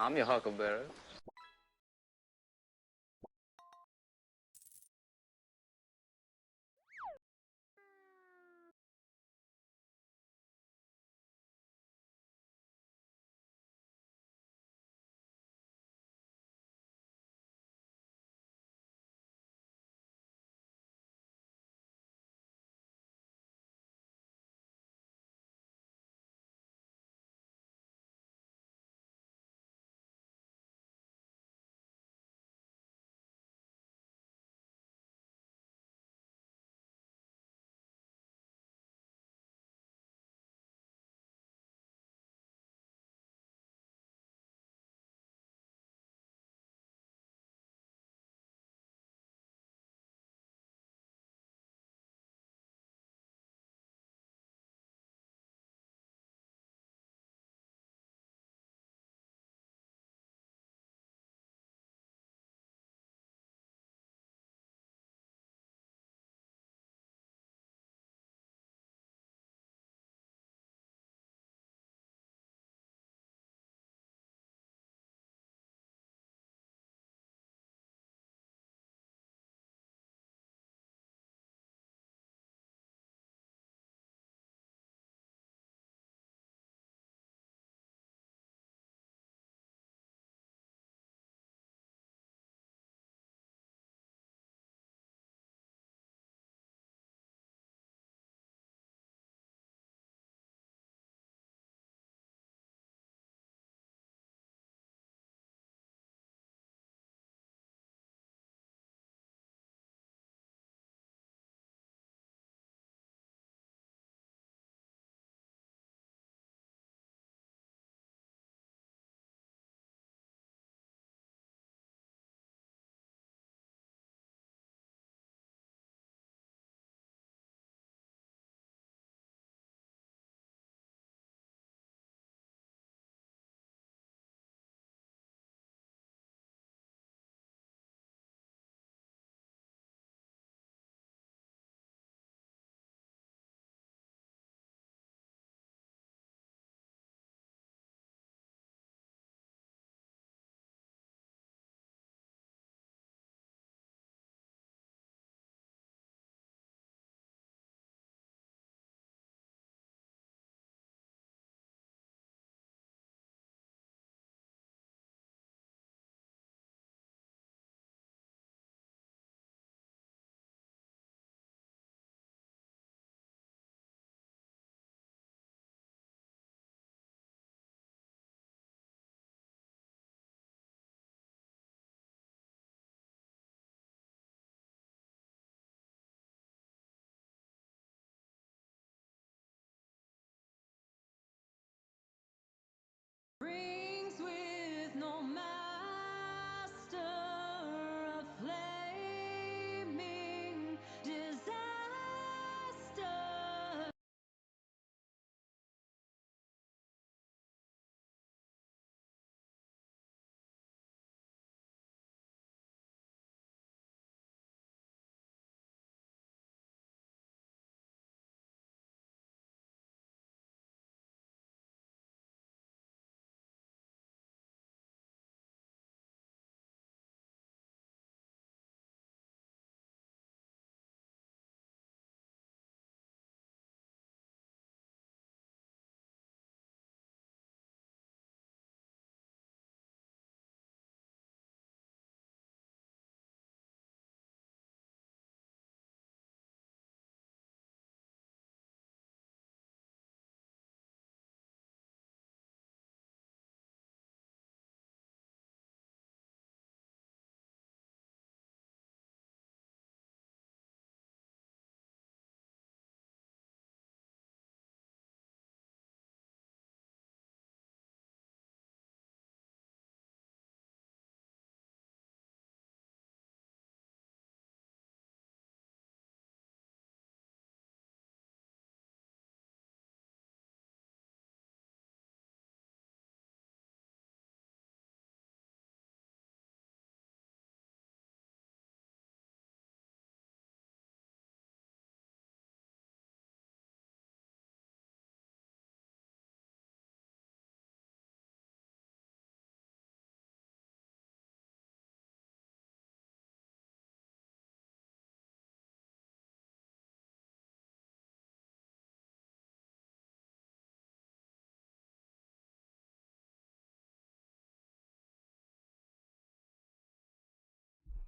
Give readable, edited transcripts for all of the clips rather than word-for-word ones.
I'm your huckleberry.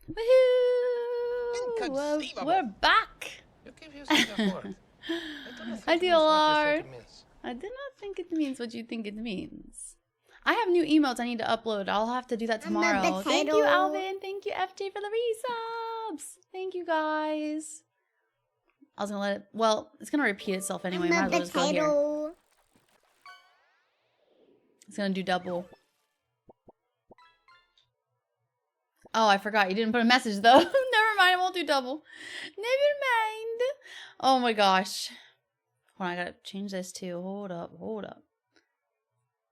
Woohoo! We're back! Hi, DLR. I did not think it means what you think it means. I have new emotes I need to upload. I'll have to do that tomorrow. Thank you, Alvin. Thank you, FJ, for the resubs. Thank you, guys. I was gonna let it. Well, it's gonna repeat itself anyway. Might as well just go here. It's gonna do double. Oh, I forgot. You didn't put a message though. Never mind. I won't do double. Never mind. Oh my gosh. Hold on. I gotta change this too. Hold up. Hold up.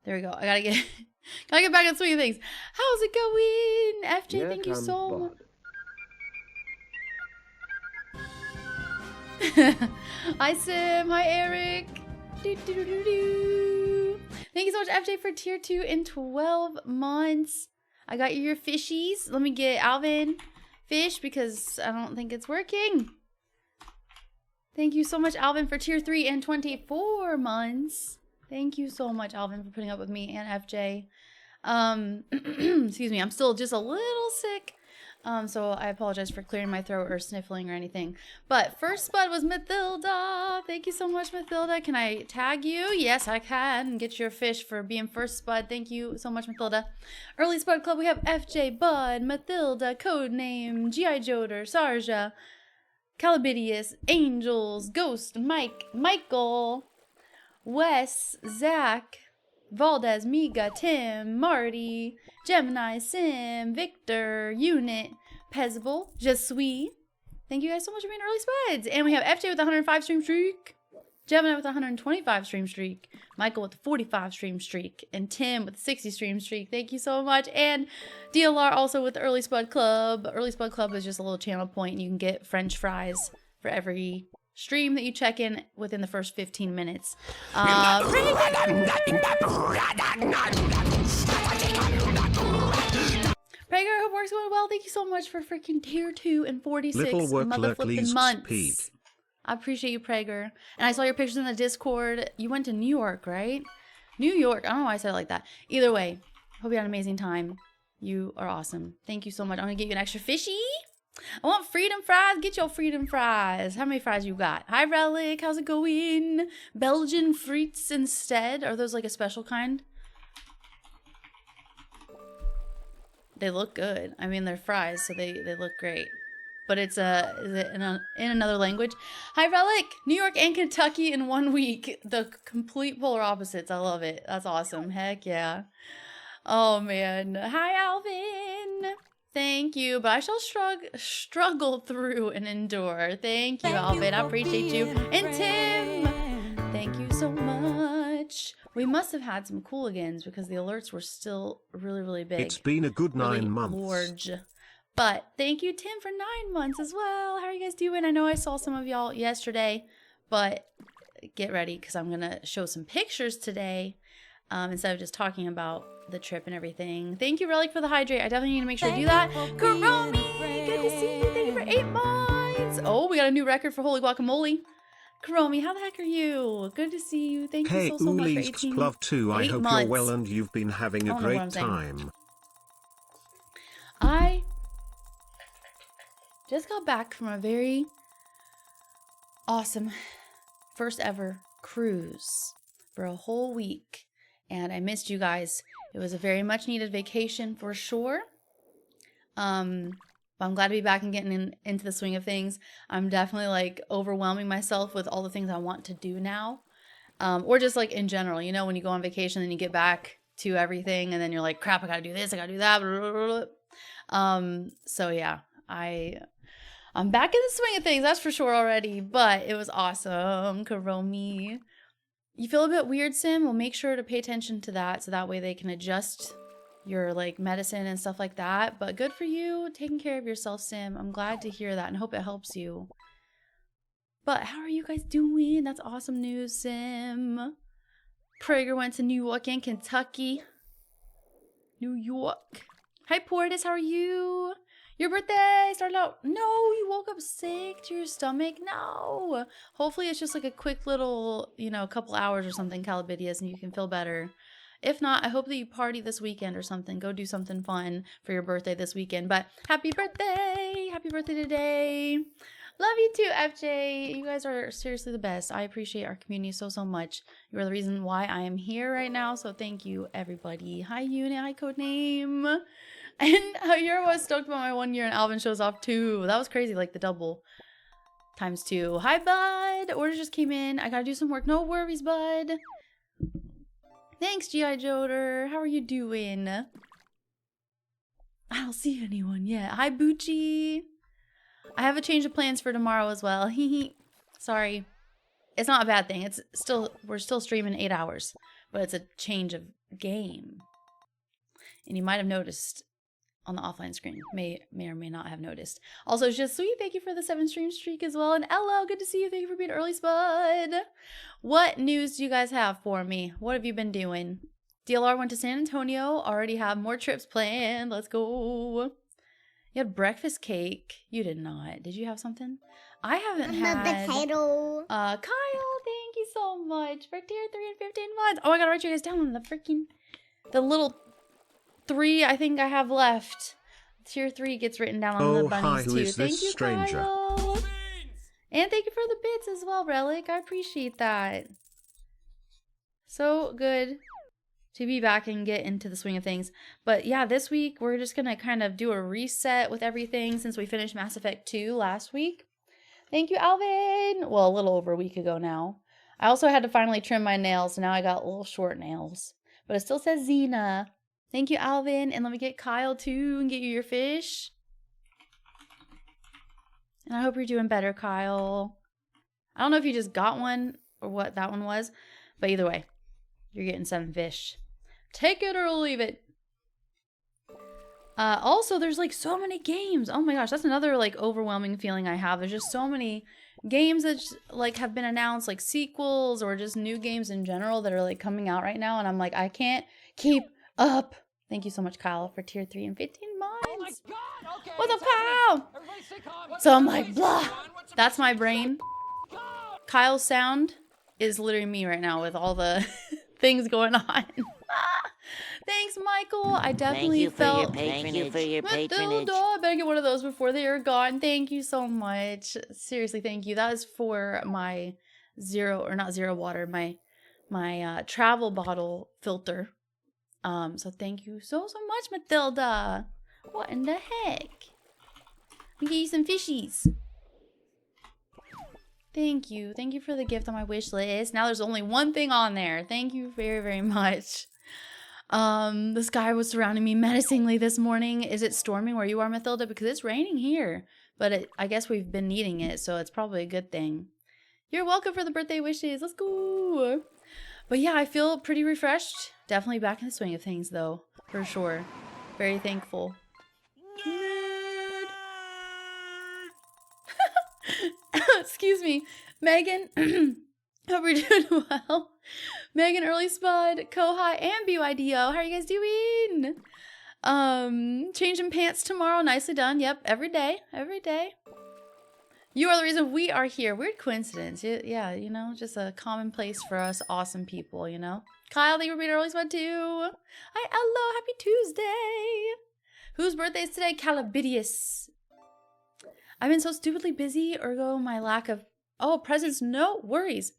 There we go. I gotta get back in swing of things. How's it going, FJ? Here thank you so much. Hi Sim, hi Eric. Do, do, do, do, do. Thank you so much, FJ, for tier 2 in 12 months. I got you your fishies. Let me get Alvin fish because I don't think it's working. Thank you so much, Alvin, for tier 3 in 24 months. Thank you so much, Alvin, for putting up with me and FJ. Excuse me, I'm still just a little sick. So I apologize for clearing my throat or sniffling or anything. But first spud was Mathilda. Thank you so much, Mathilda. Can I tag you? Yes, I can. Get your fish for being first spud. Thank you so much, Mathilda. Early Spud Club, we have FJ, Bud, Mathilda, Codename, G.I. Joder, Sarja, Calabidius, Angels, Ghost, Mike, Michael, Wes, Zach, Valdez, Miga, Tim, Marty, Gemini, Sim, Victor, Unit, Pezable, Jesui. Thank you guys so much for being early spuds. And we have FJ with 105 stream streak, Gemini with 125 stream streak, Michael with 45 stream streak, and Tim with 60 stream streak. Thank you so much. And DLR also with the Early Spud Club. Early Spud Club is just a little channel point, and you can get French fries for every stream that you check in within the first 15 minutes. Prager, I hope work's going well. Thank you so much for freaking tier 2 and 46 motherfucking months. I appreciate you, Prager. And I saw your pictures in the Discord. You went to New York, right? New York. I don't know why I said it like that. Either way, hope you had an amazing time. You are awesome. Thank you so much. I'm gonna get you an extra fishy. I want freedom fries. Get your freedom fries. How many fries you got? Hi, Relic. How's it going? Belgian frites instead. Are those like a special kind? They look good. I mean, they're fries, so they look great. But it's is it in another language? Hi, Relic. New York and Kentucky in 1 week. The complete polar opposites. I love it. That's awesome. Heck yeah. Oh, man. Hi, Alvin. Thank you, but I shall struggle through and endure. Thank you, Alvin. I appreciate you. And Tim, thank you so much. We must have had some cooligans because the alerts were still really, really big. It's been a good 9 months. Large. But thank you, Tim, for 9 months as well. How are you guys doing? I know I saw some of y'all yesterday, but get ready because I'm going to show some pictures today instead of just talking about the trip and everything. Thank you, Relic, for the hydrate. I definitely need to make sure to do that. Karomi, good to see you. Thank you for 8 months. Oh, we got a new record for Holy Guacamole. Karomi, how the heck are you? Good to see you. Thank you so much for 18 Love too. I hope months. you're well and you've been having a great time. I just got back from a very awesome first ever cruise for a whole week. And I missed you guys. It was a very much needed vacation for sure. But I'm glad to be back and getting into the swing of things. I'm definitely like overwhelming myself with all the things I want to do now. Or just like in general, you know, when you go on vacation and you get back to everything and then you're like, crap, I gotta do this, I gotta do that. Blah, blah, blah, blah. So yeah, I'm back in the swing of things, that's for sure already. But it was awesome, Karomi. You feel a bit weird, Sim? Well, make sure to pay attention to that so that way they can adjust your like medicine and stuff like that. But good for you taking care of yourself, Sim. I'm glad to hear that and hope it helps you. But how are you guys doing? That's awesome news, Sim. Prager went to New York and Kentucky. New York. Hi, Portis. How are you? Your birthday started out. No, you woke up sick to your stomach. No. Hopefully it's just like a quick little, you know, a couple hours or something, Calabidius, and you can feel better. If not, I hope that you party this weekend or something. Go do something fun for your birthday this weekend. But happy birthday! Happy birthday today! Love you too, FJ. You guys are seriously the best. I appreciate our community so, so much. You are the reason why I am here right now. So thank you, everybody. Hi, Unit. Hi, Codename. And you're always stoked about my 1 year and Alvin shows off too. That was crazy, like the double times 2. Hi, bud. Orders just came in. I gotta do some work. No worries, bud. Thanks, G.I. Joder. How are you doing? I don't see anyone yet. Hi, Bucci. I have a change of plans for tomorrow as well. Sorry. It's not a bad thing. It's still, we're still streaming 8 hours, but it's a change of game. And you might have noticed on the offline screen. May or may not have noticed. Also, it's just sweet. Thank you for the 7 stream streak as well. And hello, good to see you. Thank you for being early, Spud. What news do you guys have for me? What have you been doing? DLR went to San Antonio. Already have more trips planned. Let's go. You had breakfast cake. You did not. Did you have something? I haven't had. Potato. Kyle, thank you so much for tier 3 and 15 months. Oh, I gotta write you guys down on the little 3 I think I have left. Tier 3 gets written down on the bunnies who too. is Thank this you, stranger? Kyle. And thank you for the bits as well, Relic. I appreciate that. So good to be back and get into the swing of things. But yeah, this week we're just gonna kind of do a reset with everything since we finished Mass Effect 2 last week. Thank you, Alvin. Well, a little over a week ago now. I also had to finally trim my nails, so now I got little short nails. But it still says Xena. Thank you, Alvin. And let me get Kyle too and get you your fish. And I hope you're doing better, Kyle. I don't know if you just got one or what that one was, but either way, you're getting 7 fish. Take it or leave it. Also, there's like so many games. Oh my gosh, that's another like overwhelming feeling I have. There's just so many games that like have been announced, like sequels or just new games in general that are like coming out right now. And I'm like, I can't keep up. Thank you so much, Kyle, for tier 3 and 15 months. Oh my God, okay, what's up, Kyle? So I'm like, blah. That's my brain. Kyle's sound is literally me right now with all the things going on. Thanks, Michael. I definitely felt. Thank you for your patronage. I better get one of those before they are gone. Thank you so much. Seriously, thank you. That is for my not zero water, my travel bottle filter. So thank you so much, Matilda. What in the heck? I'll get you some fishies. Thank you. Thank you for the gift on my wish list. Now there's only one thing on there. Thank you very, very much. The sky was surrounding me menacingly this morning. Is it storming where you are, Mathilda? Because it's raining here. But I guess we've been needing it, so it's probably a good thing. You're welcome for the birthday wishes. Let's go. But yeah, I feel pretty refreshed. Definitely back in the swing of things, though. For sure. Very thankful. Excuse me. Megan. Hope you're doing well. Megan, Early Spud, Kohai, and BYDO. How are you guys doing? Changing pants tomorrow. Nicely done. Yep, every day. Every day. You are the reason we are here. Weird coincidence. Yeah, you know, just a commonplace for us awesome people, you know? Kyle, thank you for being Early Spud too. Hi, hello. Happy Tuesday. Whose birthday is today? Calabidius. I've been so stupidly busy, ergo my lack of... Oh, presents. No worries.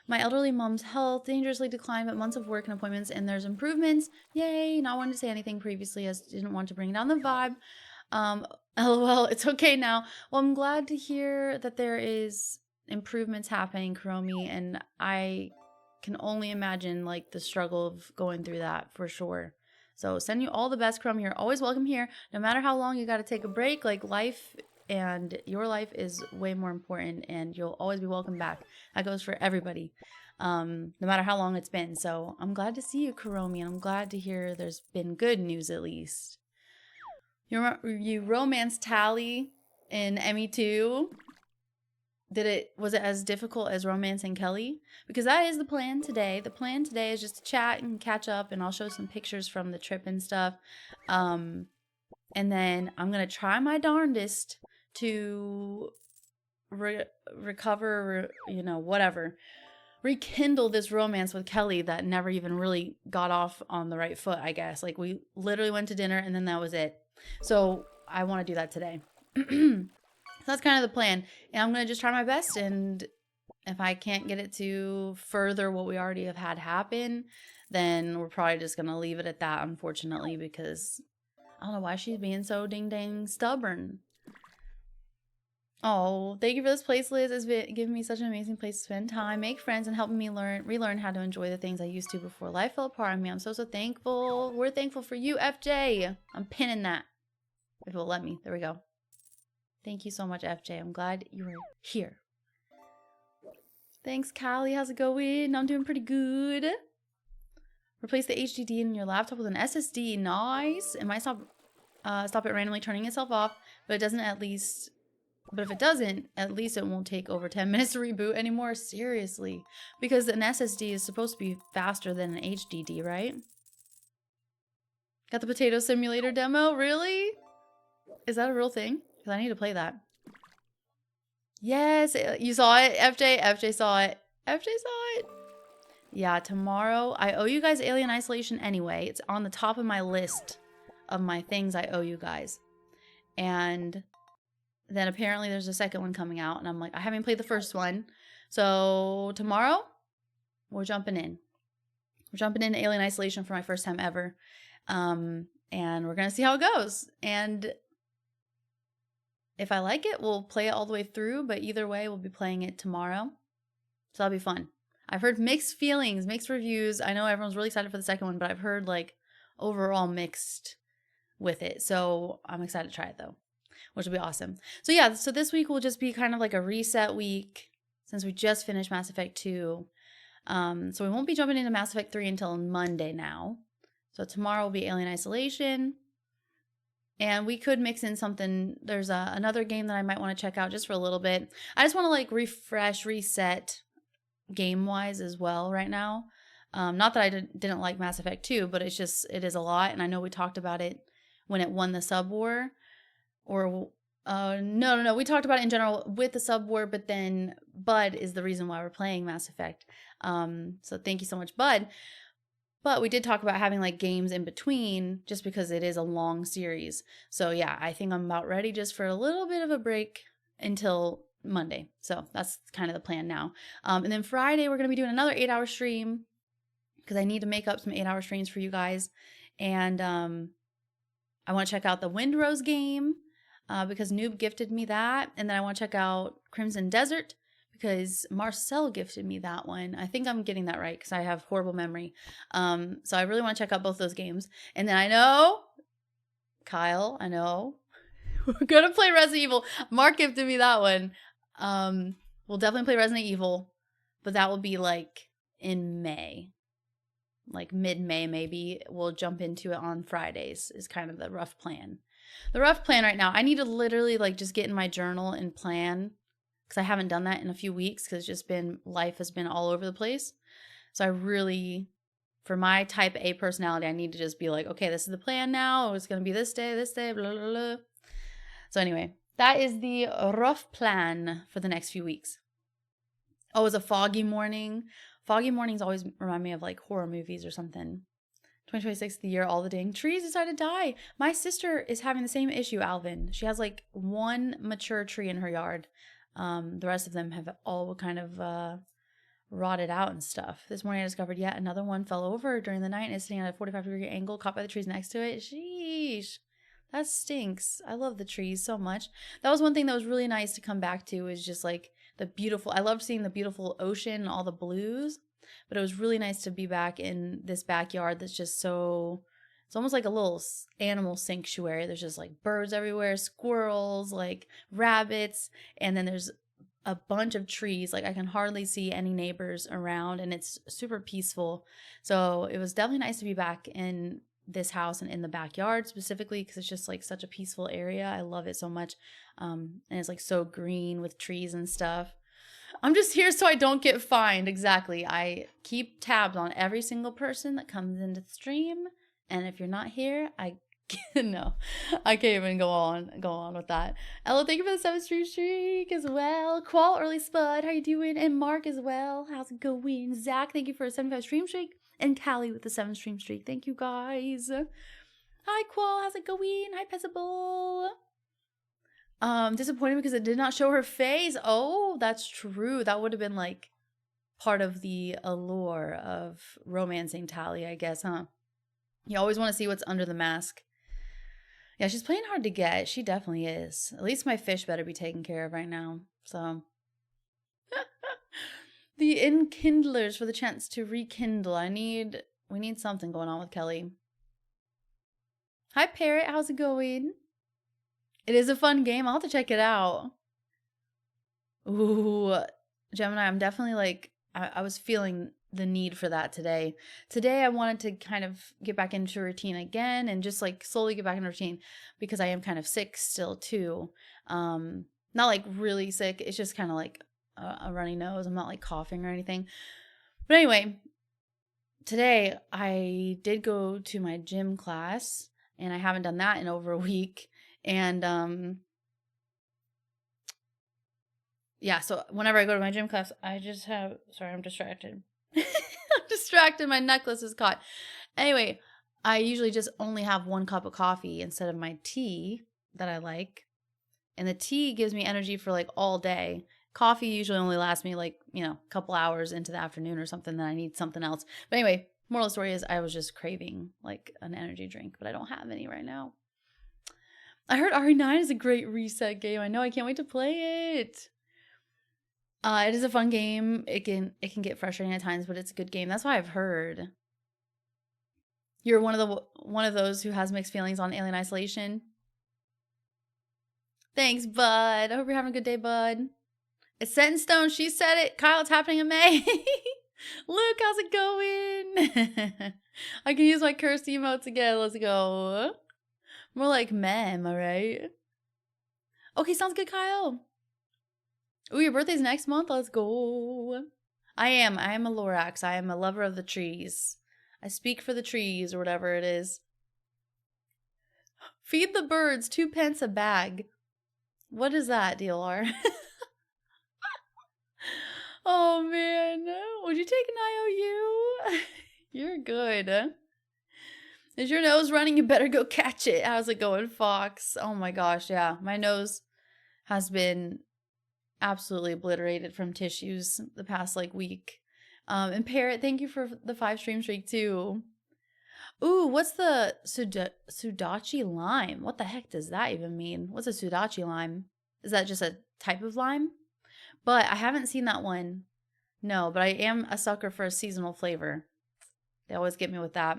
My elderly mom's health dangerously declined, but months of work and appointments, and there's improvements. Yay! Not wanting to say anything previously, as didn't want to bring down the vibe. LOL, it's okay now. Well, I'm glad to hear that there is improvements happening, Kuromi, and I can only imagine like the struggle of going through that for sure. So send you all the best, Kuromi. You're always welcome here. No matter how long you got to take a break, like life and your life is way more important, and you'll always be welcome back. That goes for everybody, no matter how long it's been. So I'm glad to see you, Kuromi, and I'm glad to hear there's been good news at least. You romance Tally in ME2. Was it as difficult as romancing Kelly? Because that is the plan today. The plan today is just to chat and catch up, and I'll show some pictures from the trip and stuff. And then I'm gonna try my darndest to recover, you know, whatever. rekindle this romance with Kelly that never even really got off on the right foot, I guess. Like, we literally went to dinner and then that was it. So I want to do that today. So that's kind of the plan. And I'm going to just try my best. And if I can't get it to further what we already have had happen, then we're probably just going to leave it at that, unfortunately, because I don't know why she's being so ding-dang stubborn. Oh, thank you for this place, Liz. It's been giving me such an amazing place to spend time, make friends, and helping me relearn how to enjoy the things I used to before life fell apart on me. I'm so thankful. We're thankful for you, FJ. I'm pinning that. If it'll let me. There we go. Thank you so much, FJ. I'm glad you were here. Thanks, Callie. How's it going? I'm doing pretty good. Replace the HDD in your laptop with an SSD. Nice. It might stop it randomly turning itself off, but it doesn't at least... But if it doesn't, at least it won't take over 10 minutes to reboot anymore. Seriously. Because an SSD is supposed to be faster than an HDD, right? Got the Potato Simulator demo? Really? Is that a real thing? Because I need to play that. Yes! You saw it, FJ? FJ saw it. FJ saw it! Yeah, tomorrow. I owe you guys Alien Isolation anyway. It's on the top of my list of my things I owe you guys. And... then apparently there's a second one coming out. And I'm like, I haven't played the first one. So tomorrow, we're jumping in. We're jumping into Alien Isolation for my first time ever. And we're going to see how it goes. And if I like it, we'll play it all the way through. But either way, we'll be playing it tomorrow. So that'll be fun. I've heard mixed feelings, mixed reviews. I know everyone's really excited for the second one. But I've heard like overall mixed with it. So I'm excited to try it though, which will be awesome. So yeah, so this week will just be kind of like a reset week since we just finished Mass Effect 2. So we won't be jumping into Mass Effect 3 until Monday now. So tomorrow will be Alien Isolation. And we could mix in something. There's another game that I might want to check out just for a little bit. I just want to like refresh, reset game-wise as well right now. Not that I didn't like Mass Effect 2, but it is a lot. And I know we talked about it when it won the sub war. Or, no. We talked about it in general with the sub war, but then Bud is the reason why we're playing Mass Effect. So thank you so much, Bud. But we did talk about having like games in between just because it is a long series. So yeah, I think I'm about ready just for a little bit of a break until Monday. So that's kind of the plan now. And then Friday, we're going to be doing another 8-hour stream because I need to make up some 8-hour streams for you guys. And I want to check out the Windrose game. Because Noob gifted me that. And then I want to check out Crimson Desert because Marcel gifted me that one. I think I'm getting that right because I have horrible memory. So I really want to check out both those games. And then I know, Kyle, we're going to play Resident Evil. Mark gifted me that one. We'll definitely play Resident Evil, but that will be like in May. Like mid-May maybe. We'll jump into it on Fridays is kind of the rough plan. The rough plan right now, I need to literally like just get in my journal and plan because I haven't done that in a few weeks because life has been all over the place. So I really, for my type A personality, I need to just be like, okay, this is the plan now. It's going to be this day, blah, blah, blah. So anyway, that is the rough plan for the next few weeks. Oh, it's a foggy morning. Foggy mornings always remind me of like horror movies or something. 2026 the year all the dang trees decided to die. My sister is having the same issue, Alvin. She has like one mature tree in her yard. The rest of them have all kind of rotted out and stuff. This morning I discovered yet another one fell over during the night and is sitting at a 45-degree angle caught by the trees next to it. Sheesh. That stinks. I love the trees so much. That was one thing that was really nice to come back to is just like the beautiful, I loved seeing the beautiful ocean and all the blues. But it was really nice to be back in this backyard that's just so, it's almost like a little animal sanctuary. There's just like birds everywhere, squirrels, like rabbits, and then there's a bunch of trees. Like I can hardly see any neighbors around and it's super peaceful. So it was definitely nice to be back in this house and in the backyard specifically because it's just like such a peaceful area. I love it so much. And it's like so green with trees and stuff. I'm just here so I don't get fined. Exactly. I keep tabs on every single person that comes into the stream. And if you're not here, I No, I can't even go on with that. Ella, thank you for the 7 stream streak as well. Qual early spud, how you doing? And Mark as well, how's it going? Zach, thank you for a 75 stream streak, and Callie with the 7 stream streak. Thank you guys. Hi Qual, how's it going? Hi Pezable. Disappointed because it did not show her face. Oh, that's true. That would have been like part of the allure of romancing Tally, I guess, huh? You always want to see what's under the mask. Yeah, she's playing hard to get. She definitely is. At least my fish better be taken care of right now. So the enkindlers for the chance to rekindle. We need something going on with Kelly. Hi Parrot, how's it going? It is a fun game. I'll have to check it out. Ooh, Gemini, I'm definitely like, I was feeling the need for that today. Today I wanted to kind of get back into routine again and just like slowly get back into routine because I am kind of sick still too. Not like really sick. It's just kind of like a runny nose. I'm not like coughing or anything. But anyway, today I did go to my gym class and I haven't done that in over a week. And yeah, so whenever I go to my gym class, I just have, sorry, I'm distracted. I'm distracted, my necklace is caught. Anyway, I usually just only have 1 cup of coffee instead of my tea that I like. And the tea gives me energy for like all day. Coffee usually only lasts me like, you know, a couple hours into the afternoon or something, then I need something else. But anyway, moral of the story is I was just craving like an energy drink, but I don't have any right now. I heard RE9 is a great reset game. I know, I can't wait to play it. It is a fun game. It can get frustrating at times, but it's a good game. That's what I've heard. You're one of those who has mixed feelings on Alien Isolation. Thanks, bud. I hope you're having a good day, bud. It's set in stone. She said it. Kyle, it's happening in May. Luke, how's it going? I can use my cursed emotes again. Let's go. More like mem, alright? Okay, sounds good, Kyle. Ooh, your birthday's next month? Let's go. I am a Lorax. I am a lover of the trees. I speak for the trees or whatever it is. Feed the birds, 2 pence a bag. What is that, DLR? Oh, man. Would you take an IOU? You're good. Is your nose running? You better go catch it. How's it going, Fox? Oh my gosh, yeah. My nose has been absolutely obliterated from tissues the past like week. And Parrot, thank you for the 5 stream streak too. Ooh, what's the Sudachi lime? What the heck does that even mean? What's a Sudachi lime? Is that just a type of lime? But I haven't seen that one. No, but I am a sucker for a seasonal flavor. They always get me with that.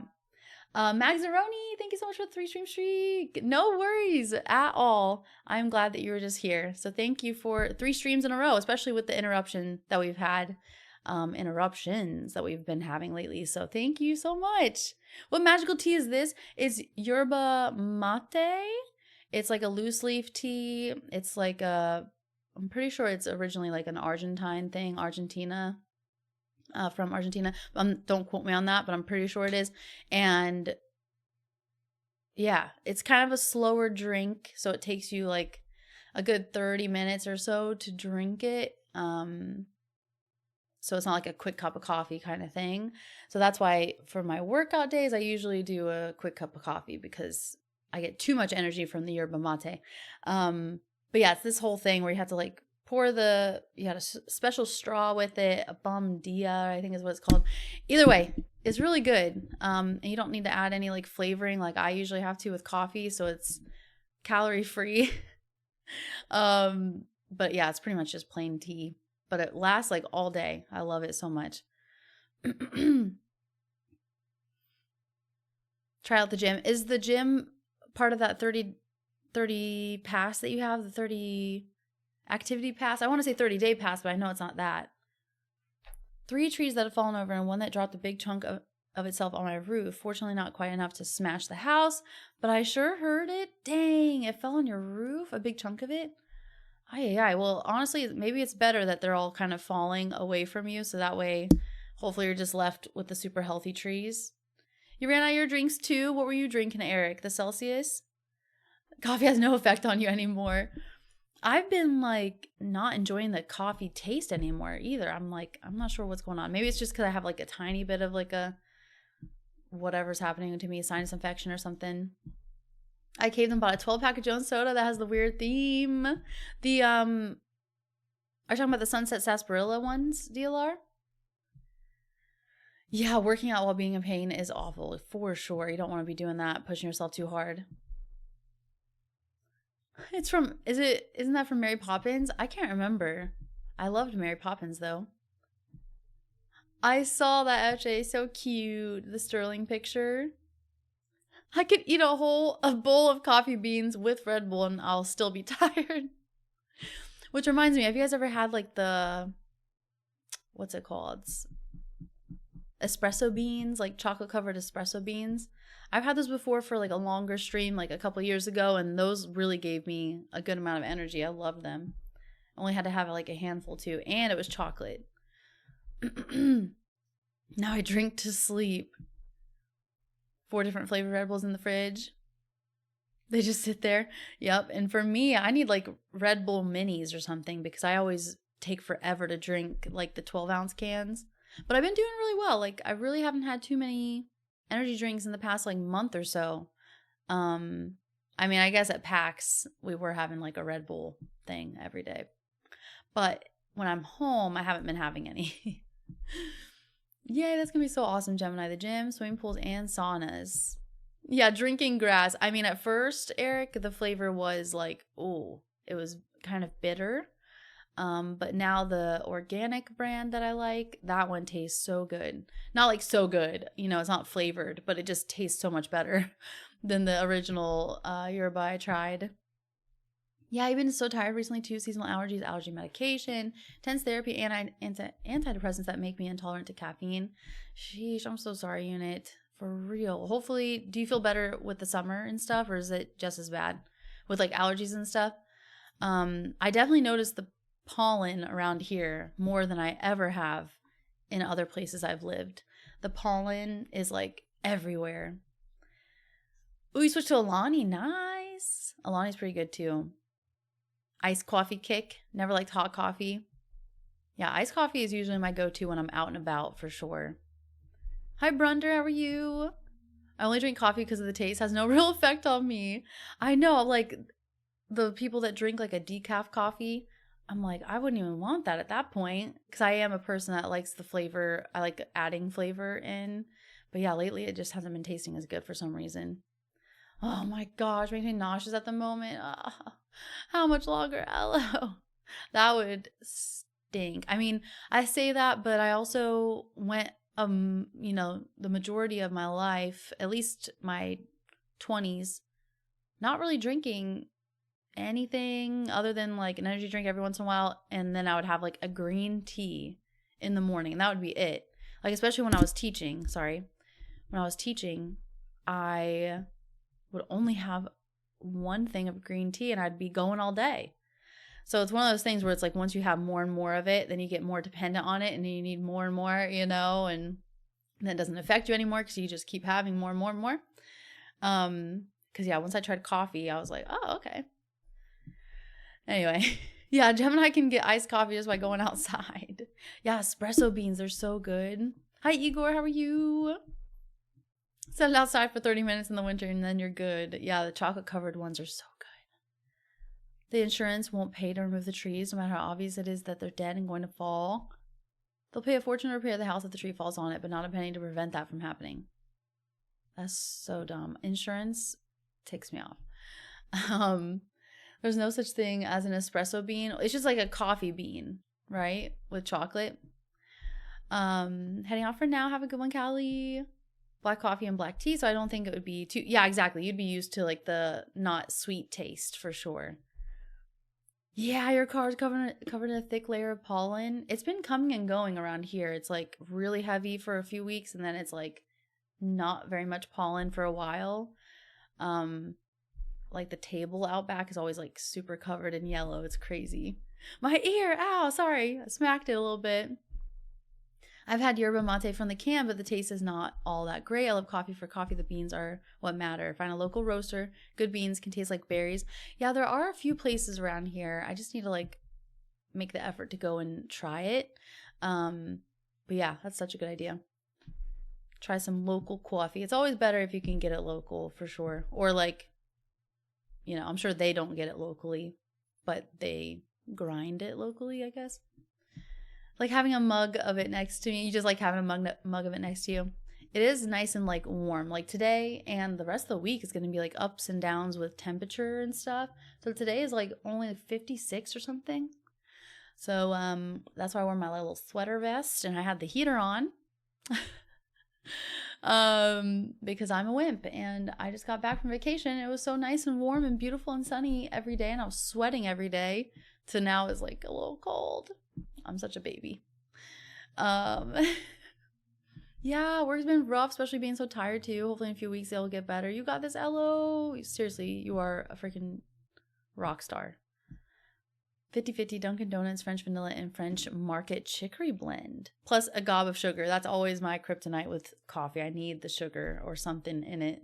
Magzaroni, thank you so much for the 3 stream streak. No worries at all. I'm glad that you were just here. So thank you for 3 streams in a row, especially with the interruptions that we've been having lately. So thank you so much. What magical tea is this? It's yerba mate. It's like a loose leaf tea. It's like I'm pretty sure it's originally like an Argentine thing, from Argentina. Don't quote me on that, but I'm pretty sure it is. And yeah, it's kind of a slower drink, so it takes you like a good 30 minutes or so to drink it. So it's not like a quick cup of coffee kind of thing. So that's why for my workout days, I usually do a quick cup of coffee because I get too much energy from the yerba mate. But yeah, it's this whole thing where you have to like pour you had a special straw with it, a bomdia, I think is what it's called. Either way, it's really good. And you don't need to add any like flavoring like I usually have to with coffee, so it's calorie free. But yeah, it's pretty much just plain tea. But it lasts like all day. I love it so much. Try out the gym. Is the gym part of that 30 pass that you have? The 30 activity pass? I want to say 30-day pass, but I know it's not that. 3 trees that have fallen over and one that dropped a big chunk of itself on my roof. Fortunately, not quite enough to smash the house, but I sure heard it. Dang, it fell on your roof? A big chunk of it? Ay. Well, honestly, maybe it's better that they're all kind of falling away from you, so that way, hopefully you're just left with the super healthy trees. You ran out of your drinks too? What were you drinking, Eric? The Celsius? Coffee has no effect on you anymore. I've been like not enjoying the coffee taste anymore either. I'm not sure what's going on. Maybe it's just because I have like a tiny bit of like a whatever's happening to me, sinus infection or something. I caved and bought a 12-pack of Jones Soda that has the weird theme. The are you talking about the Sunset Sarsaparilla ones, DLR? Yeah, working out while being in pain is awful, for sure. You don't want to be doing that, pushing yourself too hard. It's from, isn't that from Mary Poppins? I can't remember. I loved Mary Poppins, though. I saw that, FJ. So cute. The Sterling picture. I could eat a bowl of coffee beans with Red Bull and I'll still be tired. Which reminds me, have you guys ever had like what's it called? Espresso beans, like chocolate covered espresso beans. I've had those before for like a longer stream, like a couple years ago, and those really gave me a good amount of energy. I loved them. Only had to have like a handful too, and it was chocolate. Now I drink to sleep. 4 different flavored Red Bulls in the fridge. They just sit there. Yep. And for me, I need like Red Bull minis or something because I always take forever to drink like the 12-ounce cans. But I've been doing really well. Like I really haven't had too many energy drinks in the past like month or so. I mean, I guess at PAX we were having like a Red Bull thing every day. But when I'm home, I haven't been having any. Yay, that's gonna be so awesome, Gemini. The gym, swimming pools, and saunas. Yeah, drinking grass. I mean, at first, Eric, the flavor was like, oh, it was kind of bitter. But now the organic brand that I like, that one tastes so good. Not like so good, you know, it's not flavored, but it just tastes so much better than the original yerba I tried. Yeah, I've been so tired recently too. Seasonal allergies, allergy medication, intense therapy, antidepressants that make me intolerant to caffeine. Sheesh, I'm so sorry, Unit. For real. Hopefully, do you feel better with the summer and stuff, or is it just as bad with like allergies and stuff? I definitely noticed the pollen around here more than I ever have in other places I've lived. The pollen is like everywhere. Ooh, you switched to Alani. Nice. Alani's pretty good too. Iced coffee kick. Never liked hot coffee. Yeah, iced coffee is usually my go-to when I'm out and about for sure. Hi, Brunder. How are you? I only drink coffee because of the taste. Has no real effect on me. I know, like the people that drink like a decaf coffee, I'm like, I wouldn't even want that at that point because I am a person that likes the flavor. I like adding flavor in. But yeah, lately it just hasn't been tasting as good for some reason. Oh my gosh, makes me nauseous at the moment. How much longer? Hello. That would stink. I mean, I say that, but I also went, you know, the majority of my life, at least my 20s, not really drinking anything other than like an energy drink every once in a while, and then I would have like a green tea in the morning, and that would be it. Like especially when I was teaching, I would only have one thing of green tea and I'd be going all day. So it's one of those things where it's like once you have more and more of it, then you get more dependent on it and you need more and more, you know, and that doesn't affect you anymore because you just keep having more and more and more. Because yeah, once I tried coffee, I was like, oh, okay. Anyway, yeah, Gemini can get iced coffee just by going outside. Yeah, espresso beans, they're so good. Hi, Igor, how are you? Set it outside for 30 minutes in the winter and then you're good. Yeah, the chocolate covered ones are so good. The insurance won't pay to remove the trees no matter how obvious it is that they're dead and going to fall. They'll pay a fortune to repair the house if the tree falls on it, but not a penny to prevent that from happening. That's so dumb. Insurance ticks me off. There's no such thing as an espresso bean. It's just like a coffee bean, right? With chocolate. Heading off for now. Have a good one, Callie. Black coffee and black tea, so I don't think it would be too... Yeah, exactly. You'd be used to like the not sweet taste for sure. Yeah, your car's covered in a thick layer of pollen. It's been coming and going around here. It's like really heavy for a few weeks, and then it's like not very much pollen for a while. Like the table out back is always like super covered in yellow. It's crazy. My ear, ow, sorry. I smacked it a little bit. I've had yerba mate from the can, but the taste is not all that great. I love coffee for coffee. The beans are what matter. Find a local roaster. Good beans can taste like berries. Yeah, there are a few places around here. I just need to like make the effort to go and try it. But yeah, that's such a good idea. Try some local coffee. It's always better if you can get it local for sure. Or like, you know, I'm sure they don't get it locally, but they grind it locally, I guess. Like having a mug of it next to me. You just like having a mug of it next to you. It is nice and like warm. Like today and the rest of the week is going to be like ups and downs with temperature and stuff. So today is like only 56 or something. So that's why I wore my little sweater vest and I had the heater on. Because I'm a wimp and I just got back from vacation. It was so nice and warm and beautiful and sunny every day and I was sweating every day. So now it's like a little cold. I'm such a baby. Yeah, work's been rough, especially being so tired too. Hopefully in a few weeks it'll get better. You got this, Elo. Seriously, you are a freaking rock star. 50-50 Dunkin' Donuts, French vanilla, and French market chicory blend. Plus a gob of sugar. That's always my kryptonite with coffee. I need the sugar or something in it.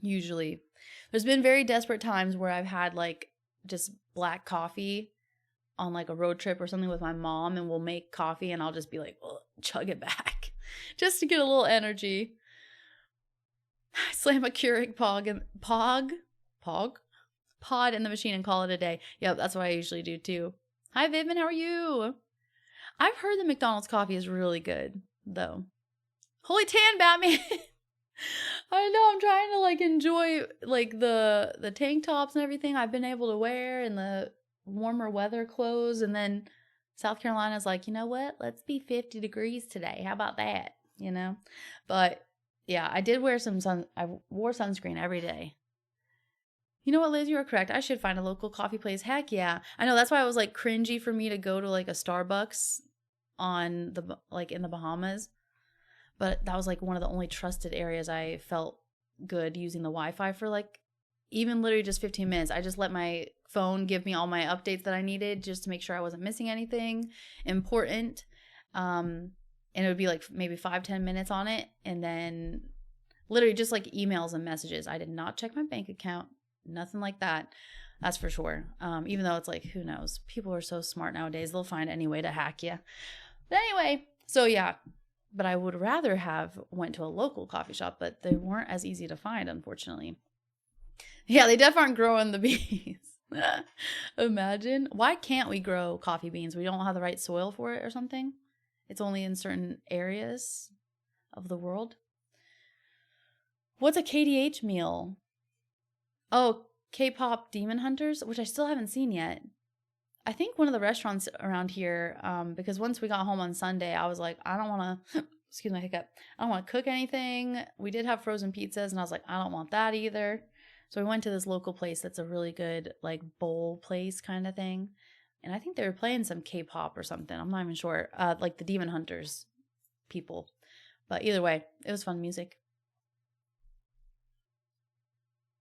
Usually. There's been very desperate times where I've had like just black coffee on like a road trip or something with my mom and we'll make coffee and I'll just be like, chug it back just to get a little energy. Slam a Keurig pod in the machine and call it a day. Yep, that's what I usually do too. Hi Vivian, how are you? I've heard that McDonald's coffee is really good though. Holy tan, Batman. I know, I'm trying to like enjoy like the tank tops and everything I've been able to wear and the warmer weather clothes, and then South Carolina's like, you know what? Let's be 50 degrees today. How about that? You know? But yeah, I did wear I wore sunscreen every day. You know what, Liz? You are correct. I should find a local coffee place. Heck yeah. I know, that's why it was like cringy for me to go to like a Starbucks in the Bahamas. But that was like one of the only trusted areas I felt good using the Wi-Fi for like even literally just 15 minutes. I just let my phone give me all my updates that I needed just to make sure I wasn't missing anything important. And it would be like maybe 5-10 minutes on it. And then literally just like emails and messages. I did not check my bank account. Nothing like that. That's for sure. Even though it's like, who knows? People are so smart nowadays. They'll find any way to hack you. But anyway, so yeah. But I would rather have went to a local coffee shop, but they weren't as easy to find, unfortunately. Yeah, they definitely aren't growing the beans. Imagine. Why can't we grow coffee beans? We don't have the right soil for it or something? It's only in certain areas of the world. What's a KDH meal? Oh, K-pop Demon Hunters, which I still haven't seen yet. I think one of the restaurants around here, because once we got home on Sunday, I was like, I don't want to, excuse my hiccup, I don't want to cook anything. We did have frozen pizzas, and I was like, I don't want that either. So we went to this local place that's a really good, like, bowl place kind of thing. And I think they were playing some K-pop or something. I'm not even sure. Like the Demon Hunters people. But either way, it was fun music.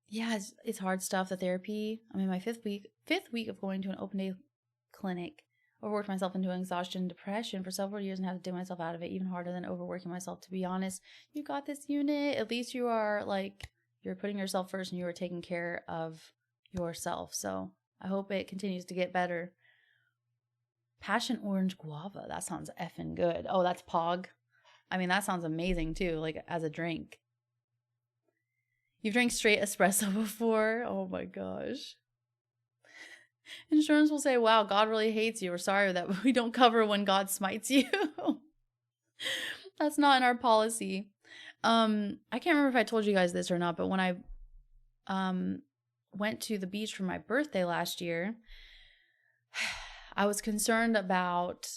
Yeah, it's hard stuff, the therapy. I'm in my fifth week of going to an open day clinic. Overworked myself into exhaustion and depression for several years and had to dig myself out of it. Even harder than overworking myself, to be honest. You got this, unit. At least you are, like, you're putting yourself first and you are taking care of yourself. So I hope it continues to get better. Passion orange guava. That sounds effing good. Oh, that's Pog. I mean, that sounds amazing too, like as a drink. You've drank straight espresso before? Oh my gosh. Insurance will say, wow, God really hates you. We're sorry that we don't cover when God smites you. That's not in our policy. I can't remember if I told you guys this or not, but when I went to the beach for my birthday last year, I was concerned about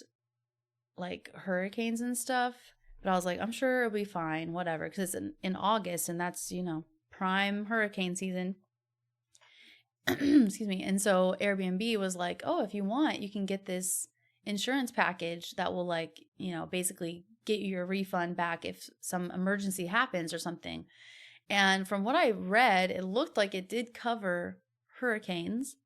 like hurricanes and stuff, but I was like, I'm sure it'll be fine, whatever, because it's in August and that's, you know, prime hurricane season. Excuse me. And so Airbnb was like, oh, if you want, you can get this insurance package that will, like, you know, basically get you your refund back if some emergency happens or something. And from what I read, it looked like it did cover hurricanes,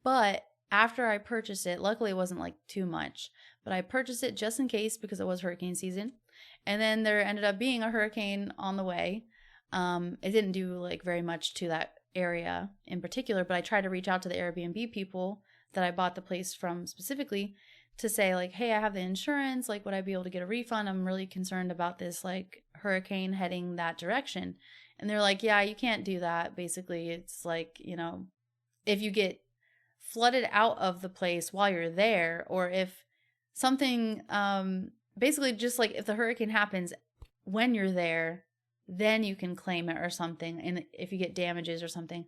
but after I purchased it, luckily it wasn't like too much, but I purchased it just in case because it was hurricane season. And then there ended up being a hurricane on the way. It didn't do like very much to that area in particular, but I tried to reach out to the Airbnb people that I bought the place from specifically to say like, hey, I have the insurance, like would I be able to get a refund? I'm really concerned about this like hurricane heading that direction. And they're like, yeah, you can't do that. Basically, it's like, you know, if you get flooded out of the place while you're there, or if something basically just like if the hurricane happens when you're there, then you can claim it or something, and if you get damages or something.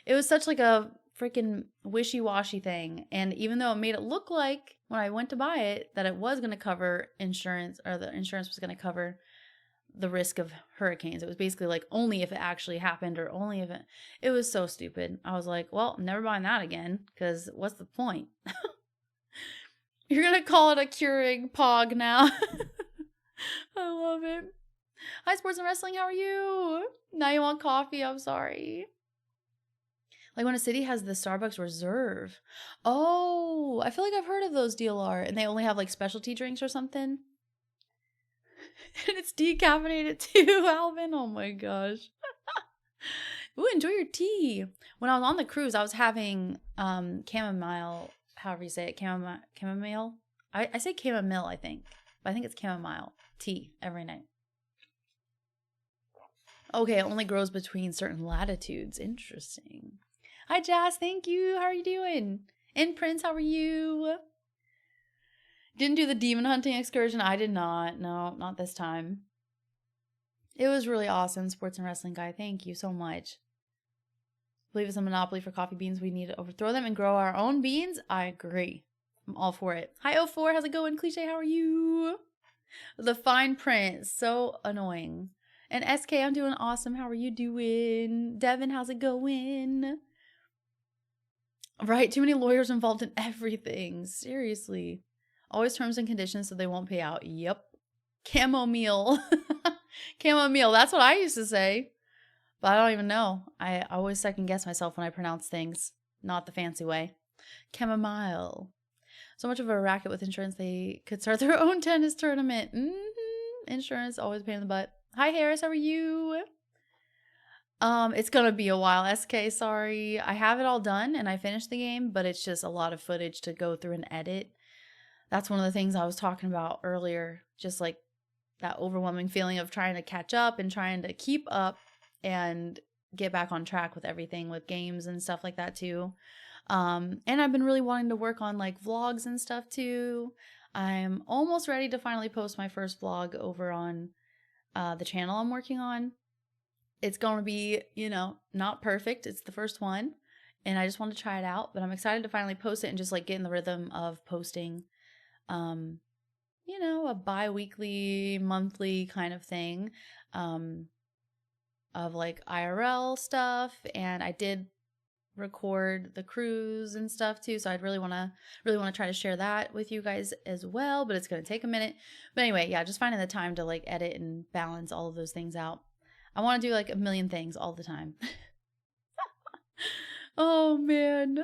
It was such like a freaking wishy-washy thing. And even though it made it look like when I went to buy it that it was going to cover insurance, or the insurance was going to cover the risk of hurricanes, it was basically like only if it actually happened, or only if it was so stupid. I was like, well, I'm never buying that again, because what's the point? You're gonna call it a curing pog now. I love it. Hi, Sports and Wrestling, how are you? Now you want coffee, I'm sorry. Like when a city has the Starbucks Reserve. Oh, I feel like I've heard of those DLR, and they only have like specialty drinks or something. And it's decaffeinated too, Alvin. Oh my gosh. Ooh, enjoy your tea. When I was on the cruise, I was having chamomile, however you say it, chamomile. I say chamomile, I think. But I think it's chamomile tea every night. Okay, it only grows between certain latitudes. Interesting. Hi, Jazz. Thank you. How are you doing? And Prince, how are you? Didn't do the demon hunting excursion. I did not. No, not this time. It was really awesome, Sports and Wrestling Guy. Thank you so much. Believe it's a monopoly for coffee beans. We need to overthrow them and grow our own beans. I agree. I'm all for it. Hi, O4. How's it going? Cliche, how are you? The fine print. So annoying. And SK, I'm doing awesome. How are you doing? Devin, how's it going? Right, too many lawyers involved in everything. Seriously. Always terms and conditions so they won't pay out. Yep. Chamomile. Chamomile. That's what I used to say. But I don't even know. I always second guess myself when I pronounce things. Not the fancy way. Chamomile. So much of a racket with insurance, they could start their own tennis tournament. Insurance, always a pain in the butt. Hi, Harris. How are you? It's gonna be a while, SK. Sorry. I have it all done and I finished the game, but it's just a lot of footage to go through and edit. That's one of the things I was talking about earlier. Just like that overwhelming feeling of trying to catch up and trying to keep up and get back on track with everything with games and stuff like that too. And I've been really wanting to work on like vlogs and stuff too. I'm almost ready to finally post my first vlog over on the channel I'm working on. It's going to be, you know, not perfect. It's the first one and I just want to try it out, but I'm excited to finally post it and just like get in the rhythm of posting, you know, a bi-weekly, monthly kind of thing, of like IRL stuff. And I did record the cruise and stuff too, so I'd really want to try to share that with you guys as well, but it's going to take a minute. But anyway, yeah, just finding the time to like edit and balance all of those things out. I want to do like a million things all the time. Oh man.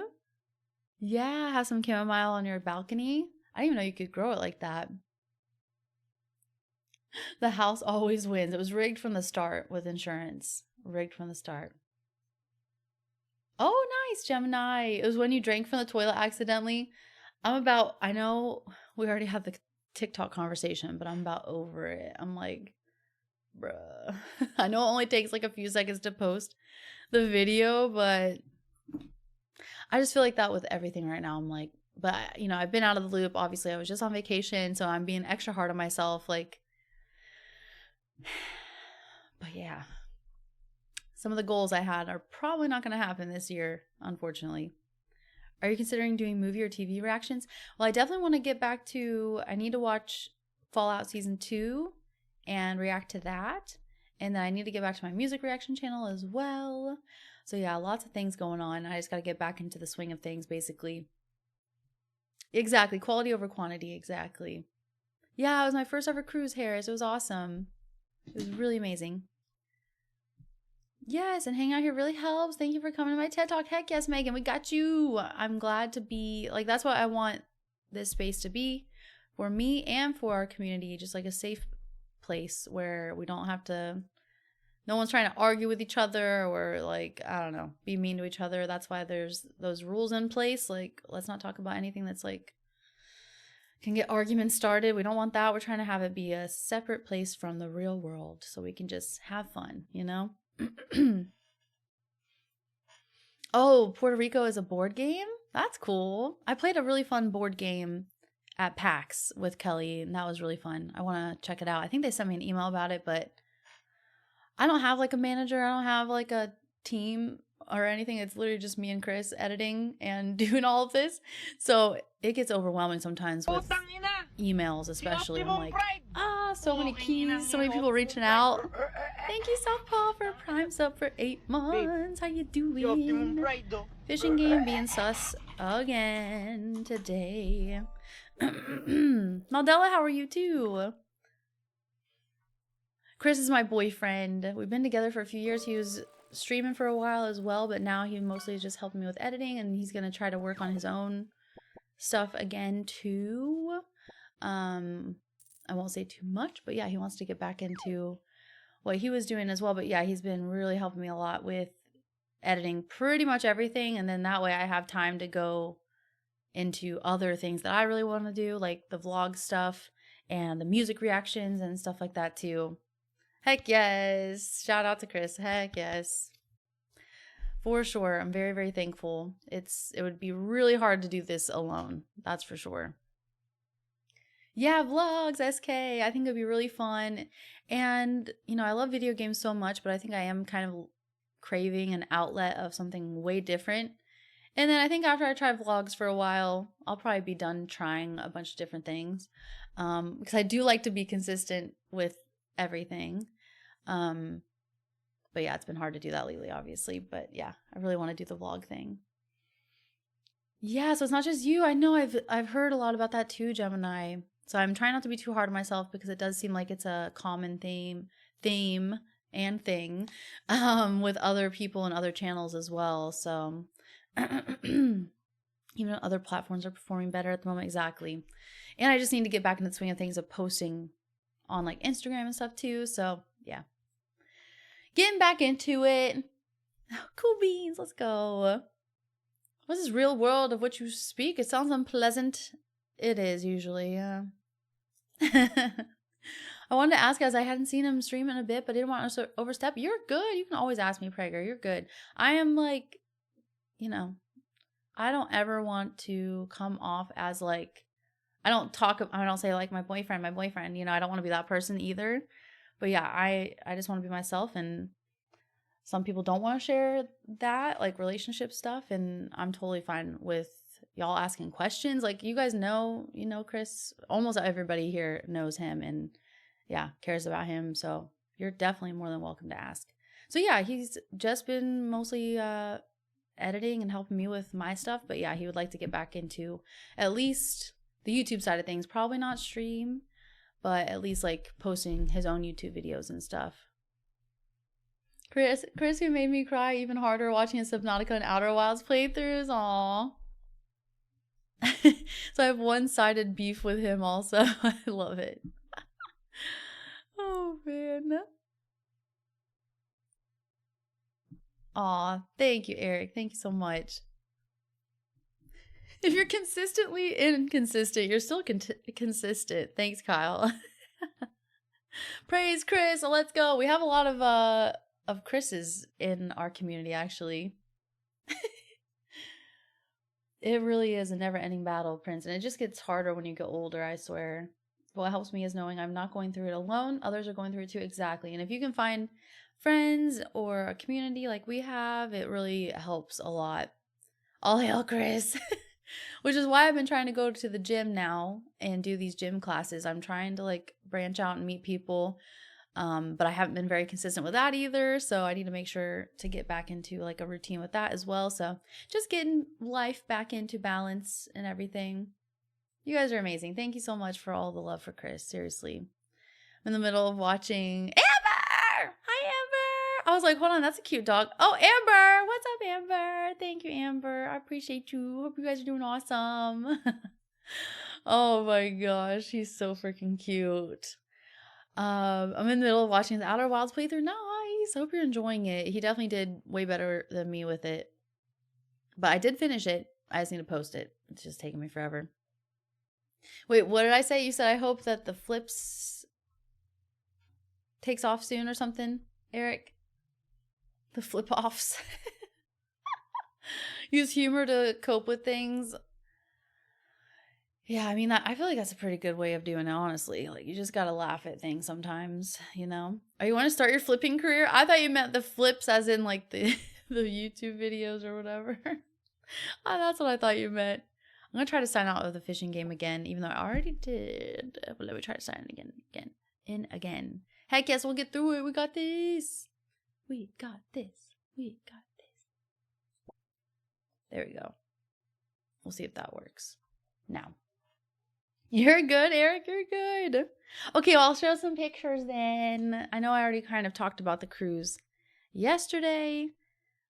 Yeah, have some chamomile on your balcony. I didn't even know you could grow it like that. The house always wins. It was rigged from the start with insurance. Rigged from the start. Oh, nice, Gemini. It was when you drank from the toilet accidentally. I know we already had the TikTok conversation, but I'm about over it. I'm like, bruh. I know it only takes like a few seconds to post the video, but I just feel like that with everything right now. I'm like, but you know, I've been out of the loop. Obviously, I was just on vacation, so I'm being extra hard on myself. Like, but yeah. Some of the goals I had are probably not going to happen this year, unfortunately. Are you considering doing movie or TV reactions? Well, I definitely want to get back to, I need to watch Fallout Season 2 and react to that. And then I need to get back to my music reaction channel as well. So yeah, lots of things going on. I just got to get back into the swing of things, basically. Exactly. Quality over quantity. Exactly. Yeah, it was my first ever cruise, Harris. It was awesome. It was really amazing. Yes, and hanging out here really helps. Thank you for coming to my TED Talk. Heck yes, Megan, we got you. I'm glad to be, like, that's what I want this space to be for me and for our community, just like a safe place where we don't have to, no one's trying to argue with each other or like, I don't know, be mean to each other. That's why there's those rules in place. Like, let's not talk about anything that's like, can get arguments started. We don't want that. We're trying to have it be a separate place from the real world so we can just have fun, you know? Oh, Puerto Rico is a board game? That's cool. I played a really fun board game at PAX with Kelly, and that was really fun. I want to check it out. I think they sent me an email about it, but I don't have like a manager. I don't have like a team or anything. It's literally just me and Chris editing and doing all of this. So it gets overwhelming sometimes with emails, especially. I'm like, so many keys, so many people reaching out. Thank you, Southpaw, for a Prime sub for 8 months. How you doing? Fishing game being sus again today. Maldella, how are you too? Chris is my boyfriend. We've been together for a few years. He was streaming for a while as well, but now he mostly is just helping me with editing, and he's gonna try to work on his own stuff again too. I won't say too much, but yeah, he wants to get back into what he was doing as well. But yeah, he's been really helping me a lot with editing pretty much everything, and then that way I have time to go into other things that I really want to do, like the vlog stuff and the music reactions and stuff like that too. Heck yes. Shout out to Chris. Heck yes. For sure. I'm very, very thankful. It would be really hard to do this alone. That's for sure. Yeah, vlogs, SK. I think it'd be really fun. And, you know, I love video games so much, but I think I am kind of craving an outlet of something way different. And then I think after I try vlogs for a while, I'll probably be done trying a bunch of different things. Because I do like to be consistent with everything. But yeah, it's been hard to do that lately, obviously. But yeah, I really want to do the vlog thing. Yeah, so it's not just you. I know I've heard a lot about that too, Gemini. So I'm trying not to be too hard on myself because it does seem like it's a common theme and thing with other people and other channels as well. So even though other platforms are performing better at the moment, exactly. And I just need to get back in the swing of things of posting on like Instagram and stuff too. So yeah, getting back into it. Cool beans, let's go. What's this real world of which you speak? It sounds unpleasant. It is usually, yeah. I wanted to ask, as I hadn't seen him stream in a bit, but didn't want to overstep. You're good. You can always ask me, Prager. You're good. I am like, you know, I don't ever want to come off as like, I don't say like my boyfriend, you know, I don't want to be that person either. But yeah, I just want to be myself, and some people don't want to share that, like relationship stuff, and I'm totally fine with y'all asking questions. Like, you guys know, you know, Chris, almost everybody here knows him and yeah, cares about him. So you're definitely more than welcome to ask. So yeah, he's just been mostly editing and helping me with my stuff. But yeah, he would like to get back into at least the YouTube side of things. Probably not stream, but at least like posting his own YouTube videos and stuff. Chris, who made me cry even harder watching his Subnautica and Outer Wilds playthroughs. Aww. So I have one-sided beef with him also. I love it. Oh man. Aw, thank you, Eric. Thank you so much. If you're consistently inconsistent, you're still consistent. Thanks, Kyle. Praise Chris. Let's go. We have a lot of Chris's in our community, actually. It really is a never-ending battle, Prince, and it just gets harder when you get older, I swear. What helps me is knowing I'm not going through it alone. Others are going through it too, exactly. And if you can find friends or a community like we have, it really helps a lot. All hail Chris! Which is why I've been trying to go to the gym now and do these gym classes. I'm trying to like branch out and meet people. But I haven't been very consistent with that either. So I need to make sure to get back into like a routine with that as well. So just getting life back into balance and everything. You guys are amazing. Thank you so much for all the love for Chris. Seriously. I'm in the middle of watching Amber. Hi, Amber. I was like, hold on, that's a cute dog. Oh, Amber. What's up, Amber? Thank you, Amber. I appreciate you. Hope you guys are doing awesome. Oh my gosh, he's so freaking cute. I'm in the middle of watching the Outer Wilds playthrough. Nice. Hope you're enjoying it. He definitely did way better than me with it. But I did finish it. I just need to post it. It's just taking me forever. Wait, what did I say? You said I hope that the flips takes off soon or something, Eric? The flip-offs. Use humor to cope with things. Yeah, I mean, I feel like that's a pretty good way of doing it, honestly. Like, you just gotta laugh at things sometimes, you know? Oh, you want to start your flipping career? I thought you meant the flips as in, like, the YouTube videos or whatever. Oh, that's what I thought you meant. I'm gonna try to sign out of the fishing game again, even though I already did. But let me try to sign in again. Heck yes, we'll get through it. We got this. We got this. We got this. There we go. We'll see if that works. Now. You're good, Eric. You're good. Okay, well, I'll show some pictures then. I know I already kind of talked about the cruise yesterday.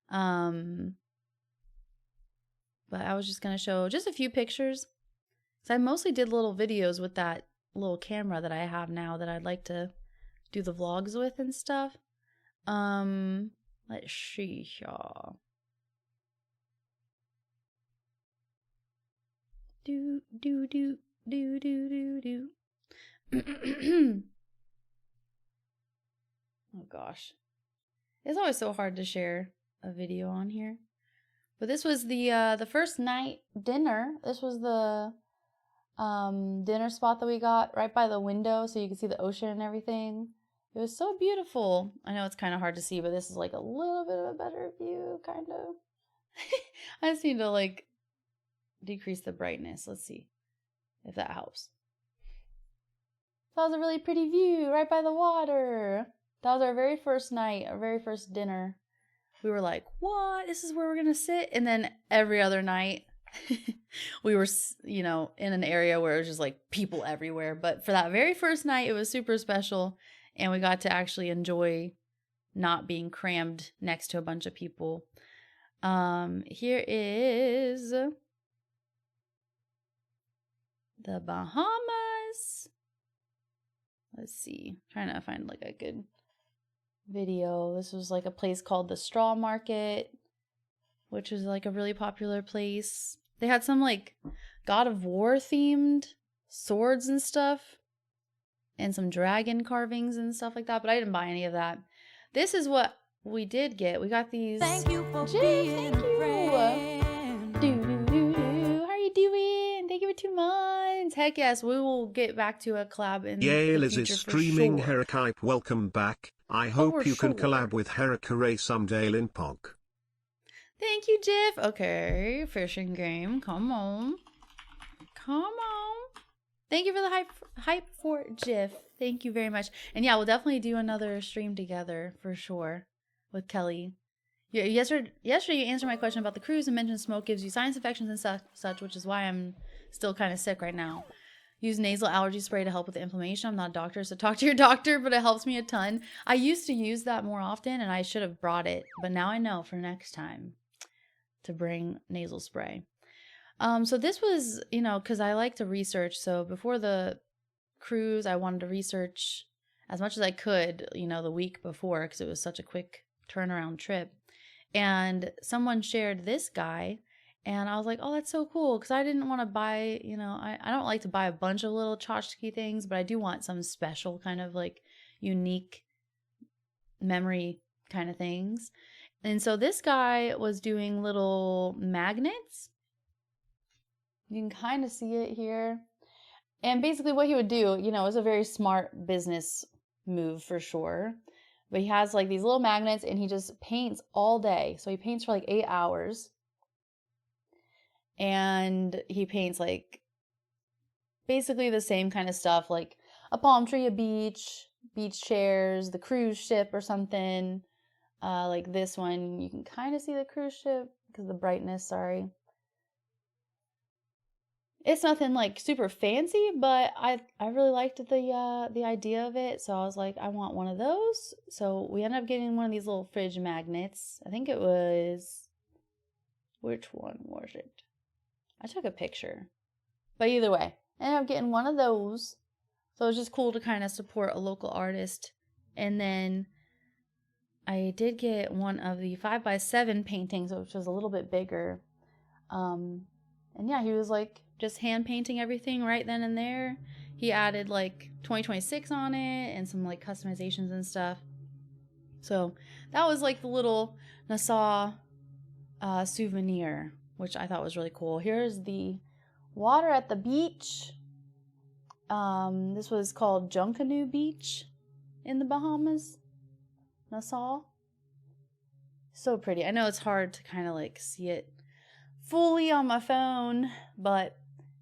But I was just going to show just a few pictures. So I mostly did little videos with that little camera that I have now that I'd like to do the vlogs with and stuff. Let's see, y'all. Do. Oh gosh. It's always so hard to share a video on here. But this was the first night dinner. This was the dinner spot that we got right by the window so you can see the ocean and everything. It was so beautiful. I know it's kind of hard to see, but this is like a little bit of a better view, kind of. I just need to like decrease the brightness. Let's see if that helps. That was a really pretty view right by the water. That was our very first night, our very first dinner. We were like, what? This is where we're going to sit? And then every other night, we were, you know, in an area where it was just like people everywhere. But for that very first night, it was super special. And we got to actually enjoy not being crammed next to a bunch of people. Here is the Bahamas. Let's see. Trying to find like a good video. This was like a place called the Straw Market, which is like a really popular place. They had some like God of War themed swords and stuff, and some dragon carvings and stuff like that, but I didn't buy any of that. This is what we did get. We got these. Thank you for Jim, being thank you. a friend. How are you doing? Thank you for 2 months. Heck yes, we will get back to a collab in Yay, the Liz future is for streaming sure. Herachype, welcome back. I for hope you can sure. collab with Heracare someday, Linpog. Thank you, Jiff. Okay, fishing game. Come on. Come on. Thank you for the hype for Jiff. Thank you very much. And yeah, we'll definitely do another stream together for sure with Kelly. Yeah, yesterday you answered my question about the cruise and mentioned smoke gives you sinus infections and such, which is why I'm still kind of sick right now. Use nasal allergy spray to help with the inflammation. I'm not a doctor, so talk to your doctor, but it helps me a ton. I used to use that more often, and I should have brought it, but now I know for next time to bring nasal spray. So this was, you know, because I like to research. So before the cruise, I wanted to research as much as I could, you know, the week before, because it was such a quick turnaround trip. And someone shared this guy, and I was like, oh, that's so cool, because I didn't want to buy, you know, I don't like to buy a bunch of little tchotchke things, but I do want some special kind of like unique memory kind of things. And so this guy was doing little magnets. You can kind of see it here. And basically what he would do, you know, is a very smart business move for sure. But he has like these little magnets and he just paints all day. So he paints for like 8 hours. And he paints like basically the same kind of stuff, like a palm tree, a beach chairs, the cruise ship or something. Like this one, you can kind of see the cruise ship because of the brightness, sorry. It's nothing like super fancy, but I really liked the idea of it. So I was like, I want one of those. So we ended up getting one of these little fridge magnets. I think it was, which one was it? I took a picture. But either way, I ended up getting one of those. So it was just cool to kind of support a local artist. And then I did get one of the 5x7 paintings, which was a little bit bigger. And yeah, he was like just hand painting everything right then and there. He added like 2026 on it and some like customizations and stuff. So that was like the little Nassau souvenir, which I thought was really cool. Here's the water at the beach. This was called Junkanoo Beach in the Bahamas, Nassau. So pretty. I know it's hard to kind of like see it fully on my phone, but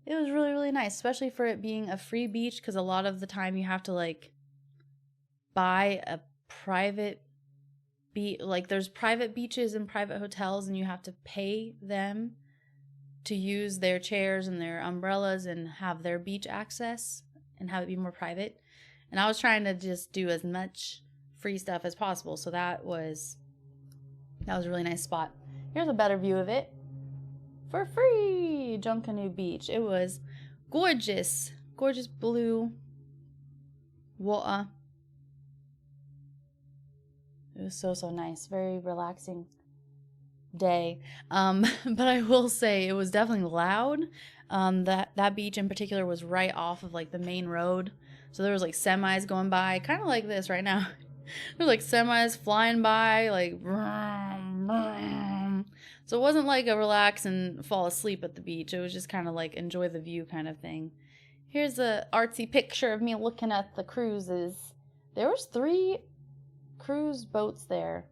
it was really, really nice, especially for it being a free beach, because a lot of the time you have to like buy a private like there's private beaches and private hotels, and you have to pay them to use their chairs and their umbrellas and have their beach access and have it be more private. And I was trying to just do as much free stuff as possible, so that was a really nice spot. Here's a better view of it for free. Junkanoo Beach. It was gorgeous, gorgeous blue water. It was so nice. Very relaxing day. But I will say it was definitely loud. That beach in particular was right off of like the main road. So there was like semis going by, kind of like this right now. There's like semis flying by, like vroom, vroom. So it wasn't like a relax and fall asleep at the beach. It was just kind of like enjoy the view kind of thing. Here's a artsy picture of me looking at the cruises. There was 3 cruise boats there.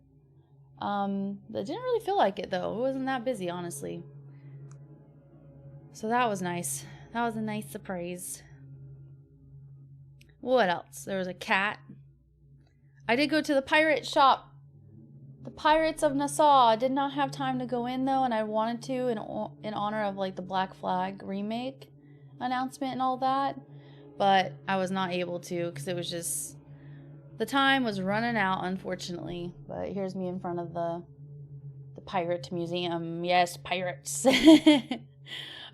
That didn't really feel like it though. It wasn't that busy, honestly. So that was nice. That was a nice surprise. What else? There was a cat. I did go to the pirate shop. The Pirates of Nassau. I did not have time to go in though, and I wanted to in honor of like the Black Flag remake announcement and all that. But I was not able to because it was just, the time was running out, unfortunately. But here's me in front of the pirate museum. Yes, pirates.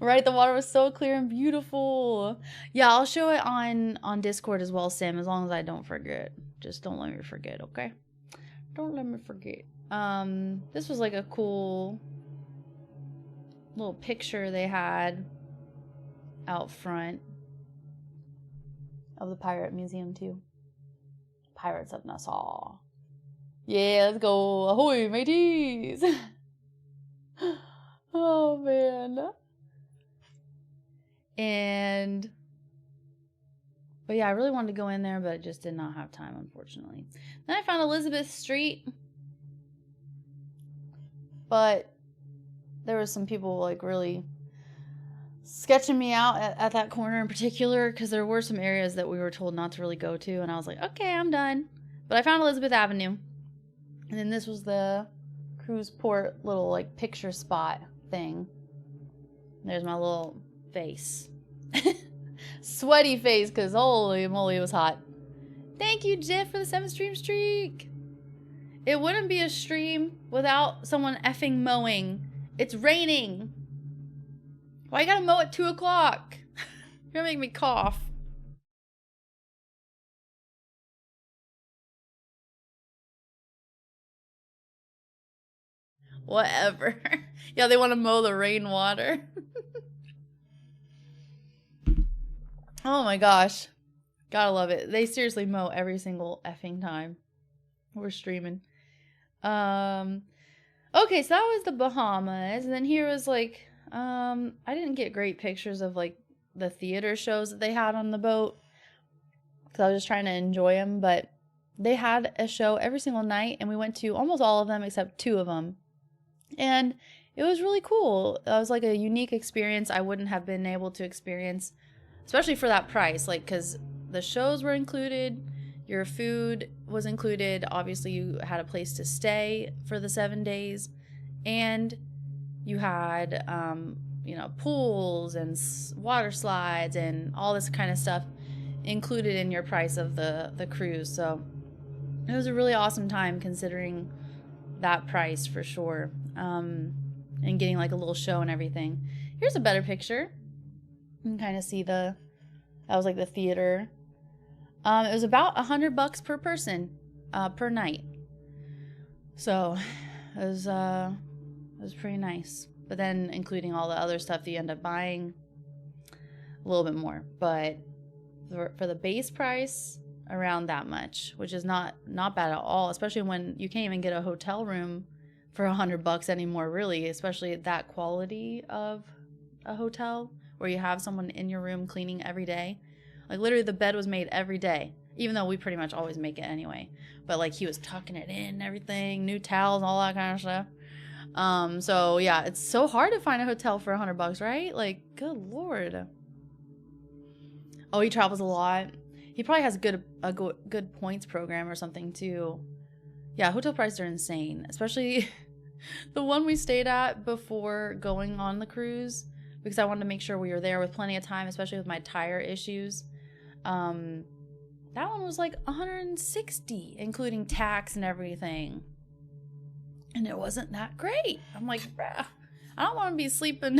Right, the water was so clear and beautiful. Yeah, I'll show it on Discord as well, Sim, as long as I don't forget. Just don't let me forget, okay? Don't let me forget. This was like a cool little picture they had out front of the pirate museum too. Pirates of Nassau. Yeah, let's go. Ahoy, mateys. Oh, man. But yeah, I really wanted to go in there, but I just did not have time, unfortunately. Then I found Elizabeth Street. But there was some people like really sketching me out at that corner in particular, because there were some areas that we were told not to really go to, and I was like, okay, I'm done. But I found Elizabeth Avenue. And then this was the cruise port little like picture spot thing. There's my little face. Sweaty face, because holy moly, it was hot. Thank you, Jeff, for the 7 stream streak. It wouldn't be a stream without someone effing mowing. It's raining. Why you gotta mow at 2 o'clock? You're gonna make me cough. Whatever. Yeah, they want to mow the rainwater. Oh my gosh. Gotta love it. They seriously mow every single effing time we're streaming. Okay, so that was the Bahamas. And then here was like, I didn't get great pictures of like the theater shows that they had on the boat, because I was just trying to enjoy them. But they had a show every single night, and we went to almost all of them except 2 of them. And it was really cool. It was like a unique experience I wouldn't have been able to experience, especially for that price. Like, because the shows were included, your food was included, obviously you had a place to stay for the 7 days, and you had, you know, pools and water slides and all this kind of stuff included in your price of the cruise. So it was a really awesome time considering that price for sure. And getting like a little show and everything. Here's a better picture. You can kind of see that was like the theater. It was about $100 per person, per night. So it was pretty nice. But then including all the other stuff that you end up buying, a little bit more. But for the base price, around that much, which is not bad at all, especially when you can't even get a hotel room for $100 anymore, really, especially that quality of a hotel where you have someone in your room cleaning every day. Like literally the bed was made every day, even though we pretty much always make it anyway. But like he was tucking it in, everything, new towels, all that kind of stuff. So yeah, it's so hard to find a hotel for $100, right? Like, good Lord. Oh, he travels a lot. He probably has a good points program or something too. Yeah, hotel prices are insane, especially the one we stayed at before going on the cruise, because I wanted to make sure we were there with plenty of time, especially with my tire issues. That one was like $160, including tax and everything. And it wasn't that great. I'm like, bruh, I don't want to be sleeping.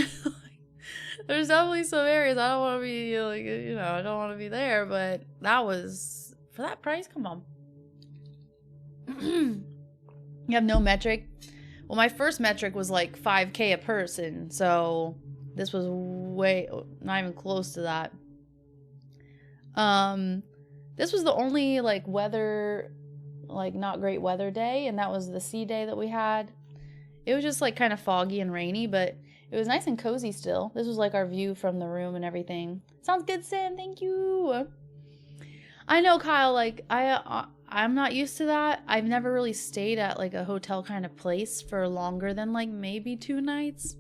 There's definitely some areas I don't want to be, like, you know, I don't want to be there. But that was, for that price, come on. You have no metric? Well, my first metric was like $5K a person. So this was way, not even close to that. This was the only like weather, like not great weather day, and that was the sea day that we had. It was just like kind of foggy and rainy, but it was nice and cozy still. This was like our view from the room and everything. Sounds good, Sim. Thank you. I know, Kyle, like I'm not used to that. I've never really stayed at like a hotel kind of place for longer than like maybe 2 nights.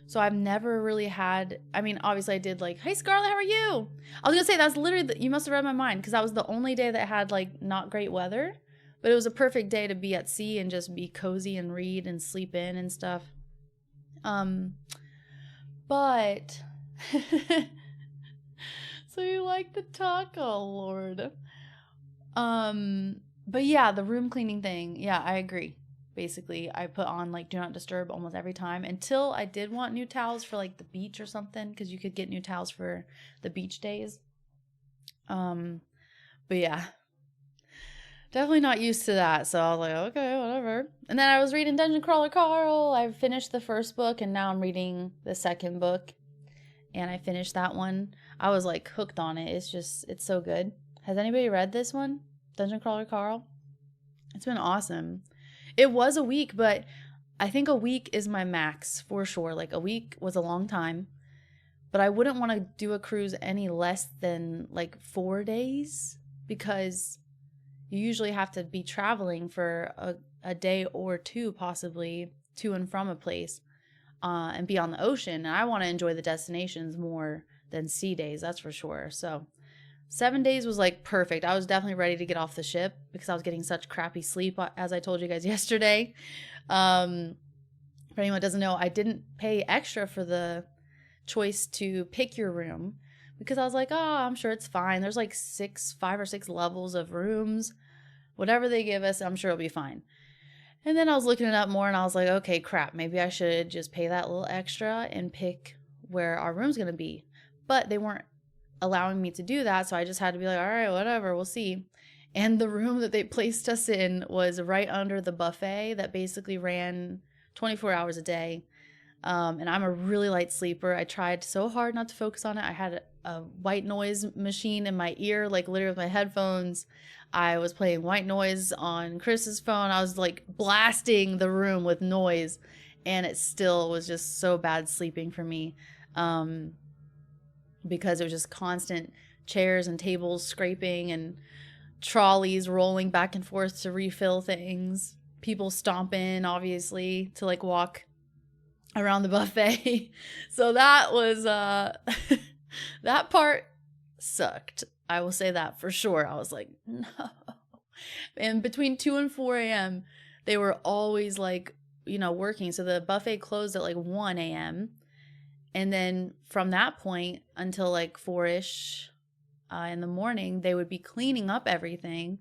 So I've never really had, I mean, obviously I did like, hey Scarlett, how are you? I was gonna say that's literally, you must have read my mind, because that was the only day that had like not great weather, but it was a perfect day to be at sea and just be cozy and read and sleep in and stuff. But, so you like to talk, oh Lord. But yeah, the room cleaning thing, yeah, I agree. Basically, I put on like do not disturb almost every time, until I did want new towels for like the beach or something, because you could get new towels for the beach days. But yeah, definitely not used to that. So I was like, okay, whatever. And then I was reading Dungeon Crawler Carl. I finished the first book, and now I'm reading the second book, and I finished that one. I was like hooked on it. It's so good. Has anybody read this one, Dungeon Crawler Carl? It's been awesome. It was a week, but I think a week is my max for sure. Like a week was a long time, but I wouldn't want to do a cruise any less than like 4 days, because you usually have to be traveling for a day or two, possibly to and from a place, and be on the ocean. And I want to enjoy the destinations more than sea days, that's for sure. So 7 days was like perfect. I was definitely ready to get off the ship because I was getting such crappy sleep, as I told you guys yesterday. For anyone who doesn't know, I didn't pay extra for the choice to pick your room, because I was like, oh, I'm sure it's fine. There's like 5 or 6 levels of rooms. Whatever they give us, I'm sure it'll be fine. And then I was looking it up more, and I was like, okay, crap. Maybe I should just pay that little extra and pick where our room's going to be. But they weren't allowing me to do that, so I just had to be like, all right, whatever, we'll see. And the room that they placed us in was right under the buffet that basically ran 24 hours a day. And I'm a really light sleeper. I tried so hard not to focus on it. I had a white noise machine in my ear, like literally with my headphones. I was playing white noise on Chris's phone. I was like blasting the room with noise, and it still was just so bad sleeping for me. Because it was just constant chairs and tables scraping and trolleys rolling back and forth to refill things. People stomping, obviously, to like walk around the buffet. So that was, that part sucked. I will say that for sure. I was like, no. And between 2 and 4 a.m., they were always like, you know, working. So the buffet closed at like 1 a.m., and then from that point until like 4-ish in the morning, they would be cleaning up everything.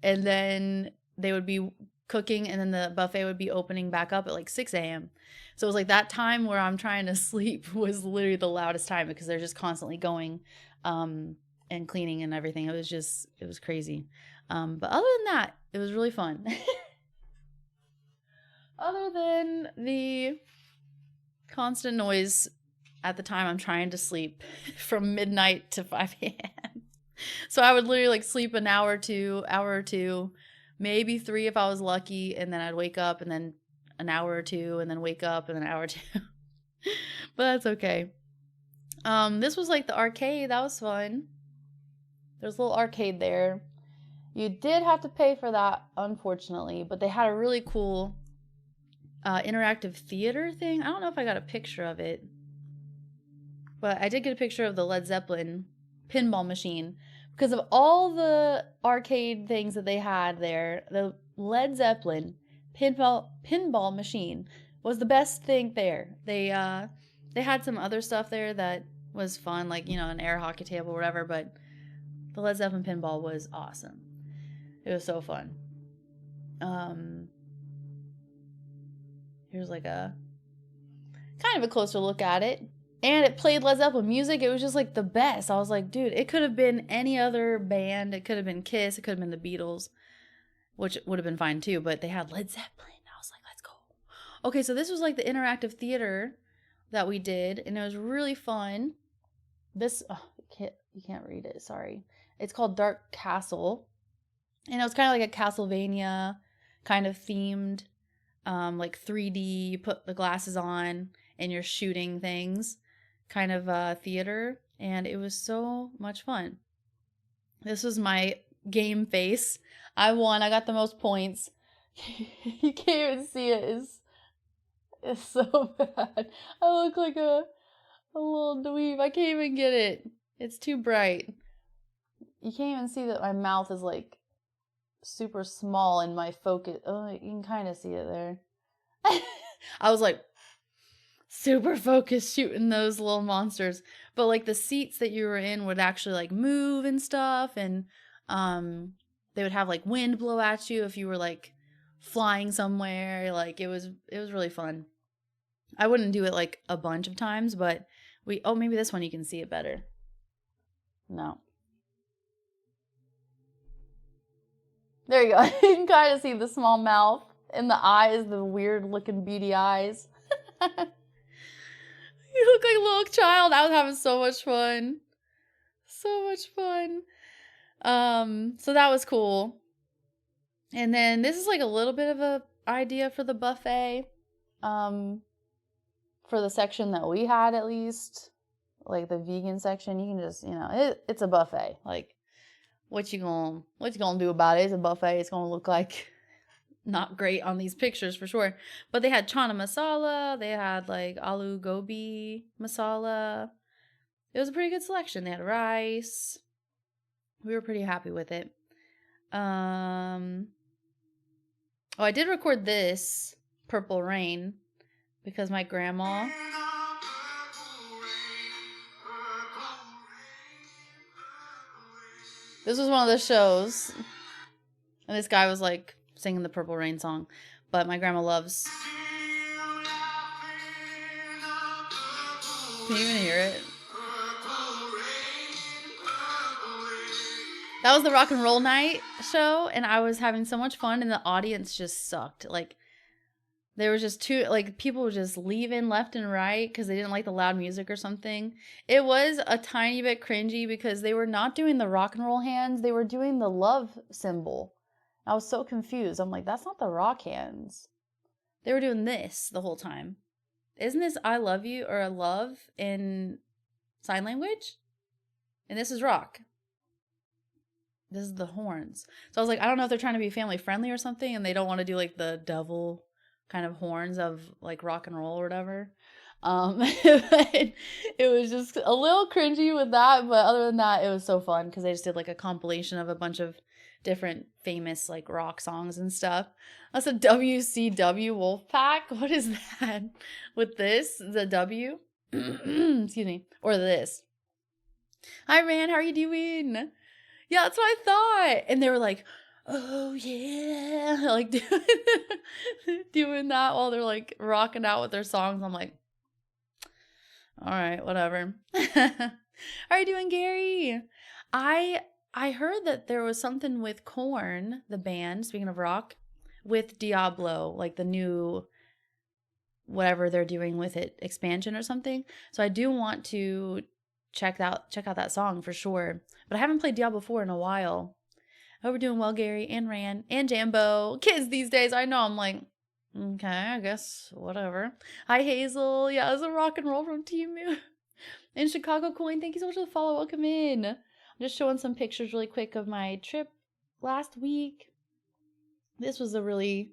And then they would be cooking, and then the buffet would be opening back up at like 6 a.m. So it was like that time where I'm trying to sleep was literally the loudest time because they're just constantly going and cleaning and everything. It was crazy. But other than that, it was really fun. Other than the constant noise at the time I'm trying to sleep from midnight to 5 a.m. So I would literally like sleep an hour or two, maybe 3 if I was lucky, and then I'd wake up and then an hour or two and then wake up and then an hour or two. But that's okay. This was like the arcade. That was fun. There's a little arcade there. You did have to pay for that, unfortunately, but they had a really cool interactive theater thing. I don't know if I got a picture of it, but I did get a picture of the Led Zeppelin pinball machine. Because of all the arcade things that they had there, the Led Zeppelin pinball machine was the best thing there. They had some other stuff there that was fun, like, you know, an air hockey table or whatever, but the Led Zeppelin pinball was awesome. It was so fun. Here's like a kind of a closer look at it. And it played Led Zeppelin music. It was just like the best. I was like, dude, it could have been any other band. It could have been Kiss. It could have been the Beatles, which would have been fine too. But they had Led Zeppelin. I was like, let's go. Okay, so this was like the interactive theater that we did. And it was really fun. This, you can't read it. Sorry. It's called Dark Castle. And it was kind of like a Castlevania kind of themed, like 3D. You put the glasses on and you're shooting things kind of theater, and it was so much fun. This was my game face. I won. I got the most points. You can't even see it. It's so bad. I look like a little dweeb. I can't even get it. It's too bright. You can't even see that my mouth is like super small in my focus. Oh, you can kind of see it there. I was like super focused shooting those little monsters, but like the seats that you were in would actually like move and stuff, and they would have like wind blow at you if you were like flying somewhere. Like it was really fun. I wouldn't do it like a bunch of times, but maybe this one you can see it better. No, there you go. You can kind of see the small mouth and the eyes, the weird looking beady eyes. You look like a little child. I was having so much fun. So much fun. So that was cool. And then this is like a little bit of a idea for the buffet. For the section that we had, at least. Like the vegan section. You can just, you know, it's a buffet. Like, what you gonna do about it? It's a buffet. It's gonna look like not great on these pictures for sure. But they had chana masala. They had like aloo gobi masala. It was a pretty good selection. They had rice. We were pretty happy with it. Oh, I did record this, Purple Rain, because my grandma... This was one of the shows. And this guy was like singing the Purple Rain song. But my grandma loves... Can you even hear it? That was the rock and roll night show, and I was having so much fun, and the audience just sucked. Like, there was just people were just leaving left and right because they didn't like the loud music or something. It was a tiny bit cringy because they were not doing the rock and roll hands. They were doing the love symbol. I was so confused. I'm like, that's not the rock hands. They were doing this the whole time. Isn't this I love you or love in sign language? And this is rock. This is the horns. So I was like, I don't know if they're trying to be family friendly or something and they don't want to do like the devil kind of horns of like rock and roll or whatever. It was just a little cringy with that, but other than that, it was so fun because they just did like a compilation of a bunch of different famous like rock songs and stuff. That's a WCW Wolfpack. What is that? With this, the W, excuse me, or this. Hi, man. How are you doing? Yeah, that's what I thought. And they were like, oh yeah, like doing that while they're like rocking out with their songs. I'm like, all right, whatever. How are you doing, Gary? I heard that there was something with Korn, the band, speaking of rock, with Diablo, like the new whatever they're doing with it, expansion or something. So I do want to check out that song for sure. But I haven't played Diablo 4 in a while. I hope we're doing well, Gary and Ran and Jambo. Kids these days, I know. I'm like, okay, I guess whatever. Hi, Hazel. Yeah, it's a rock and roll from Timu. And Chicago Coin, thank you so much for the follow. Welcome in. I'm just showing some pictures really quick of my trip last week. This was a really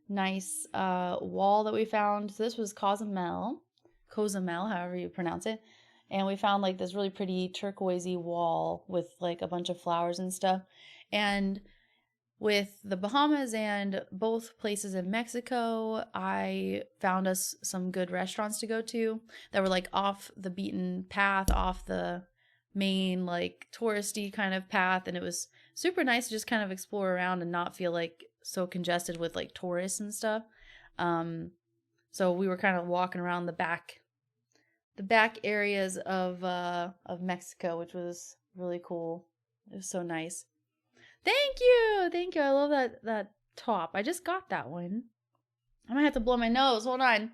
nice wall that we found. So this was Cozumel, however you pronounce it. And we found like this really pretty turquoisey wall with like a bunch of flowers and stuff. And with the Bahamas and both places in Mexico, I found us some good restaurants to go to that were like off the beaten path, off the main like touristy kind of path. And it was super nice to just kind of explore around and not feel like so congested with like tourists and stuff. So we were kind of walking around the back areas of Mexico, which was really cool. It was so nice. Thank you. I love that top. I just got that one. I might have to blow my nose. Hold on.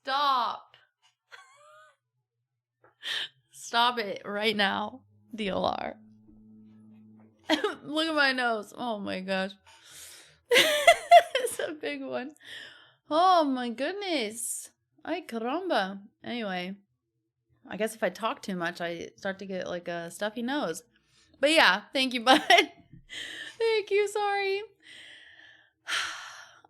Stop. Stop it right now, DLR. Look at my nose. Oh my gosh. It's a big one. Oh my goodness. Ay caramba. Anyway, I guess if I talk too much, I start to get like a stuffy nose. But yeah, thank you, bud. Thank you, sorry.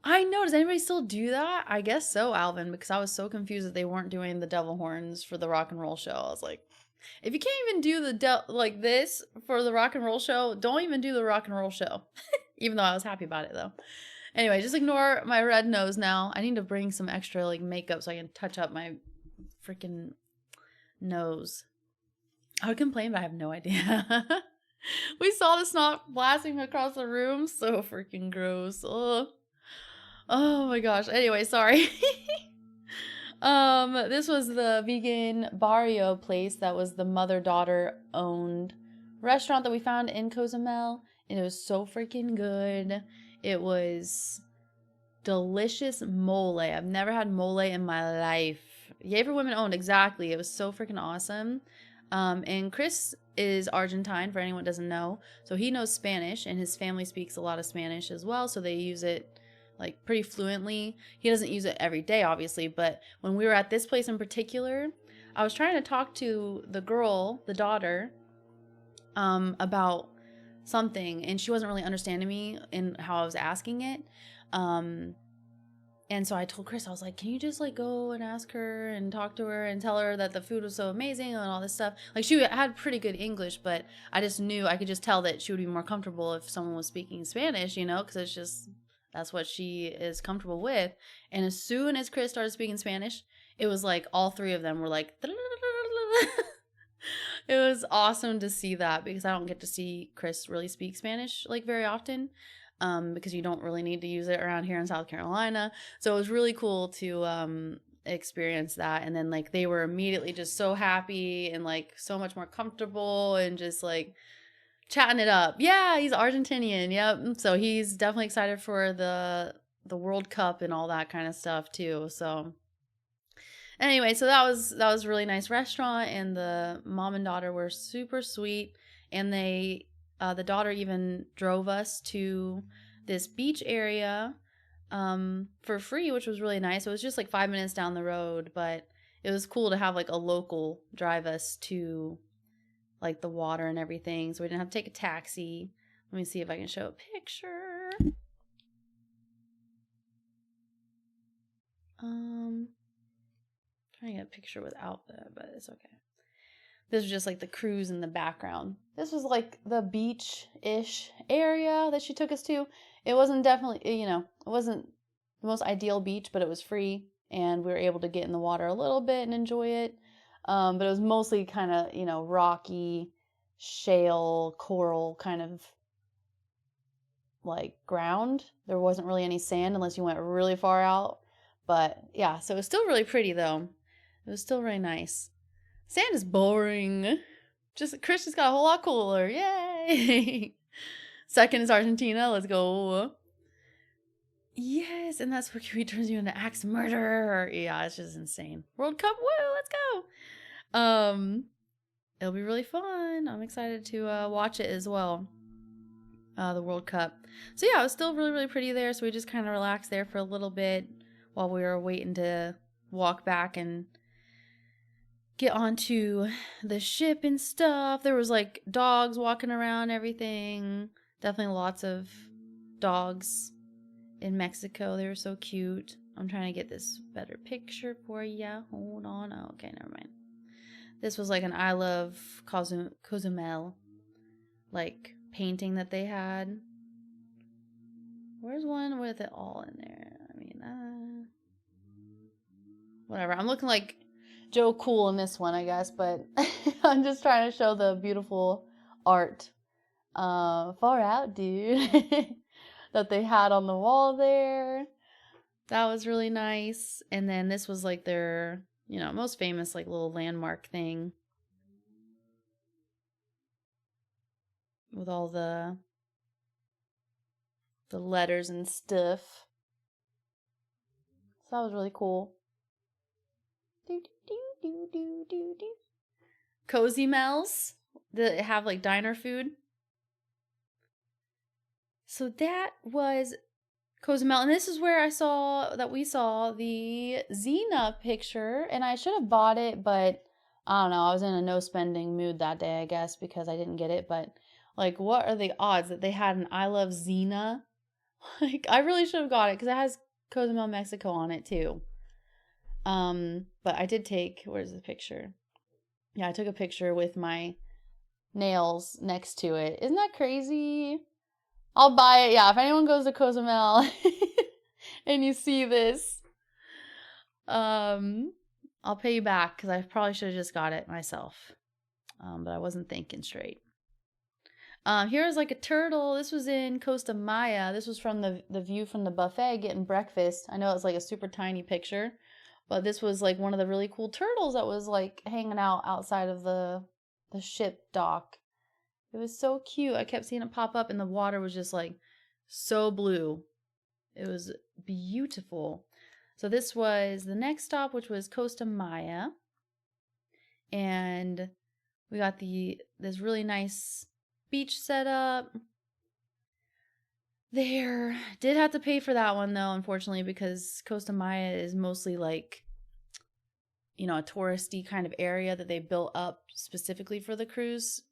I know. Does anybody still do that? I guess so, Alvin, because I was so confused that they weren't doing the devil horns for the rock and roll show. I was like, if you can't even do the like this for the rock and roll show, don't even do the rock and roll show. Even though I was happy about it though. Anyway, just ignore my red nose now. I need to bring some extra like makeup so I can touch up my freaking nose. I would complain, but I have no idea. We saw the snot blasting across the room. So freaking gross. Ugh. Oh my gosh. Anyway, sorry. This was the vegan barrio place that was the mother-daughter owned restaurant that we found in Cozumel, and it was so freaking good. It was delicious mole. I've never had mole in my life. Yay for women owned, exactly. It was so freaking awesome. And Chris is Argentine, for anyone who doesn't know. So he knows Spanish, and his family speaks a lot of Spanish as well, so they use it like pretty fluently. He doesn't use it every day, obviously, but when we were at this place in particular, I was trying to talk to the girl, the daughter, about something, and she wasn't really understanding me in how I was asking it. And so I told Chris, I was like, can you just like go and ask her and talk to her and tell her that the food was so amazing and all this stuff. Like she had pretty good English, but I could just tell that she would be more comfortable if someone was speaking Spanish, you know, because it's just, that's what she is comfortable with. And as soon as Chris started speaking Spanish, it was like all three of them were like, it was awesome to see that because I don't get to see Chris really speak Spanish like very often. Because you don't really need to use it around here in South Carolina. So it was really cool to experience that. And then like they were immediately just so happy and like so much more comfortable and just like chatting it up. Yeah, he's Argentinian. Yep. So he's definitely excited for the World Cup and all that kind of stuff too. So anyway, so that was a really nice restaurant, and the mom and daughter were super sweet, and they the daughter even drove us to this beach area for free, which was really nice. It was just like 5 minutes down the road, but it was cool to have like a local drive us to like the water and everything. So we didn't have to take a taxi. Let me see if I can show a picture. Trying to get a picture without that, but it's okay. This was just like the cruise in the background. This was like the beach-ish area that she took us to. It wasn't definitely, you know, it wasn't the most ideal beach, but it was free and we were able to get in the water a little bit and enjoy it. But it was mostly kind of, you know, rocky, shale, coral kind of like ground. There wasn't really any sand unless you went really far out. But yeah, so it was still really pretty though. It was still really nice. Sand is boring. Just Chris just got a whole lot cooler. Yay! Second is Argentina. Let's go. Yes, and that's where he turns you into axe murderer. Yeah, it's just insane. World Cup, woo! Let's go. It'll be really fun. I'm excited to watch it as well. The World Cup. So yeah, it was still really, really pretty there. So we just kind of relaxed there for a little bit while we were waiting to walk back and get onto the ship and stuff. There was like dogs walking around, everything. Definitely lots of dogs in Mexico. They were so cute. I'm trying to get this better picture for ya. Hold on. Oh, okay, never mind. This was like an I Love Cozumel like painting that they had. Where's one with it all in there? I mean, whatever. I'm looking like Joe Cool in this one, I guess, but I'm just trying to show the beautiful art. Far out, dude. That they had on the wall there. That was really nice. And then this was like their, you know, most famous like little landmark thing. With all the letters and stuff. So that was really cool. Cozy Mel's that have like diner food. So that was Cozumel, and this is where we saw the Xena picture, and I should have bought it, but I don't know, I was in a no spending mood that day, I guess, because I didn't get it, but like, what are the odds that they had an I Love Xena? Like, I really should have got it, because it has Cozumel, Mexico on it, too. But I did take, where's the picture? Yeah, I took a picture with my nails next to it. Isn't that crazy? I'll buy it. Yeah, if anyone goes to Cozumel and you see this, I'll pay you back because I probably should have just got it myself. But I wasn't thinking straight. Here's like a turtle. This was in Costa Maya. This was from the view from the buffet getting breakfast. I know it's like a super tiny picture, but this was like one of the really cool turtles that was like hanging out outside of the ship dock. It was so cute. I kept seeing it pop up and the water was just like so blue. It was beautiful. So this was the next stop, which was Costa Maya. And we got this really nice beach set up there. Did have to pay for that one though, unfortunately, because Costa Maya is mostly like, you know, a touristy kind of area that they built up specifically for the cruise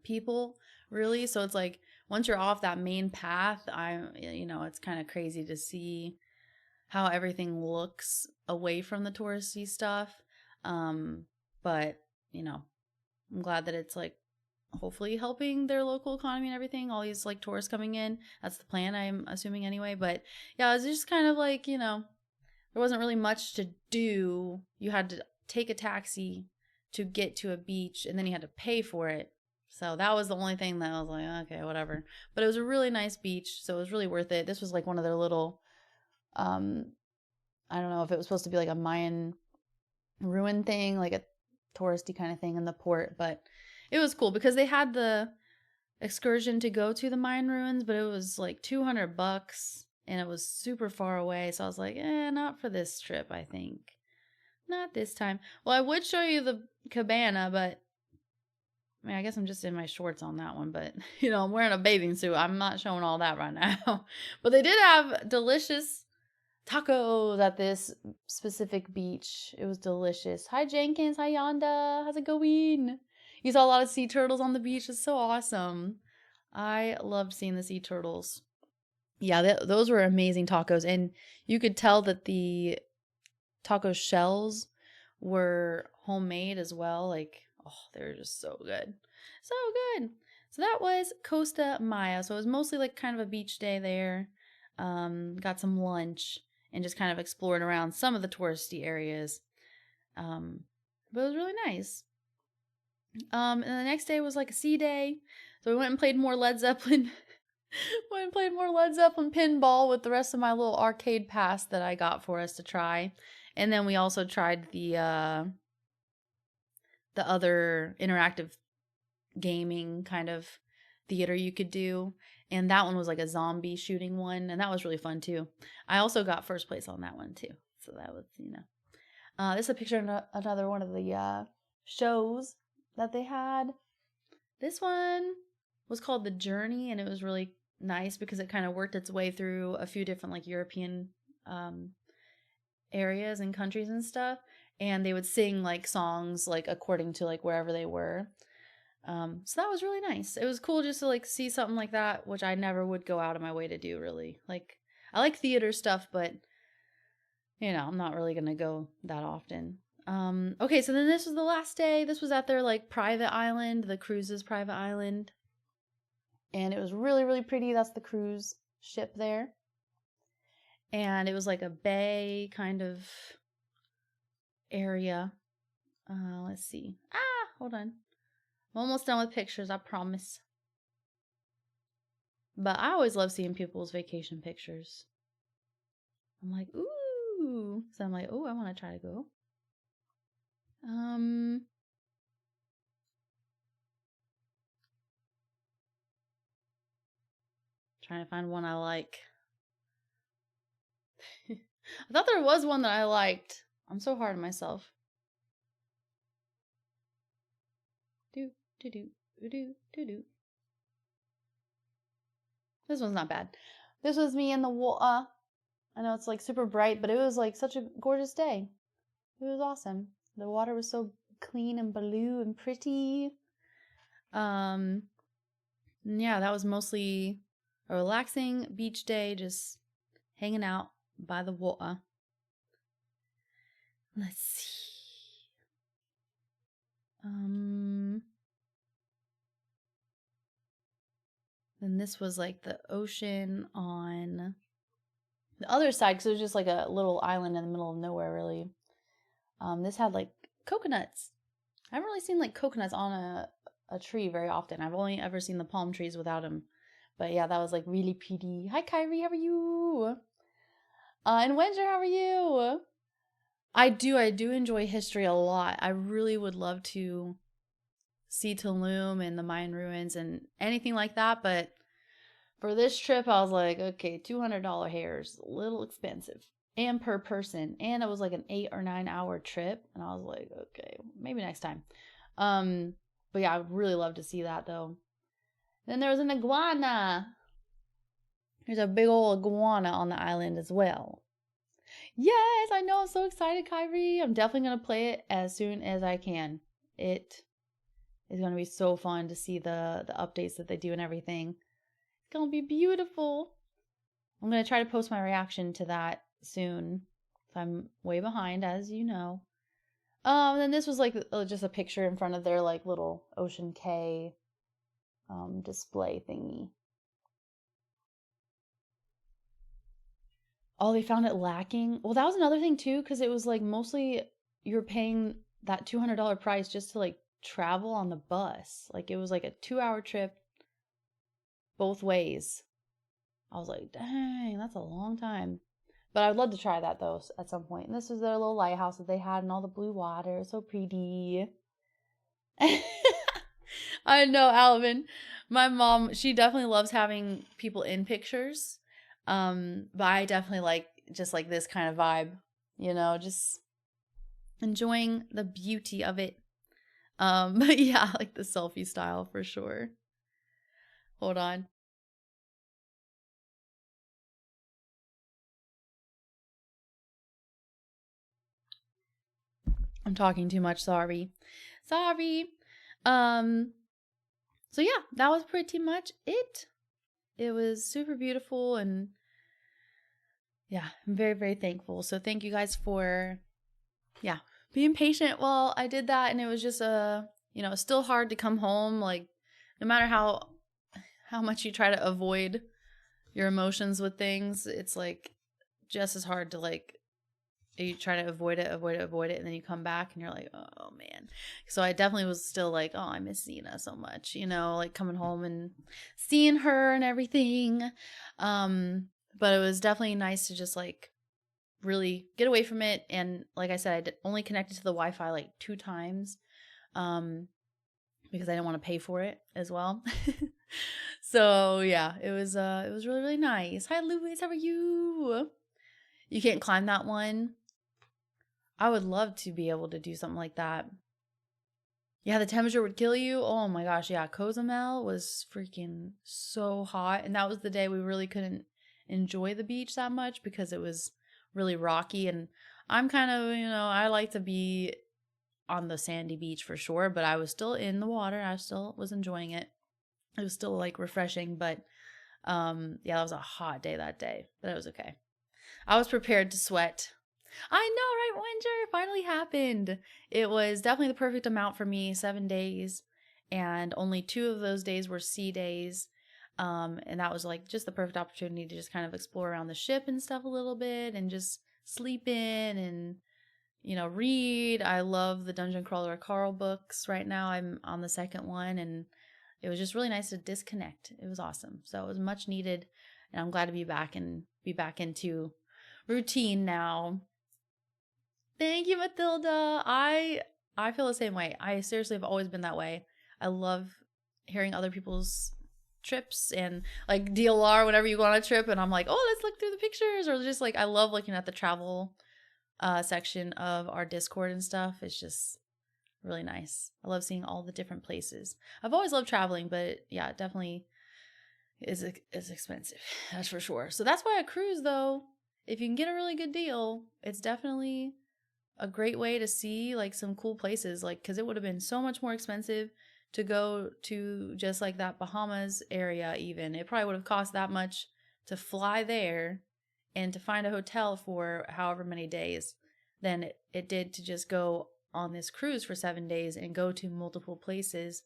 people, really. So it's like once you're off that main path, you know, it's kind of crazy to see how everything looks away from the touristy stuff. But you know, I'm glad that it's like hopefully helping their local economy and everything. All these like tourists coming in. That's the plan, I'm assuming anyway. But yeah, it was just kind of like, you know, there wasn't really much to do. You had to take a taxi to get to a beach and then you had to pay for it. So that was the only thing that I was like, okay, whatever. But it was a really nice beach, so it was really worth it. This was like one of their little, I don't know if it was supposed to be like a Mayan ruin thing, like a touristy kind of thing in the port, but it was cool because they had the excursion to go to the Mayan ruins, but it was like $200 and it was super far away. So I was like, not for this trip, I think. Not this time. Well, I would show you the cabana, but I mean, I guess I'm just in my shorts on that one, but you know, I'm wearing a bathing suit. I'm not showing all that right now. But they did have delicious tacos at this specific beach. It was delicious. Hi Jenkins, hi Yonda, how's it going? You saw a lot of sea turtles on the beach. It's so awesome. I loved seeing the sea turtles. Yeah, those were amazing tacos, and you could tell that the taco shells were homemade as well. Like, oh, they're just so good. So good. So that was Costa Maya. So it was mostly like kind of a beach day there. Got some lunch and just kind of explored around some of the touristy areas. But it was really nice. And the next day was like a sea day. So we went and played more Led Zeppelin. Went and played more Led Zeppelin pinball with the rest of my little arcade pass that I got for us to try. And then we also tried the other interactive gaming kind of theater you could do. And that one was like a zombie shooting one. And that was really fun too. I also got first place on that one too. So that was, this is a picture of another one of the shows that they had. This one was called The Journey, and it was really nice because it kind of worked its way through a few different like European areas and countries and stuff, and they would sing like songs like according to like wherever they were. So that was really nice. It was cool just to like see something like that, which I never would go out of my way to do really. Like I like theater stuff, but I'm not really gonna go that often. Okay, so then this was the last day. This was at their like private island, the cruise's private island. And it was really, really pretty. That's the cruise ship there. And it was like a bay kind of area. Let's see. Hold on. I'm almost done with pictures, I promise. But I always love seeing people's vacation pictures. I'm like, ooh. So I'm like, oh, I want to try to go. Trying to find one I like. I thought there was one that I liked. I'm so hard on myself. Do, do, do, do, do, do. This one's not bad. This was me in the water. I know it's like super bright, but it was like such a gorgeous day. It was awesome. The water was so clean and blue and pretty. Yeah, that was mostly a relaxing beach day, just hanging out by the water. Let's see. Then this was like the ocean on the other side, because it was just like a little island in the middle of nowhere, really. This had like coconuts. I haven't really seen like coconuts on a tree very often. I've only ever seen the palm trees without them. But yeah, that was like really pretty. Hi Kyrie, how are you? And Winter, how are you? I do enjoy history a lot. I really would love to see Tulum and the Mayan ruins and anything like that, but for this trip I was like, okay, $200 hair's a little expensive. And per person. And it was like an 8 or 9 hour trip. And I was like, okay, maybe next time. But yeah, I would really love to see that though. Then there was an iguana. There's a big old iguana on the island as well. Yes, I know. I'm so excited, Kyrie. I'm definitely going to play it as soon as I can. It is going to be so fun to see the updates that they do and everything. It's going to be beautiful. I'm going to try to post my reaction to that soon. I'm way behind, as you know. Then this was like just a picture in front of their like little Ocean K display thingy. Oh, they found it lacking. Well, that was another thing too, because it was like mostly you're paying that $200 price just to like travel on the bus. Like it was like a 2-hour trip both ways. I was like, dang, that's a long time. But I would love to try that though at some point. And this was their little lighthouse that they had and all the blue water. So pretty. I know, Alvin. My mom, she definitely loves having people in pictures. But I definitely like just like this kind of vibe, just enjoying the beauty of it. But yeah, like the selfie style for sure. Hold on. I'm talking too much. Sorry. Sorry. So yeah, that was pretty much it. It was super beautiful, and yeah, I'm very, very thankful. So thank you guys for, yeah, being patient while I did that. And it was just it's still hard to come home. Like, no matter how much you try to avoid your emotions with things, it's like just as hard to like, you try to avoid it, and then you come back and you're like, oh man. So I definitely was still like, oh, I miss Zena so much, like coming home and seeing her and everything. But it was definitely nice to just like really get away from it. And like I said, I only connected to the Wi-Fi like 2 times, because I didn't want to pay for it as well. So yeah, it was really, really nice. Hi Louis, how are you? You can't climb that one. I would love to be able to do something like that. Yeah, the temperature would kill you. Oh my gosh, yeah. Cozumel was freaking so hot. And that was the day we really couldn't enjoy the beach that much because it was really rocky. And I'm kind of, I like to be on the sandy beach for sure. But I was still in the water. I still was enjoying it. It was still like refreshing. But yeah, that was a hot day that day. But it was okay. I was prepared to sweat. I know, right? Winter finally happened. It was definitely the perfect amount for me, 7 days. And only 2 of those days were sea days. And that was like just the perfect opportunity to just kind of explore around the ship and stuff a little bit and just sleep in and, read. I love the Dungeon Crawler Carl books right now. I'm on the 2nd one, and it was just really nice to disconnect. It was awesome. So it was much needed. And I'm glad to be back and be back into routine now. Thank you, Matilda. I feel the same way. I seriously have always been that way. I love hearing other people's trips and like DLR whenever you go on a trip, and I'm like, oh, let's look through the pictures, or just like I love looking at the travel section of our Discord and stuff. It's just really nice. I love seeing all the different places. I've always loved traveling, but yeah, it definitely is expensive. That's for sure. So that's why a cruise, though, if you can get a really good deal, it's definitely a great way to see like some cool places, like because it would have been so much more expensive to go to just like that Bahamas area. Even it probably would have cost that much to fly there and to find a hotel for however many days than it did to just go on this cruise for 7 days and go to multiple places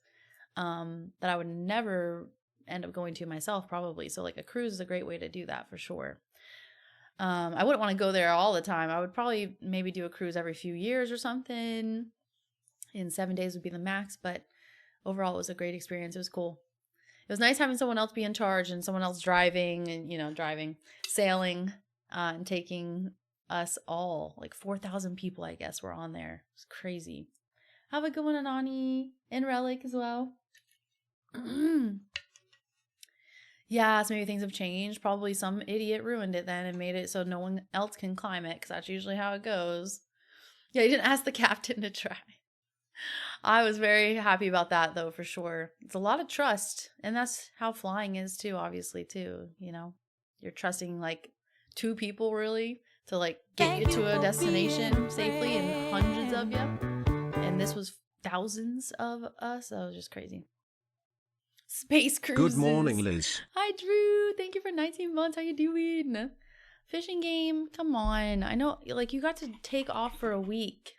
that I would never end up going to myself probably. So like a cruise is a great way to do that for sure. I wouldn't want to go there all the time. I would probably maybe do a cruise every few years or something. And 7 days would be the max, but overall it was a great experience. It was cool. It was nice having someone else be in charge and someone else driving and, sailing, and taking us all. Like 4,000 people, I guess, were on there. It's crazy. Have a good one, Anani, and Relic as well. Yeah, so maybe things have changed. Probably some idiot ruined it then and made it so no one else can climb it, because that's usually how it goes. Yeah, you didn't ask the captain to try. I was very happy about that, though, for sure. It's a lot of trust, and that's how flying is, too, obviously, too. You're trusting, like, 2 people, really, to, like, get you to a destination safely, and hundreds of you. And this was thousands of us. That was just crazy. Space cruises. Good morning, Liz. Hi, Drew. Thank you for 19 months. How you doing? Fishing game. Come on. I know, like, you got to take off for a week.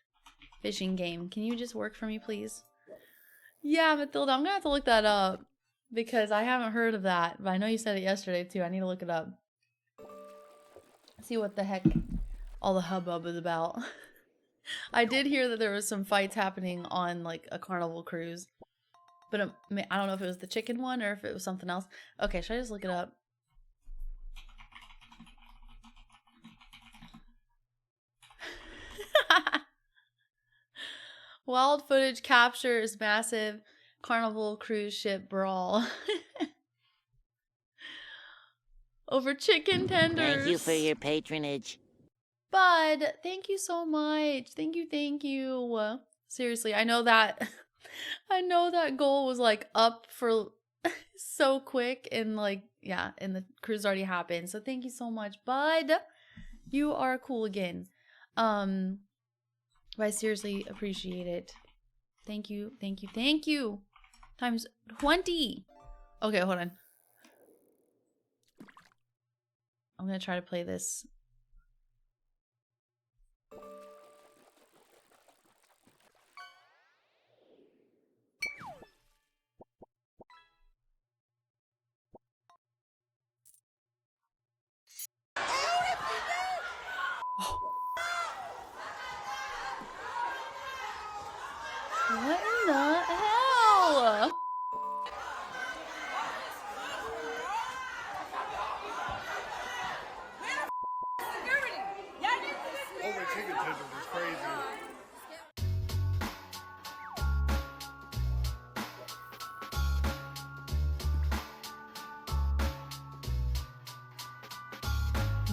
Fishing game. Can you just work for me, please? Yeah, Matilda, I'm gonna have to look that up because I haven't heard of that. But I know you said it yesterday, too. I need to look it up. See what the heck all the hubbub is about. I did hear that there was some fights happening on, like, a Carnival cruise. But I don't know if it was the chicken one or if it was something else. Okay, should I just look it up? Wild footage captures massive Carnival cruise ship brawl. Over chicken tenders. Thank you for your patronage. Bud, thank you so much. Thank you. Seriously, I know that goal was like up for so quick, and like, yeah, and the cruise already happened. So thank you so much, Bud. You are cool again. But I seriously appreciate it. Thank you, thank you, thank you. Times 20. Okay, hold on. I'm gonna try to play this. What in the hell? Over chicken tenders is crazy.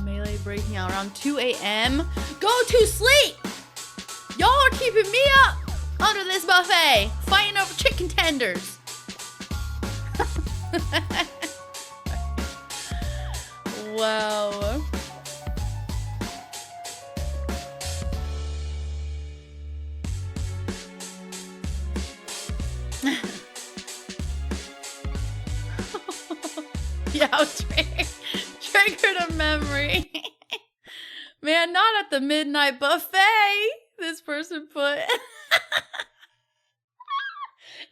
Melee breaking out around 2 a.m. Go to sleep! Y'all are keeping me up under this buffet, fighting over chicken tenders. Wow. Yeah, triggered a memory. Man, not at the midnight buffet, this person put.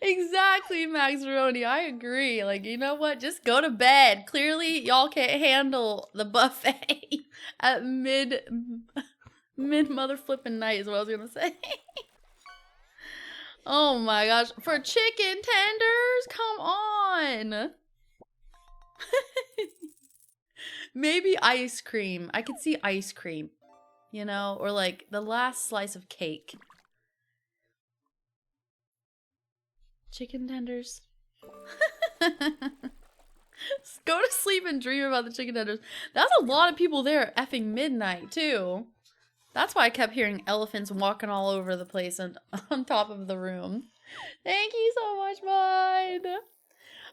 Exactly, Max Roni. I agree. Like, you know what? Just go to bed. Clearly, y'all can't handle the buffet at mid mother flipping night is what I was gonna say. Oh my gosh. For chicken tenders? Come on. Maybe ice cream. I could see ice cream, you know, or like the last slice of cake. Chicken tenders. Go to sleep and dream about the chicken tenders. That's a lot of people there at effing midnight, too. That's why I kept hearing elephants walking all over the place and on top of the room. Thank you so much, bud.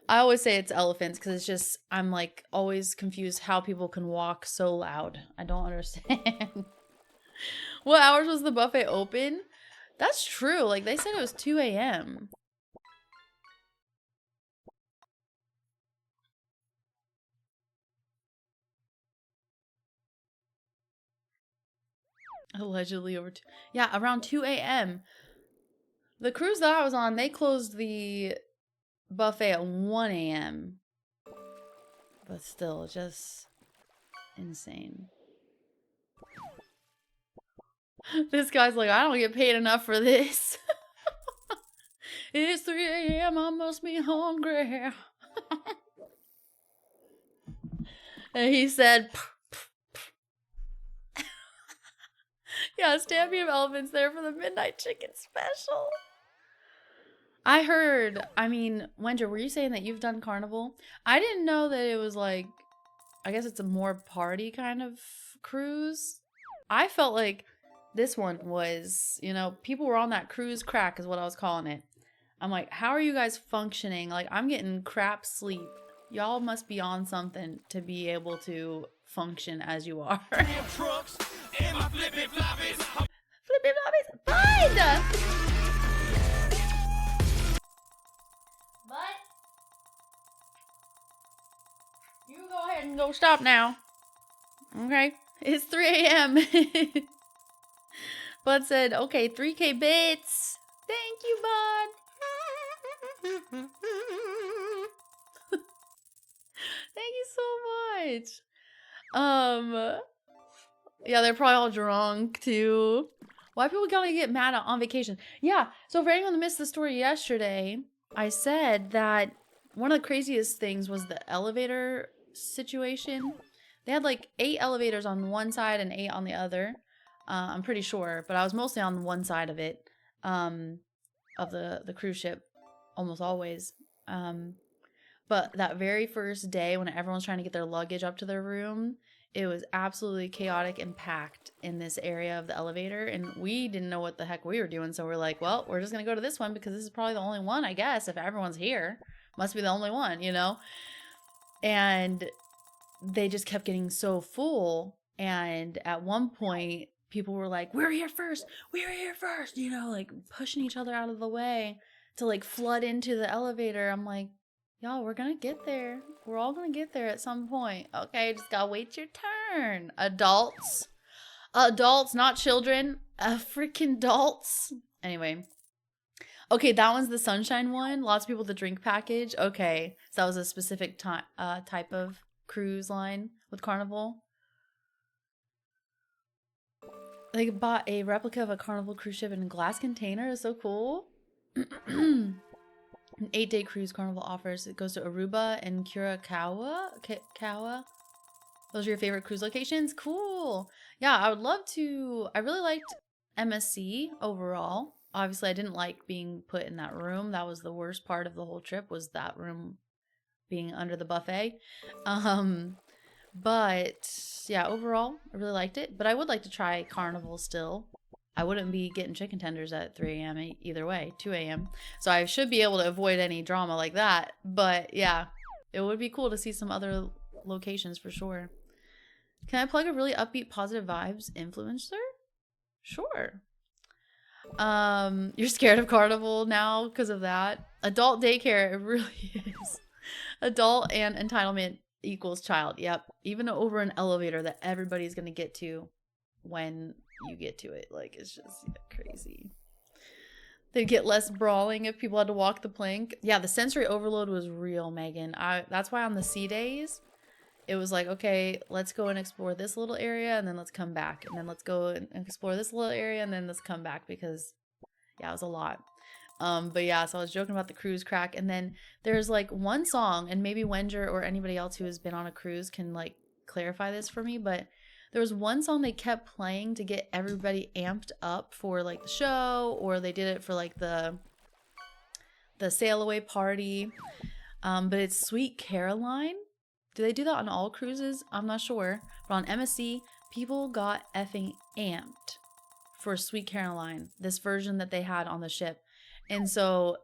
I always say it's elephants because it's just, I'm like always confused how people can walk so loud. I don't understand. What hours was the buffet open? That's true. Like they said it was 2 a.m. Allegedly over yeah, around 2 a.m. The cruise that I was on, they closed the buffet at 1 a.m. But still, just insane. This guy's like, I don't get paid enough for this. It's 3 a.m. I must be hungry. And he said, yeah, Stampede of Elephants there for the Midnight Chicken Special. I heard, I mean, Wendra, were you saying that you've done Carnival? I didn't know that it was like, I guess it's a more party kind of cruise. I felt like this one was, you know, people were on that cruise crack is what I was calling it. I'm like, how are you guys functioning? Like, I'm getting crap sleep. Y'all must be on something to be able to function as you are. Flippy floppies, fine! But you go ahead and go stop now. Okay? It's 3 a.m. Bud said, okay, 3K bits. Thank you, Bud. Thank you so much. Yeah, they're probably all drunk too. Why people gotta get mad on vacation? Yeah, so for anyone that missed the story yesterday, I said that one of the craziest things was the elevator situation. They had like 8 elevators on one side and 8 on the other. I'm pretty sure, but I was mostly on one side of it, of the cruise ship, almost always. But that very first day when everyone's trying to get their luggage up to their room, it was absolutely chaotic and packed in this area of the elevator, and we didn't know what the heck we were doing, so we're like, well, we're just gonna go to this one because this is probably the only one, I guess, if everyone's here. Must be the only one, you know? And they just kept getting so full, and at one point, people were like, we're here first, you know, like pushing each other out of the way to like flood into the elevator. I'm like, y'all, we're gonna get there. We're all gonna get there at some point. Okay, just gotta wait your turn. Adults, not children. Freaking adults. Anyway. Okay, that one's the sunshine one. Lots of people with the drink package. Okay, so that was a specific type of cruise line with Carnival. They bought a replica of a Carnival cruise ship in a glass container. It's so cool. An 8-day cruise Carnival offers. It goes to Aruba and Curacao. Those are your favorite cruise locations? Cool. Yeah, I would love to. I really liked MSC overall. Obviously, I didn't like being put in that room. That was the worst part of the whole trip, was that room being under the buffet. But yeah, overall, I really liked it. But I would like to try Carnival still. I wouldn't be getting chicken tenders at 3 a.m. either way, 2 a.m. So I should be able to avoid any drama like that. But yeah, it would be cool to see some other locations for sure. Can I plug a really upbeat, positive vibes influencer? Sure. You're scared of Carnival now because of that. Adult daycare, it really is. Adult and entitlement equals child. Yep. Even over an elevator that everybody's gonna get to when you get to it. Like, it's just crazy. They'd get less brawling if people had to walk the plank. Yeah, the sensory overload was real, Megan. That's why on the sea days, it was like, okay, let's go and explore this little area, and then let's come back. And then let's go and explore this little area, and then let's come back, because, yeah, it was a lot. But yeah, so I was joking about the cruise crack. And then there's like one song, and maybe Wenger or anybody else who has been on a cruise can like clarify this for me, but there was one song they kept playing to get everybody amped up for like the show, or they did it for like the sail away party. But it's Sweet Caroline. Do they do that on all cruises? I'm not sure. But on MSC, people got effing amped for Sweet Caroline, this version that they had on the ship. And so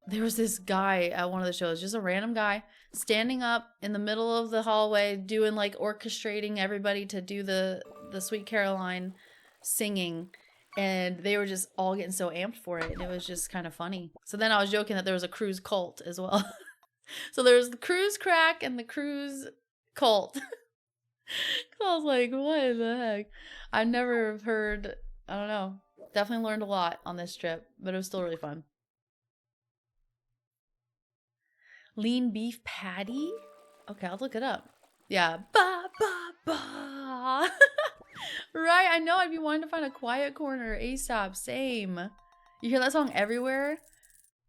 there was this guy at one of the shows, just a random guy, standing up in the middle of the hallway, doing like orchestrating everybody to do the Sweet Caroline singing. And they were just all getting so amped for it. And it was just kind of funny. So then I was joking that there was a cruise cult as well. So there's the cruise crack and the cruise cult. I was like, what the heck? I never heard, I don't know. Definitely learned a lot on this trip, but it was still really fun. Lean beef patty? Okay, I'll look it up. Yeah. Ba, ba, ba. Right, I know. I'd be wanting to find a quiet corner ASAP. Same. You hear that song everywhere?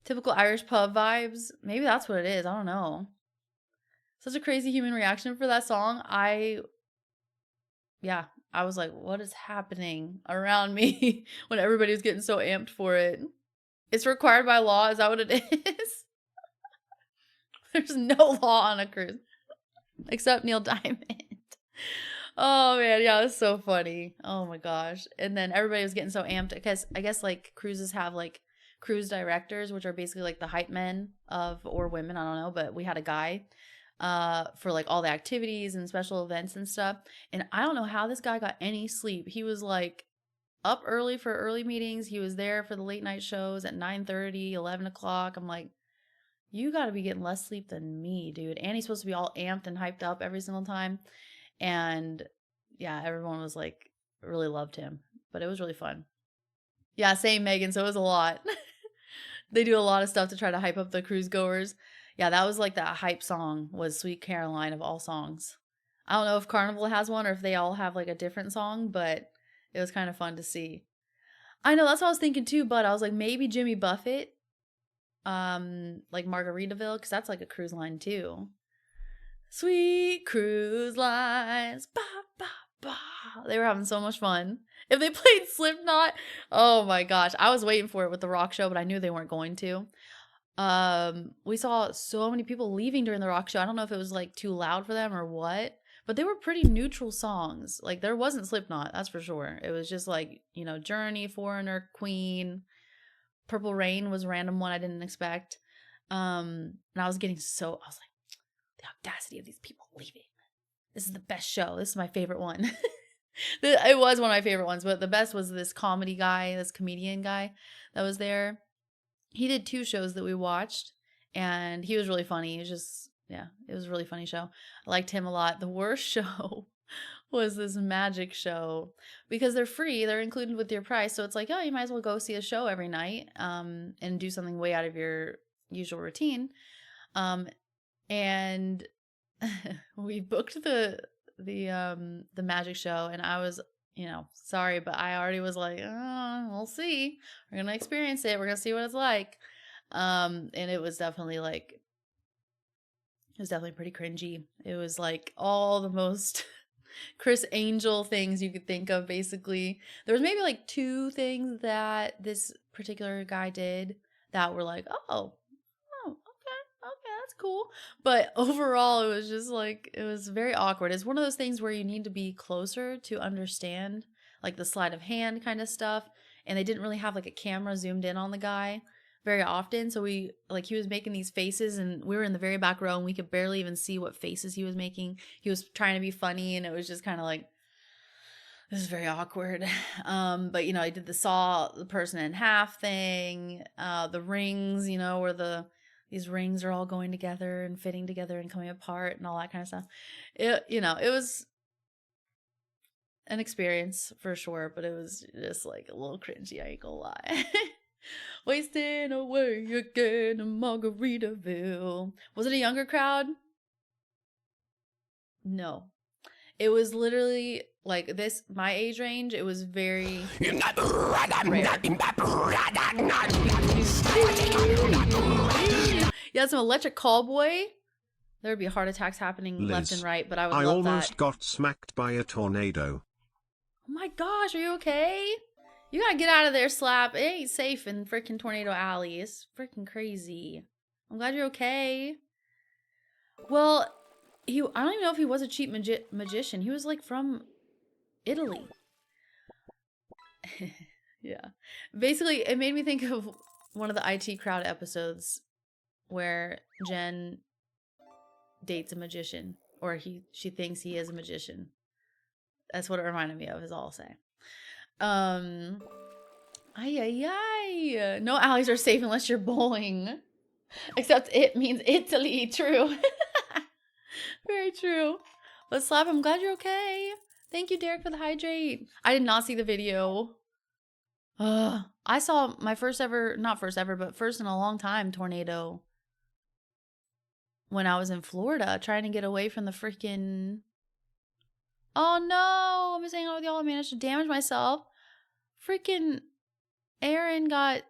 Typical Irish pub vibes. Maybe that's what it is. I don't know. Such a crazy human reaction for that song. I was like, what is happening around me when everybody was getting so amped for it? It's required by law. Is that what it is? There's no law on a cruise. Except Neil Diamond. Oh, man. Yeah, it's so funny. Oh, my gosh. And then everybody was getting so amped because I guess, like, cruises have, like, cruise directors, which are basically like the hype men or women, I don't know, but we had a guy for like all the activities and special events and stuff. And I don't know how this guy got any sleep. He was like up early for early meetings. He was there for the late night shows at 9:30, 11 o'clock. I'm like, you got to be getting less sleep than me, dude. And he's supposed to be all amped and hyped up every single time. And yeah, everyone was like, really loved him, but it was really fun. Yeah, same, Megan. So it was a lot. They do a lot of stuff to try to hype up the cruise goers. Yeah, that was like that hype song was Sweet Caroline of all songs. I don't know if Carnival has one or if they all have like a different song, but it was kind of fun to see. I know, that's what I was thinking too, but I was like, maybe Jimmy Buffett, like Margaritaville, because that's like a cruise line too. Sweet cruise lines, ba, ba, ba. They were having so much fun. If they played Slipknot, oh my gosh. I was waiting for it with the rock show, but I knew they weren't going to. We saw so many people leaving during the rock show. I don't know if it was like too loud for them or what, but they were pretty neutral songs. Like there wasn't Slipknot, that's for sure. It was just like, you know, Journey, Foreigner, Queen, Purple Rain was a random one I didn't expect. And I was like, the audacity of these people leaving. This is the best show. This is my favorite one. It was one of my favorite ones, but the best was this comedian guy that was there. He did 2 shows that we watched, and he was really funny. It was just, yeah, it was a really funny show. I liked him a lot. The worst show was this magic show because they're free, they're included with your price. So it's like, oh, you might as well go see a show every night and do something way out of your usual routine. And we booked the magic show, and I was, sorry, but I already was like, oh, we'll see. We're gonna experience it. We're gonna see what it's like. And it was definitely pretty cringy. It was like all the most Chris Angel things you could think of, basically. There was maybe like 2 things that this particular guy did that were like, oh, okay, that's cool. But overall, it was just like, it was very awkward. It's one of those things where you need to be closer to understand, like the sleight of hand kind of stuff. And they didn't really have like a camera zoomed in on the guy very often. So he was making these faces, and we were in the very back row, and we could barely even see what faces he was making. He was trying to be funny, and it was just kind of like, this is very awkward. But I did the person in half thing, the rings, where these rings are all going together and fitting together and coming apart and all that kind of stuff. It was an experience for sure, but it was just like a little cringy, I ain't gonna lie. Wasting away again in Margaritaville. Was it a younger crowd? No. It was literally like this, my age range. It was very rare. Yeah, some electric callboy. There would be heart attacks happening left and right, but I would love that. I almost got smacked by a tornado. Oh my gosh, are you okay? You gotta get out of there, Slap. It ain't safe in freaking Tornado Alley. It's freaking crazy. I'm glad you're okay. Well, I don't even know if he was a cheap magician. He was like from Italy. Yeah. Basically, it made me think of one of the IT Crowd episodes where Jen dates a magician, or she thinks he is a magician. That's what it reminded me of, is all I'll say. No alleys are safe unless you're bowling. Except it means Italy. True. Very true. But Slap, I'm glad you're okay. Thank you, Derek, for the hydrate. I did not see the video. I saw my first in a long time tornado when I was in Florida trying to get away from the freaking... Oh no, I'm missing out with y'all. I managed to damage myself. Freaking Aaron got...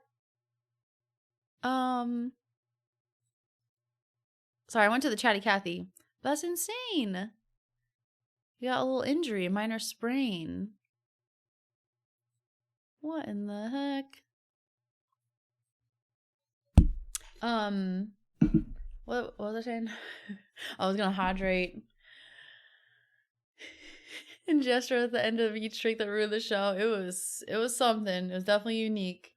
Sorry, I went to the Chatty Cathy. That's insane. You got a little injury, a minor sprain. What in the heck? What was I saying? I was gonna hydrate and gesture at the end of each trick that ruined the show. It was something. It was definitely unique.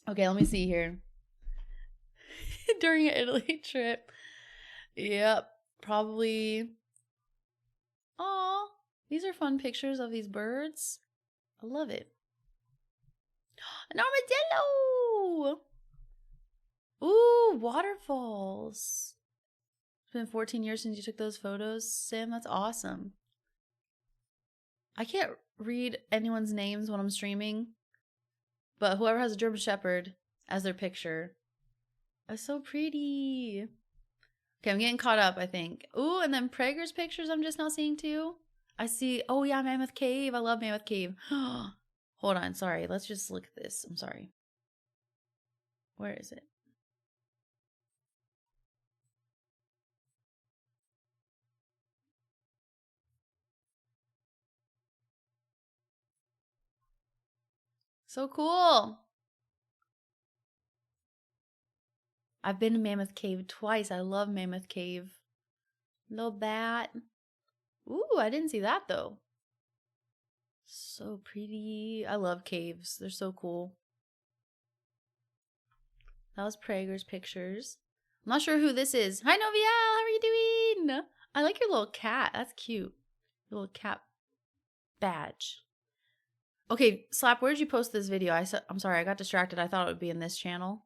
Okay, let me see here. During an Italy trip. Yep, probably. Aw, these are fun pictures of these birds. I love it. An armadillo! Ooh, waterfalls. It's been 14 years since you took those photos, Sam. That's awesome. I can't read anyone's names when I'm streaming, but whoever has a German Shepherd as their picture. That's so pretty. Okay, I'm getting caught up, I think. Ooh, and then Prager's pictures I'm just now seeing too. I see, oh yeah, Mammoth Cave. I love Mammoth Cave. Hold on, sorry. Let's just look at this. I'm sorry. Where is it? So cool. I've been to Mammoth Cave twice. I love Mammoth Cave. Love that. Ooh, I didn't see that though. So pretty. I love caves. They're so cool. That was Prager's pictures. I'm not sure who this is. Hi, Noviel. How are you doing? I like your little cat. That's cute. Little cap badge. Okay, Slap, where did you post this video? I'm sorry, I got distracted. I thought it would be in this channel.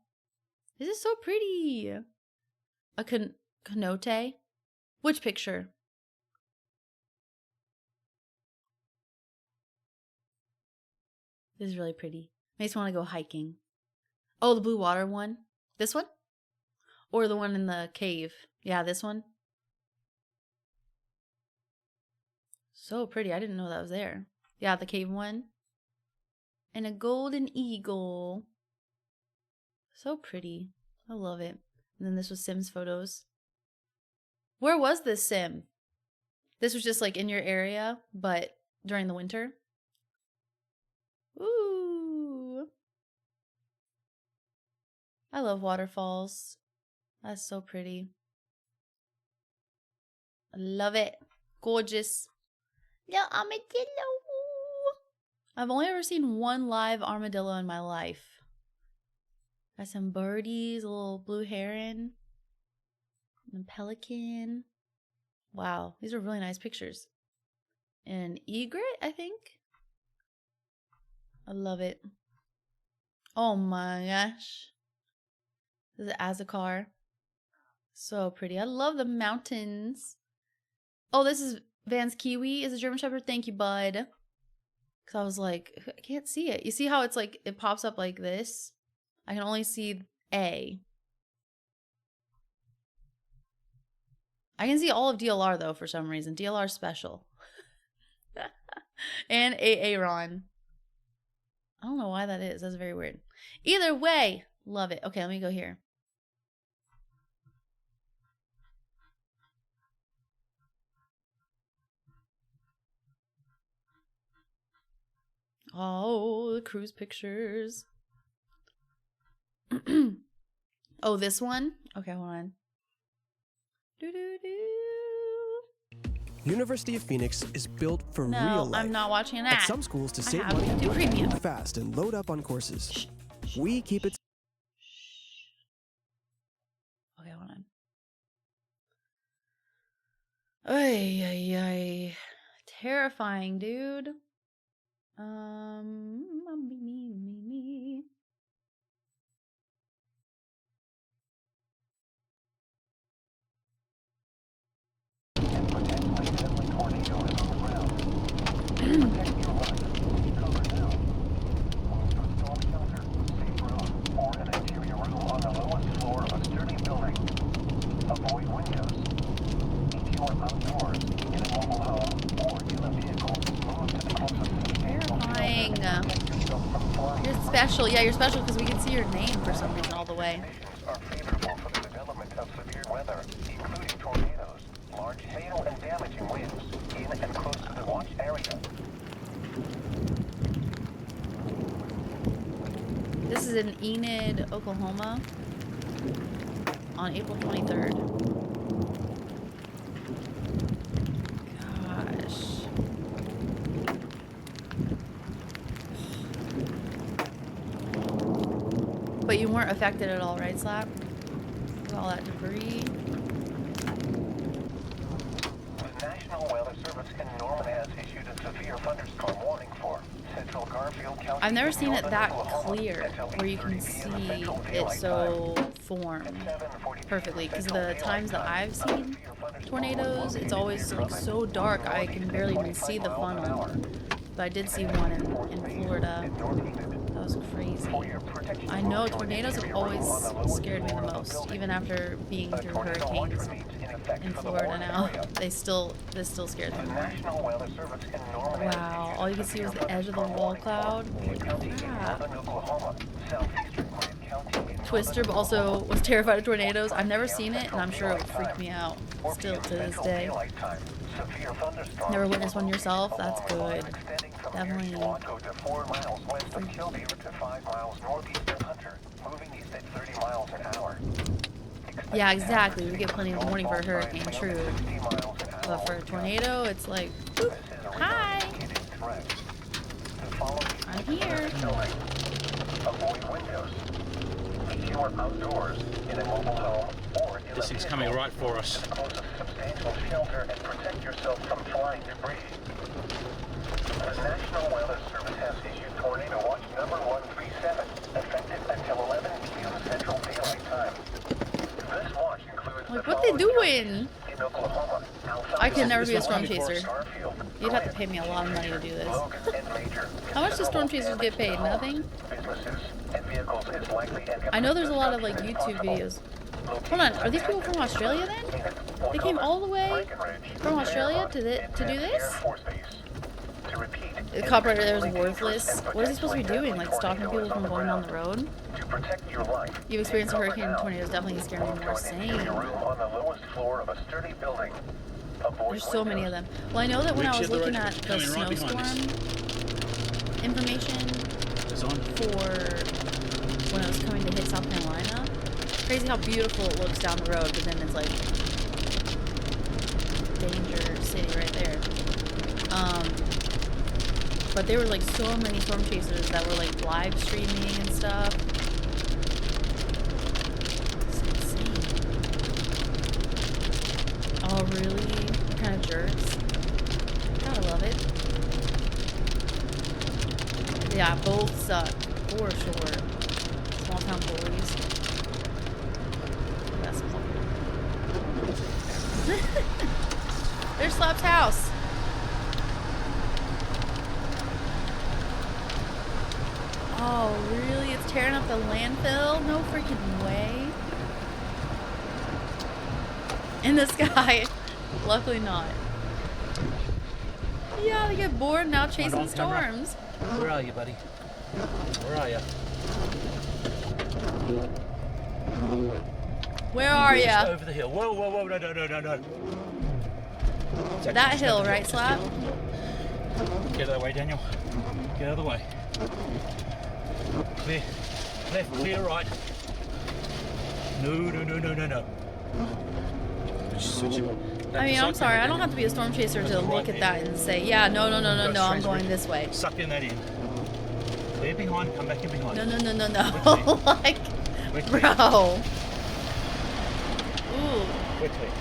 This is so pretty. A cenote? Which picture? This is really pretty. Makes me want to go hiking. Oh, the blue water one? This one? Or the one in the cave? Yeah, this one. So pretty. I didn't know that was there. Yeah, the cave one. And a golden eagle. So pretty. I love it. And then this was Sim's photos. Where was this Sim? This was just like in your area, but during the winter. Ooh. I love waterfalls. That's so pretty. I love it. Gorgeous. Little armadillo. I've only ever seen one live armadillo in my life. Got some birdies, a little blue heron, and a pelican. Wow, these are really nice pictures. And an egret, I think. I love it. Oh my gosh. This is Azakar. So pretty. I love the mountains. Oh, this is Van's Kiwi. Is a German Shepherd. Thank you, bud. Because I was like, I can't see it. You see how it's like, it pops up like this? I can only see A. I can see all of DLR though for some reason. DLR special. And Aaron. I don't know why that is. That's very weird. Either way, love it. Okay, let me go here. Oh, the cruise pictures. Oh, this one? Okay, hold on. University of Phoenix is built for real No, life. I'm not watching that. At some schools to save have money, to do premium. fast and load up on courses. We keep it. Okay, hold on. Ay, ay, ay. Terrifying, dude. Me. Terrifying. You're special. Yeah, you're special because we can see your name for some reason all the way. Are favorable for the development of severe weather, including tornadoes, large hail, and damaging winds in and close to the watch area. This is in Enid, Oklahoma on April 23rd. Gosh. But you weren't affected at all, right, Slap? With all that debris. The National Weather Service in Norman has issued a severe thunderstorm warning for Central Garfield County. I've never in seen it northern that Oklahoma clear, until where you can 8:30 see p.m. Central it Daylight so Time. formed At 7:40 perfectly. Because Central the Daylight times that Time, I've a seen severe thunderstorm tornadoes, was it's located always near like Drummond, so dark I northeast can at barely even 25 see the miles an funnel. hour. But I did see one in Florida. That was crazy. I know tornadoes have always scared me the most, even after being through hurricanes in Florida now. This still scares me more. Wow, all you can see was the edge of the wall cloud. Holy crap. Twister also was terrified of tornadoes. I've never seen it, and I'm sure it would freak me out still to this day. Never witnessed one yourself? That's good. Definitely. Yeah, exactly. We get plenty of warning for a hurricane, true. But for a tornado, it's like, boop, hi! I'm here. Avoid windows. If you are outdoors in a mobile home or in This thing's coming right for us. Close a substantial shelter and protect yourself from flying debris. The National Weather Service has issued Tornado Watch number 137, effective until 11 p.m. Central Daylight Time. This watch includes Like, the what they following doing? counties: in Oklahoma, I could never be a This storm one's chaser. Garfield, You'd have to pay me a lot of money to do this. Logan, and Major. How much do storm chasers get paid? Nothing? Businesses and vehicles is likely and I know there's a lot of like destruction YouTube is videos. possible. Hold on, are these people from Australia then? They came all the way from Australia to do this? The copyright there is worthless. What is he supposed to be doing? Like stopping people from going down the road? To protect your life, You've experienced a hurricane and tornadoes definitely scare me more. Same. your room on the lowest floor of a sturdy building. Avoid There's so many of windows. them. Well, I know that when I Which was of the looking roads at the coming right behind snowstorm information It's on. for when it was coming to hit South Carolina, crazy how beautiful it looks down the road, but then it's like danger city right there. But there were like so many storm chasers that were like live streaming and stuff. It's insane. Oh really? What kind of jerks? Gotta love it. Yeah, both suck for sure. Small town bullies. That's There's Slap's house. Oh, really? It's tearing up the landfill? No freaking way. In the sky. Luckily not. Yeah, they get bored now chasing on camera. storms. Where are you, buddy? Where are you? Where are Just ya? over the hill. Whoa, whoa, whoa, no, no, no, no, no. That hill, right, Slap? Get out of the way, Daniel. Get out of the way. Clear. Left, clear, right. No, no, no, no, no, no. Switch it. I mean, I'm sorry. I don't have to be a storm chaser to look at that and say, yeah, no, no, no, no, no, I'm going this way. Suck in that in. Clear behind, come back in behind. No, no, no, no, no. Like, Quickly. bro. Ooh. We're clear.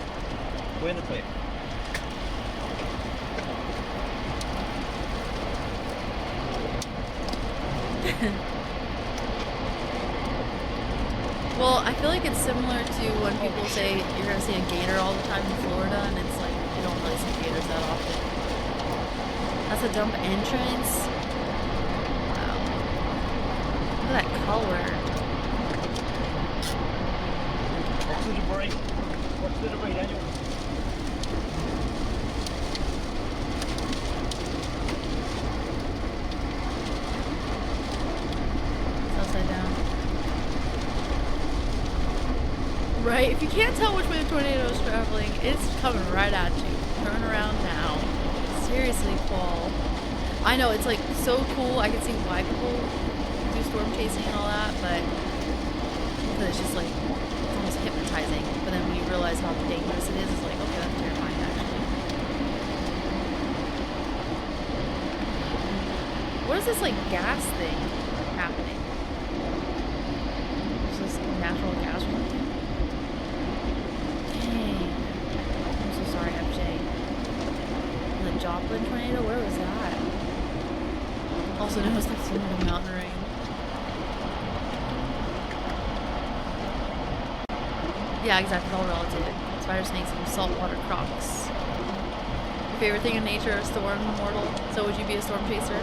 We're in the clear. Well, I feel like it's similar to when people say you're gonna see a gator all the time in Florida, and it's like you don't really see gators that often. That's a dump entrance. Wow. Look at that color. Watch the debris. Watch the debris, Daniel. It's upside down. Right? If you can't tell which way the tornado is traveling, it's coming right at you. Turn around now. Seriously, fall. I know, it's like so cool. I can see why people do storm chasing and all that, but it's just like, it's almost hypnotizing. But then when you realize how dangerous it is, it's like, okay, that's terrifying actually. What is this like gas thing happening? Is this natural gas or something? Dang. I'm so sorry, FJ. The Joplin tornado? Where was that? Also known as the Florida mountain rain. Yeah, exactly. It's all relative. Spider snakes and saltwater crocs. Your favorite thing in nature are storms, immortal. So would you be a storm chaser?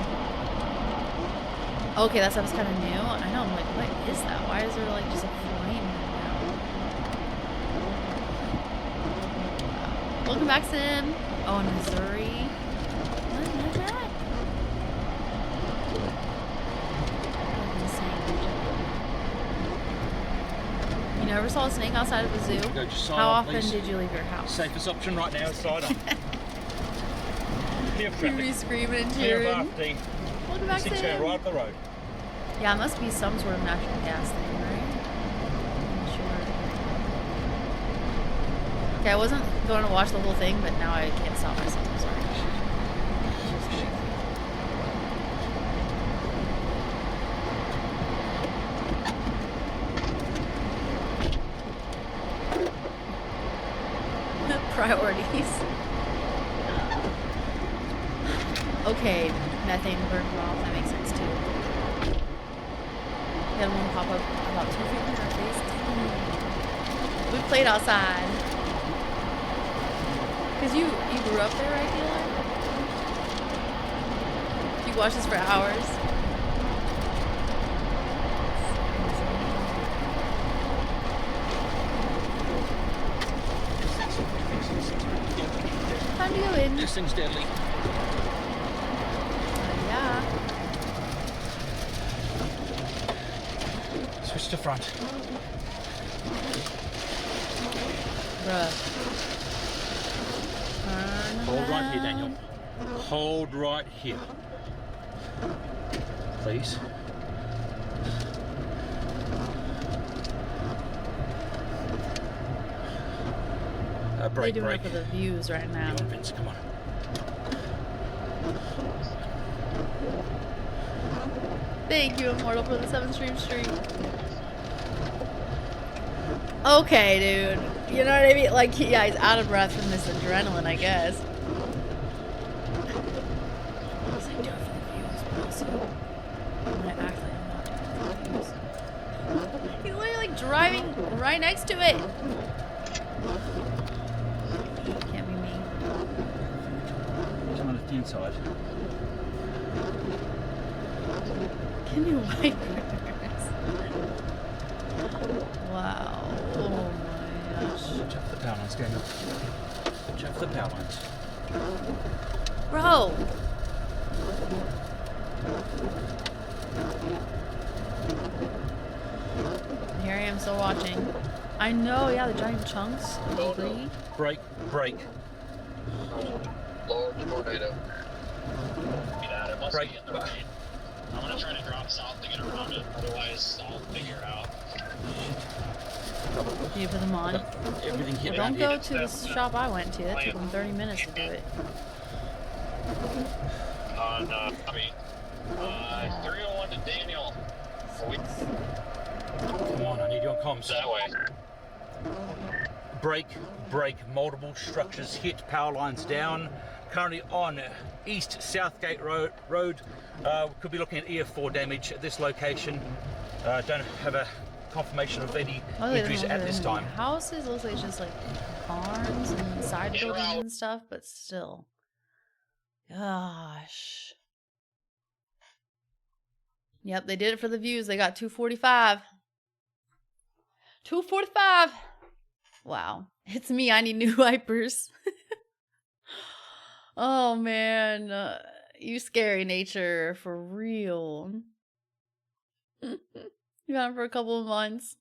Okay, that stuff's kind of new. I know. I'm like, what is that? Why is there like just a flame now? Welcome back, Sim. Oh, in Missouri. What the heck? You never saw a snake outside of a zoo? Go just side How on, often please. did you leave your house? Safest option right now is side on. Clear of traffic. You screaming and Clear cheering. of RFD. Welcome back, 6 Sim. right up the road. Yeah, it must be some sort of natural gas thing, right? I'm sure. Okay, I wasn't going to watch the whole thing, but now I can't stop myself. I'm sorry. Okay, methane burned off. That makes sense too. We had one pop up about 2 feet in our face. We played outside. Cause you grew up there, right, Taylor? You watched this for hours. Time to go in. This thing's deadly. Yeah. Switch to front. Bruh. Hold right here, Daniel. Hold right here. Please. They're Break, doing break. it for the views right now. You and Vince, come on. Thank you, Immortal, for the 7 stream. Okay, dude. You know what I mean? Like, yeah, he's out of breath from this adrenaline, I guess. I was like, do it for the views, but also, I'm gonna act like I'm not doing it for the views. He's literally, like, driving right next to it. Can't be me. Come on the inside. Can you wipe yours? Wow. Oh my gosh. Switch off the power lines, Daniel. Switch off the power lines. Bro! Here I am still watching. I know, yeah, the giant chunks of debris. Break, break. Large tornado. It must Break. be in the rain. I'm gonna try to drop south to get around it, otherwise I'll figure it out. Can you put them on? Everything hit Well, around don't go here. to the shop I went to. That took them 30 minutes to do it. On, 301 to Daniel. Come on, I need you on comms. That way. Break, break. Multiple structures hit, power lines down. Currently on East Southgate Road. Could be looking at EF4 damage at this location. Don't have a confirmation of any injuries at this time. Houses looks like it's just like farms and side buildings and stuff, but still. Gosh. Yep, they did it for the views. They got 245. 245. Wow. It's me. I need new wipers. Oh, man. You scary nature for real. You had him for a couple of months.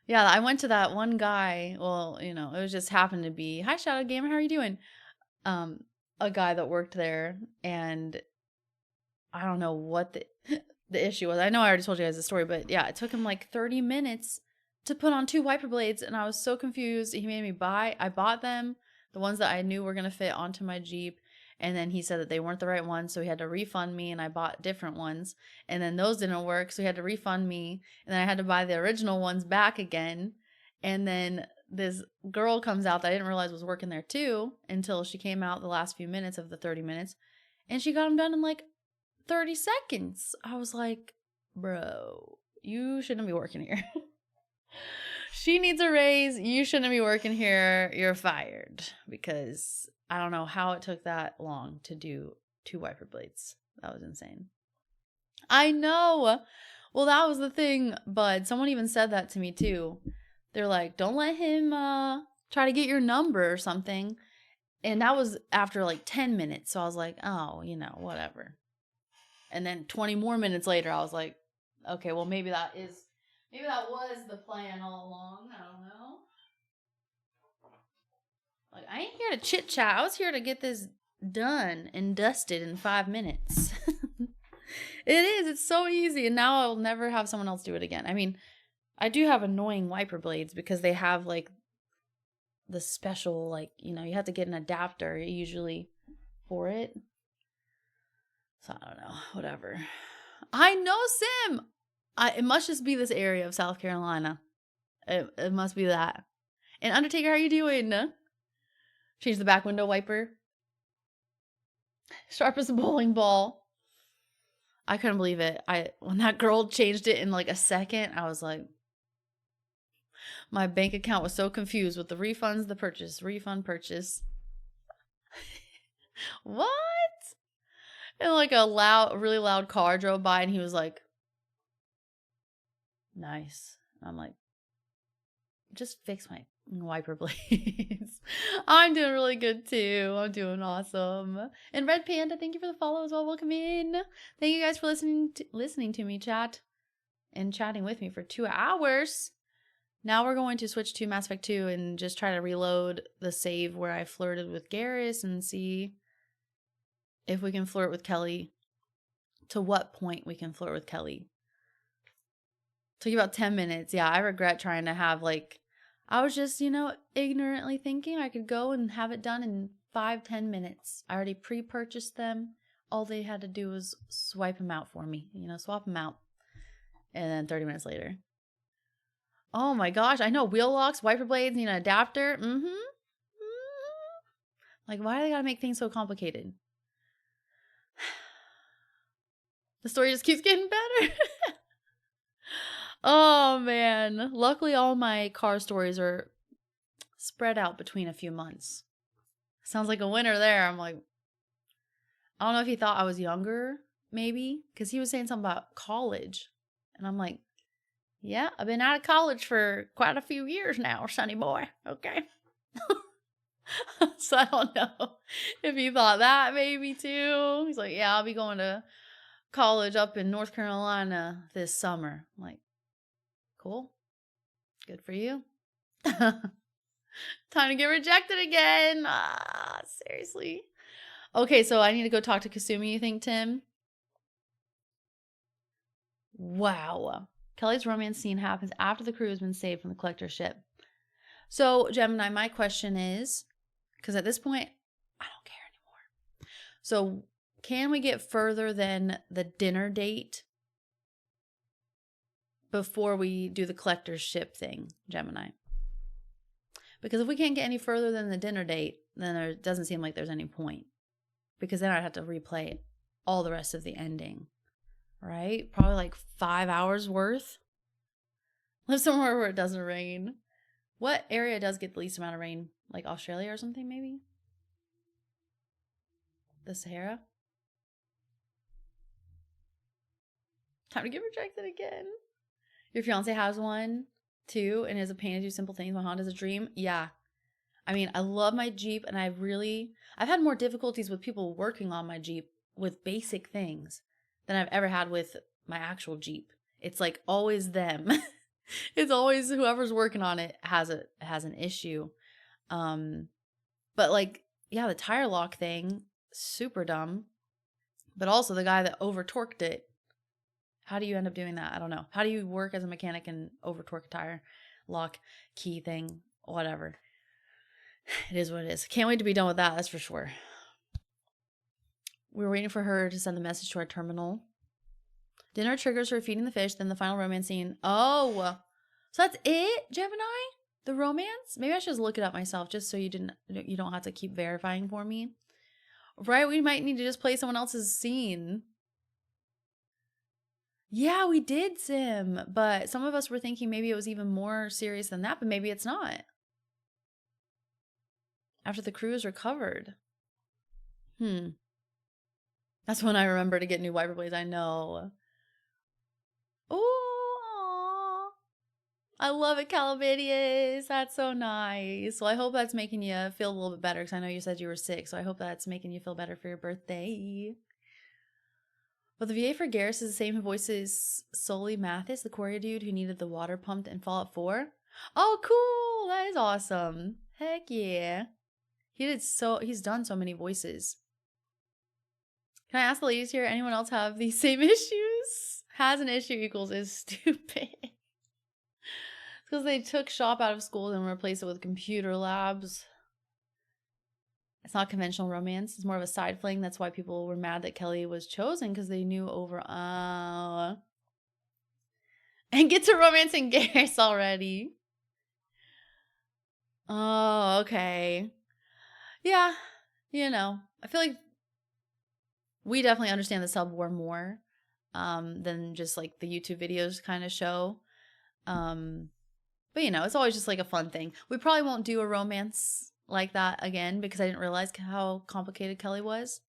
Yeah, I went to that one guy. Well, you know, it was just happened to be. Hi, Shadow Gamer. How are you doing? A guy that worked there, and I don't know what the issue was. I know I already told you guys the story, but yeah, it took him like 30 minutes to put on 2 wiper blades, and I was so confused. He made me I bought them, the ones that I knew were going to fit onto my Jeep, and then he said that they weren't the right ones, so he had to refund me, and I bought different ones, and then those didn't work, so he had to refund me, and then I had to buy the original ones back again, and then this girl comes out that I didn't realize was working there too, until she came out the last few minutes of the 30 minutes, and she got them done in like 30 seconds. I was like, bro, you shouldn't be working here. She needs a raise. You shouldn't be working here. You're fired. Because I don't know how it took that long to do 2 wiper blades. That was insane. I know. Well, that was the thing, bud. Someone even said that to me too. They're like, don't let him try to get your number or something. And that was after like 10 minutes. So I was like, oh, you know, whatever. And then 20 more minutes later, I was like, okay, well, maybe that was the plan all along. I don't know. Like, I ain't here to chit chat. I was here to get this done and dusted in 5 minutes. It is. It's so easy. And now I'll never have someone else do it again. I mean, I do have annoying wiper blades because they have like the special, like, you know, you have to get an adapter usually for it. So I don't know, whatever. I know, Sim. It must just be this area of South Carolina. It must be that. And Undertaker, how you doing? Change the back window wiper. Sharp as a bowling ball. I couldn't believe it. When that girl changed it in like a second, I was like, my bank account was so confused with the refunds, the purchase, refund, purchase. What? And like really loud car drove by and he was like, nice. I'm like, just fix my wiper blades. I'm doing really good too. I'm doing awesome. And Red Panda, thank you for the follow as well. Welcome in. Thank you guys for listening to me chat and chatting with me for 2 hours. Now we're going to switch to Mass Effect 2 and just try to reload the save where I flirted with Garrus and see if we can flirt with Kelly. To what point we can flirt with Kelly. Took you about 10 minutes. Yeah, I regret trying to have like, I was just, ignorantly thinking I could go and have it done in 5-10 minutes. I already pre-purchased them. All they had to do was swipe them out for me. Swap them out. And then 30 minutes later. Oh my gosh, I know. Wheel locks, wiper blades, need an adapter. Like, why do they gotta make things so complicated? The story just keeps getting better. Oh man. Luckily, all my car stories are spread out between a few months. Sounds like a winner there. I'm like, I don't know if he thought I was younger, maybe, because he was saying something about college. And I'm like, yeah, I've been out of college for quite a few years now, sonny boy. Okay. So I don't know if he thought that maybe too. He's like, yeah, I'll be going to college up in North Carolina this summer. I'm like, cool. Good for you. Time to get rejected again. Seriously. Okay, so I need to go talk to Kasumi, you think, Tim? Wow. Kelly's romance scene happens after the crew has been saved from the collector ship. So, Gemini, my question is, because at this point, I don't care anymore. So, can we get further than the dinner date before we do the collector's ship thing, Gemini? Because if we can't get any further than the dinner date, then there doesn't seem like there's any point. Because then I'd have to replay all the rest of the ending. Right? Probably like 5 hours worth. Live somewhere where it doesn't rain. What area does get the least amount of rain? Like Australia or something, maybe? The Sahara? Time to get rejected again. Your fiance has one, too, and is a pain to do simple things. My Honda's a dream. Yeah. I mean, I love my Jeep, and I've had more difficulties with people working on my Jeep with basic things than I've ever had with my actual Jeep. It's like always them. It's always whoever's working on it has an issue. But like, yeah, the tire lock thing, super dumb. But also the guy that over torqued it. How do you end up doing that? I don't know. How do you work as a mechanic and over torque a tire lock key thing? Whatever. It is what it is. Can't wait to be done with that, that's for sure. We were waiting for her to send the message to our terminal. Dinner triggers her feeding the fish, then the final romance scene. Oh, so that's it, Gemini? The romance? Maybe I should just look it up myself just so you don't have to keep verifying for me. Right, we might need to just play someone else's scene. Yeah, we did, Sim, but some of us were thinking maybe it was even more serious than that, but maybe it's not. After the crew is recovered. That's when I remember to get new wiper blades, I know. Oh, I love it, Calabitius. That's so nice. Well, I hope that's making you feel a little bit better because I know you said you were sick, so I hope that's making you feel better for your birthday. But the VA for Garrus is the same who voices Sully Mathis, the courier dude who needed the water pumped in Fallout 4. Oh, cool! That is awesome. Heck yeah. He's done so many voices. Can I ask the ladies here, anyone else have these same issues? Has an issue equals is stupid. It's because they took shop out of school and replaced it with computer labs. It's not conventional romance. It's more of a side fling. That's why people were mad that Kelly was chosen, because they knew over... And get to romancing Garrus already. Oh, okay. Yeah, I feel like we definitely understand the sub war more than just like the YouTube videos kind of show. But you know, it's always just like a fun thing. We probably won't do a romance like that again because I didn't realize how complicated Kelly was.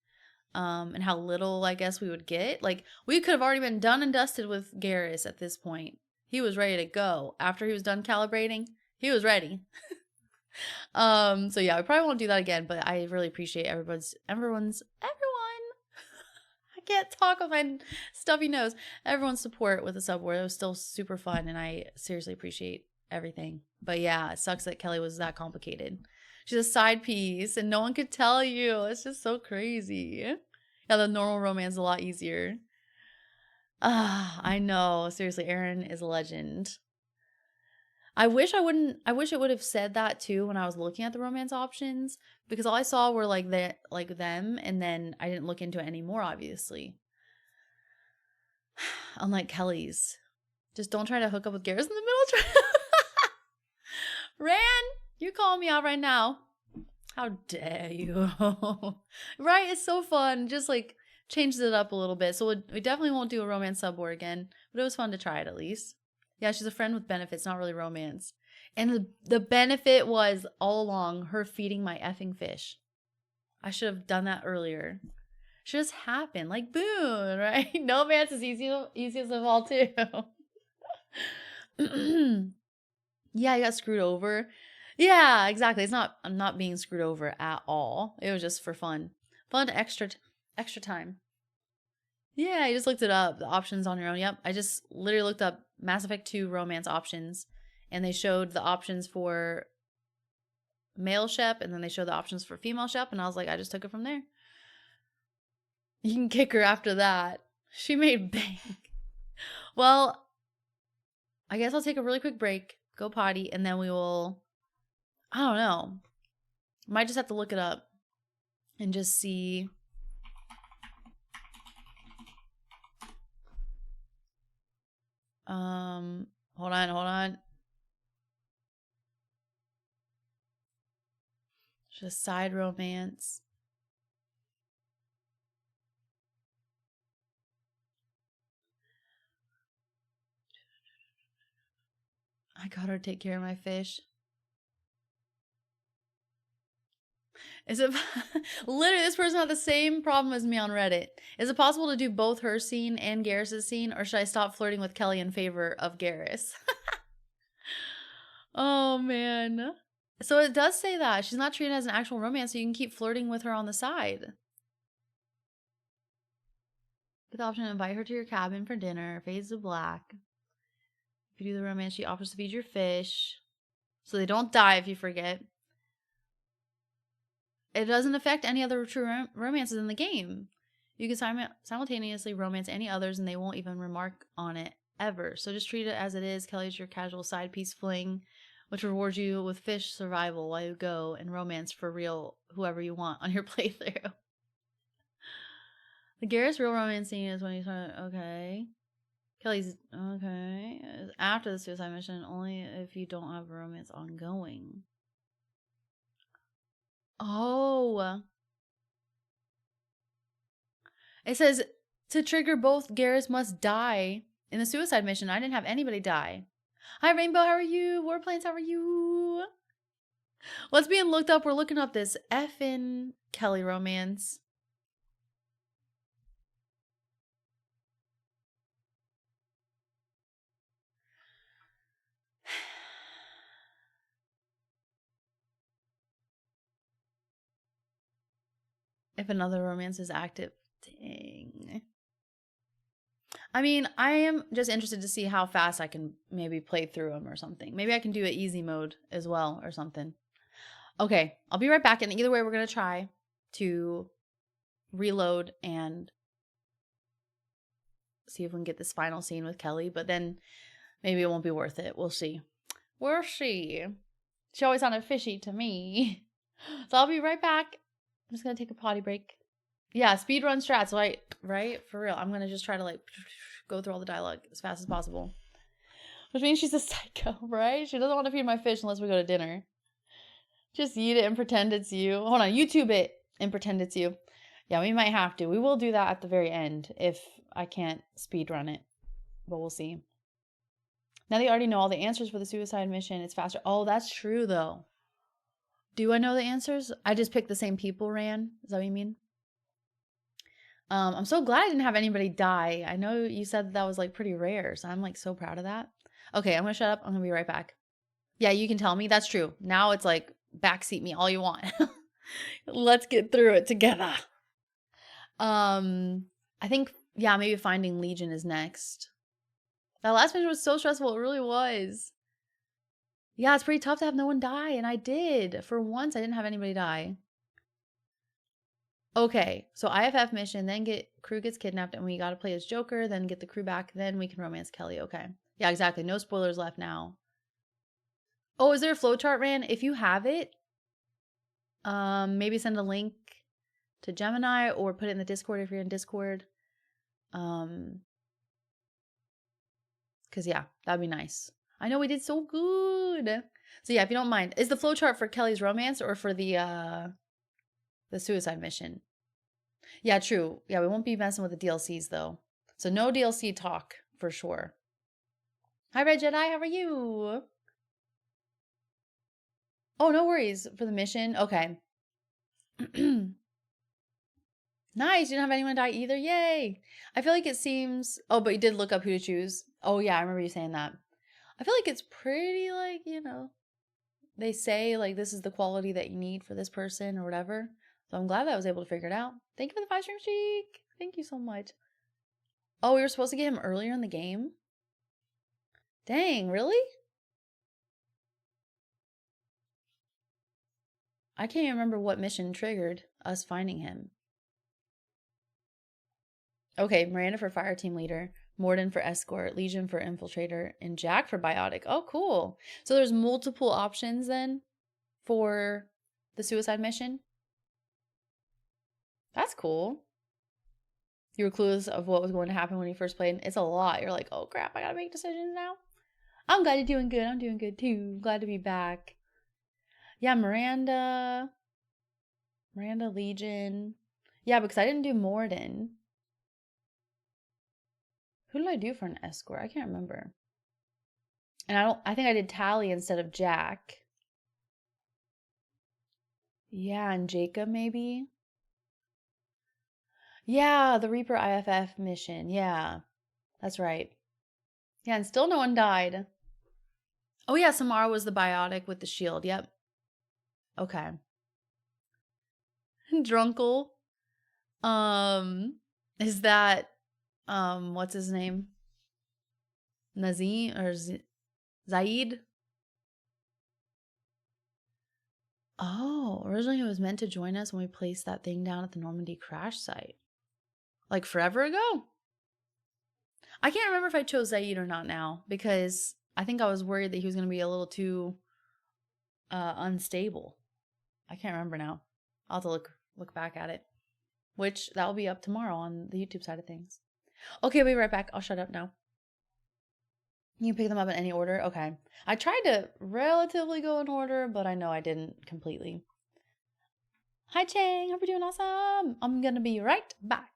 And how little I guess we would get. Like, we could have already been done and dusted with Garrus at this point. He was ready to go. After he was done calibrating, he was ready. So yeah, we probably won't do that again, but I really appreciate everyone. I can't talk with my stuffy nose. Everyone's support with the sub war. It was still super fun, and I seriously appreciate everything. But yeah, it sucks that Kelly was that complicated. She's a side piece, and no one could tell you. It's just so crazy. Yeah, the normal romance is a lot easier. I know. Seriously, Aaron is a legend. I wish it would have said that too when I was looking at the romance options, because all I saw were like them, and then I didn't look into it anymore, obviously. Unlike Kelly's. Just don't try to hook up with Garrus in the middle. Ran, you're calling me out right now. How dare you? Right? It's so fun. Just like changes it up a little bit. So we definitely won't do a romance sub war again, but it was fun to try it at least. Yeah, she's a friend with benefits, not really romance. And the benefit was all along her feeding my effing fish. I should have done that earlier. Should just happen, like boom, right? No romance is easiest of all too. Yeah, I got screwed over. Yeah, exactly. I'm not being screwed over at all. It was just for fun. Fun extra time. Yeah, I just looked it up. The options on your own. Yep. I just literally looked up Mass Effect 2 romance options, and they showed the options for male Shep, and then they showed the options for female Shep, and I was like, I just took it from there. You can kick her after that. She made bank. Well, I guess I'll take a really quick break, go potty, and then we will, I don't know. Might just have to look it up and just see. Hold on. Just side romance. I got her to take care of my fish. Is it literally this person had the same problem as me on Reddit? Is it possible to do both her scene and Garrus's scene, or should I stop flirting with Kelly in favor of Garrus? Oh man. So it does say that she's not treated as an actual romance, so you can keep flirting with her on the side. With the option to invite her to your cabin for dinner, fades to black. If you do the romance, she offers to feed your fish, so they don't die if you forget. It doesn't affect any other true romances in the game. You can simultaneously romance any others, and they won't even remark on it ever. So just treat it as it is. Kelly's your casual side piece fling, which rewards you with fish survival while you go and romance for real whoever you want on your playthrough. The Garrus real romance scene is when you start. Okay. Kelly's okay. After the suicide mission, only if you don't have romance ongoing. Oh. It says to trigger both, Garrus must die in the suicide mission. I didn't have anybody die. Hi, Rainbow. How are you? Warplanes, how are you? What's being looked up? We're looking up this effing Kelly romance. If another romance is active. Dang. I mean, I am just interested to see how fast I can maybe play through them or something. Maybe I can do an easy mode as well or something. Okay, I'll be right back. And either way, we're going to try to reload and see if we can get this final scene with Kelly. But then maybe it won't be worth it. We'll see. Where's she? She always sounded fishy to me. So I'll be right back. I'm just going to take a potty break. Yeah, speedrun strats, right? For real. I'm going to just try to like go through all the dialogue as fast as possible. Which means she's a psycho, right? She doesn't want to feed my fish unless we go to dinner. Just eat it and pretend it's you. Hold on, YouTube it and pretend it's you. Yeah, we might have to. We will do that at the very end if I can't speed run it. But we'll see. Now they already know all the answers for the suicide mission. It's faster. Oh, that's true though. Do I know the answers? I just picked the same people ran. Is that what you mean? I'm so glad I didn't have anybody die. I know you said that was like pretty rare, so I'm like so proud of that. Okay, I'm gonna shut up. I'm gonna be right back. Yeah, you can tell me. That's true. Now it's like backseat me all you want. Let's get through it together. I think, yeah, maybe finding Legion is next. That last mission was so stressful. It really was. Yeah, it's pretty tough to have no one die, and I did. For once, I didn't have anybody die. Okay, so IFF mission, then crew gets kidnapped, and we gotta play as Joker, then get the crew back, then we can romance Kelly. Okay. Yeah, exactly. No spoilers left now. Oh, is there a flowchart, Ran? If you have it, maybe send a link to Gemini or put it in the Discord if you're in Discord. Because yeah, that'd be nice. I know we did so good. So yeah, if you don't mind, is the flowchart for Kelly's romance or for the suicide mission? Yeah, true. Yeah, we won't be messing with the DLCs though. So no DLC talk for sure. Hi, Red Jedi. How are you? Oh, no worries for the mission. Okay. Nice. You didn't have anyone die either. Yay. I feel like it seems... Oh, but you did look up who to choose. Oh, yeah. I remember you saying that. I feel like it's pretty like, you know, they say like this is the quality that you need for this person or whatever. So I'm glad that I was able to figure it out. Thank you for the 5-stream cheek. Thank you so much. Oh, we were supposed to get him earlier in the game? Dang, really? I can't even remember what mission triggered us finding him. Okay, Miranda for fire team leader, Morden for escort, Legion for infiltrator, and Jack for biotic. Oh, cool. So there's multiple options then for the suicide mission? That's cool. You were clueless of what was going to happen when you first played. It's a lot. You're like, oh crap, I gotta make decisions now. I'm glad you're doing good. I'm doing good too. Glad to be back. Yeah, Miranda, Legion. Yeah, because I didn't do Morden. Who did I do for an escort? I can't remember. And I think I did Tally instead of Jack. Yeah, and Jacob maybe. Yeah, the Reaper IFF mission. Yeah, that's right. Yeah, and still no one died. Oh yeah, Samara was the biotic with the shield. Yep. Okay. Drunkle. Is that what's his name? Nazim or Zaid? Oh, originally he was meant to join us when we placed that thing down at the Normandy crash site. Like forever ago? I can't remember if I chose Zaid or not now because I think I was worried that he was going to be a little too unstable. I can't remember now. I'll have to look back at it. Which that will be up tomorrow on the YouTube side of things. Okay, I'll be right back. I'll shut up now. You can pick them up in any order? Okay. I tried to relatively go in order, but I know I didn't completely. Hi, Chang. Hope you're doing awesome. I'm going to be right back.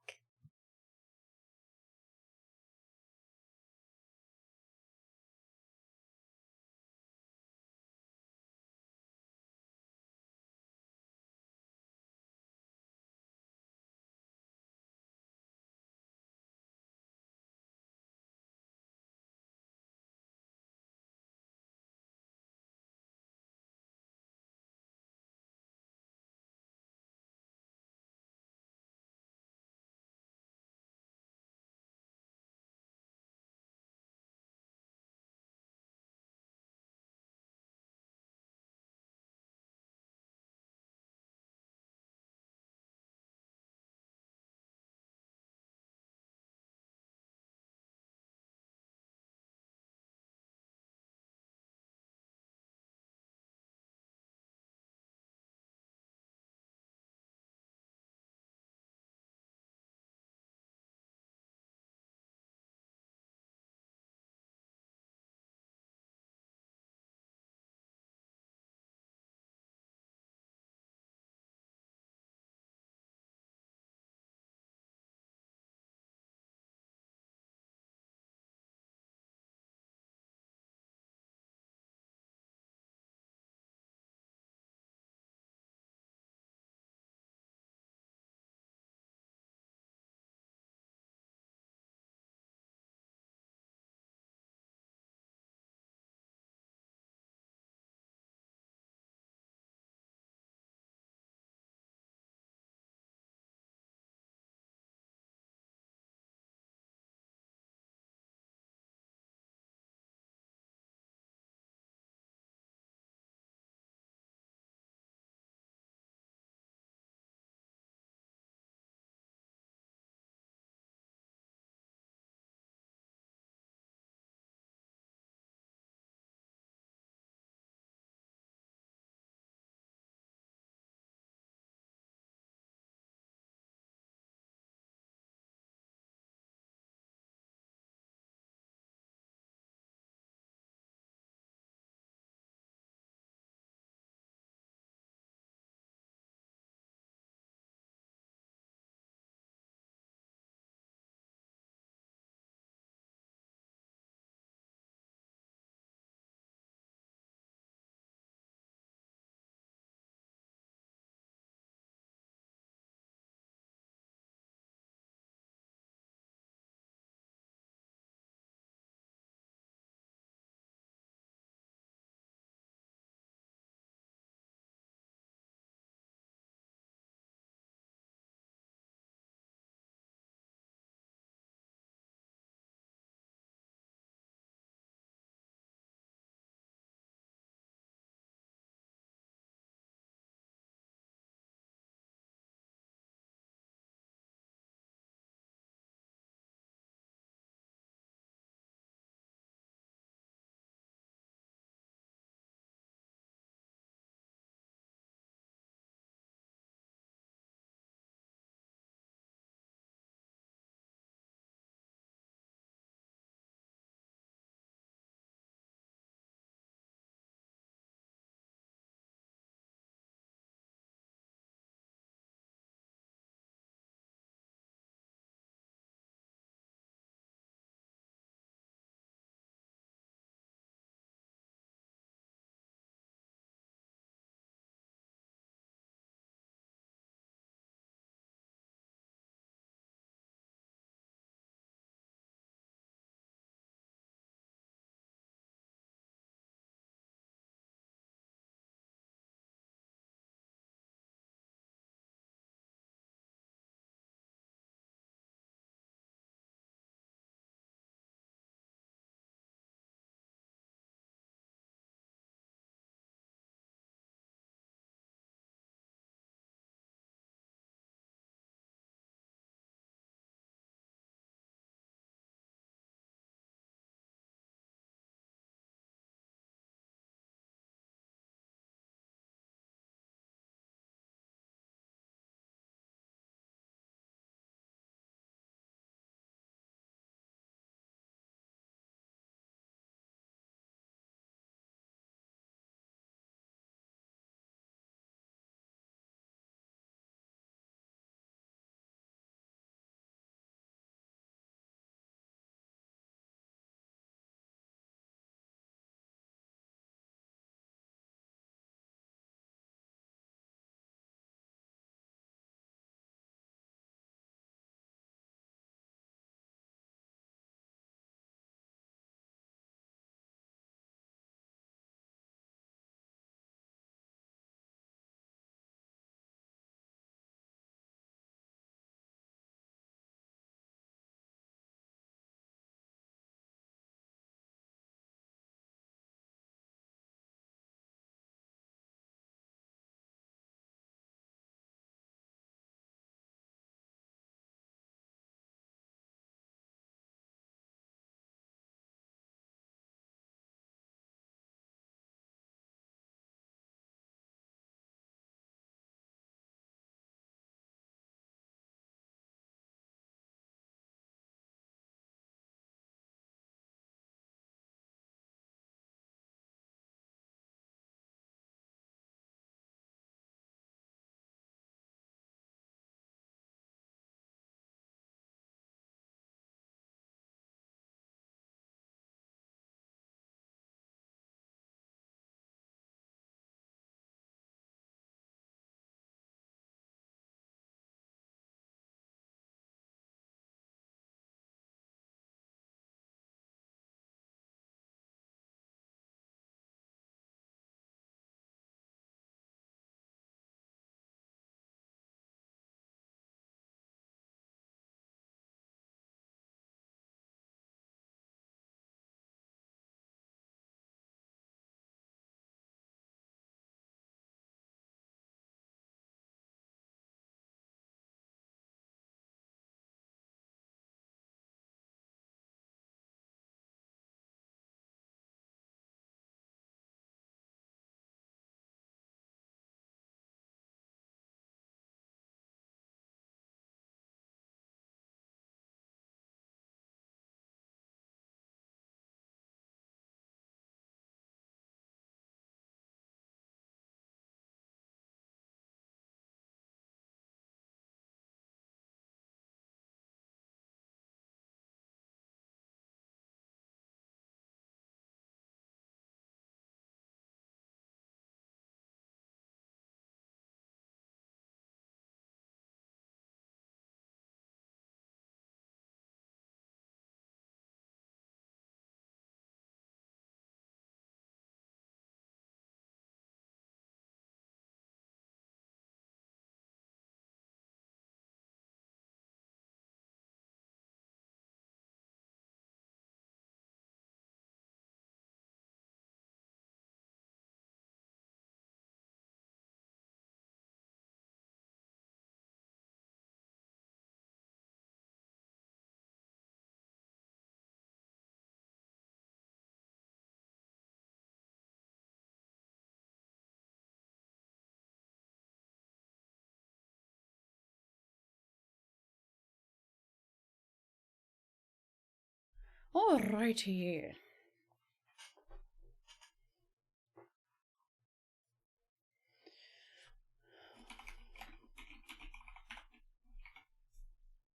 Alrighty.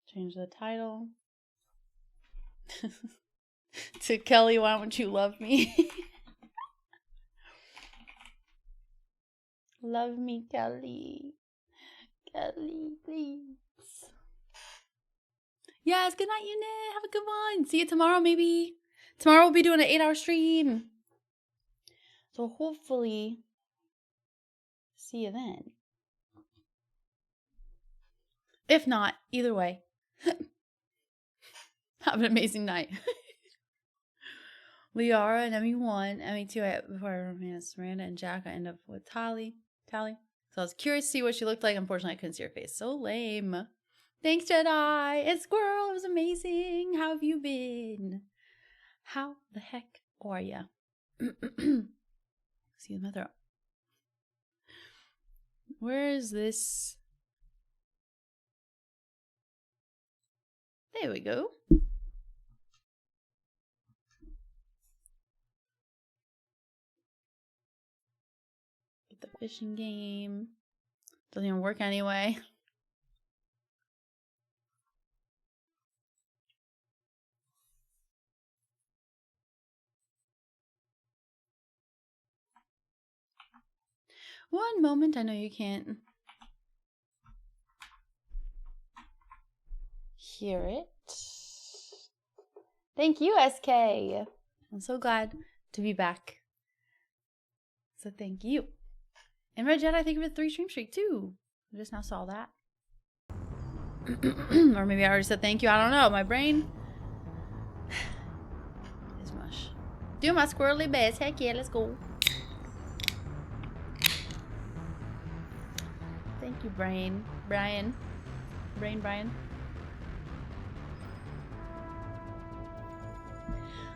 Change the title to Kelly, why won't you love me? Love me, Kelly. Kelly, please. Yes, good night, Unit. Have a good one. See you tomorrow, maybe. Tomorrow we'll be doing an 8-hour stream. So hopefully, see you then. If not, either way. Have an amazing night. Liara and Emmy1, Emmy2 before I romanced Miranda and Jack. I end up with Tally. So I was curious to see what she looked like. Unfortunately, I couldn't see her face. So lame. Thanks, Jedi. And Squirrel, it was amazing. How have you been? How the heck are ya? See my throat. Where is this? There we go. Get the fishing game. Doesn't even work anyway. One moment, I know you can't hear it. Thank you, SK. I'm so glad to be back. So thank you. And Red Jedi, thank you for the 3 stream streak too. I just now saw that. Or maybe I already said thank you. I don't know. My brain is mush. Do my squirrely best. Heck yeah, let's go. Thank you, Brian. Brian.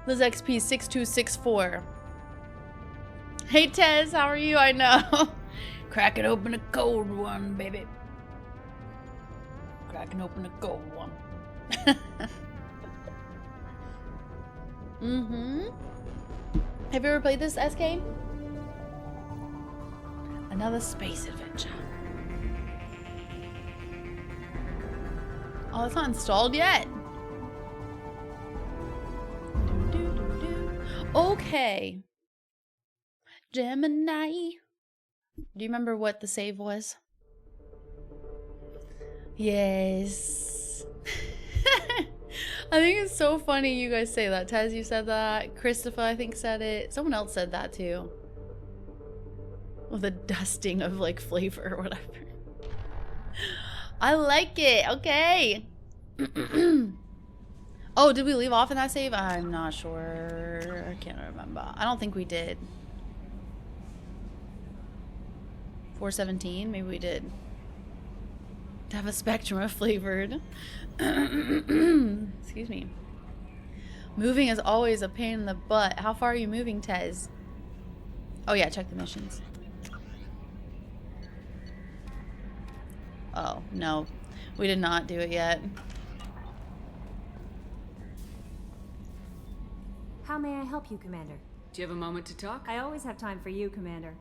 LizXP 6264. Hey Tez, how are you? I know. Cracking open a cold one, baby. Cracking open a cold one. Have you ever played this, SK? Another space adventure. Oh, it's not installed yet. Okay. Gemini. Do you remember what the save was? Yes. I think it's so funny you guys say that. Taz, you said that. Christopher, I think, said it. Someone else said that too. With the dusting of like flavor or whatever. I like it. Okay. Oh, did we leave off in that save? I'm not sure. I can't remember. I don't think we did. 417? Maybe we did. To have a spectrum of flavored. Excuse me. Moving is always a pain in the butt. How far are you moving, Tez? Oh yeah, check the missions. Oh, no. We did not do it yet. How may I help you, Commander? Do you have a moment to talk? I always have time for you, Commander.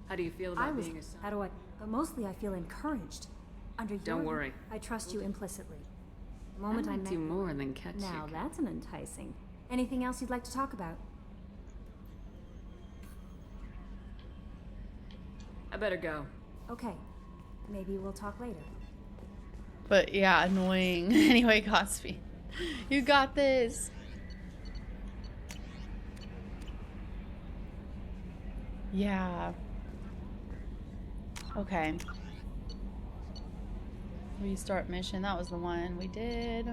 How do you feel about being a... How do I... But mostly I feel encouraged. Under Don't your... worry. I trust you implicitly. The moment I met... do more than catch Now you. that's an enticing. Anything else you'd like to talk about? I better go. Okay. Maybe we'll talk later. But yeah, annoying. Anyway, Godspeed. You got this. Yeah. Okay. Restart mission. That was the one we did.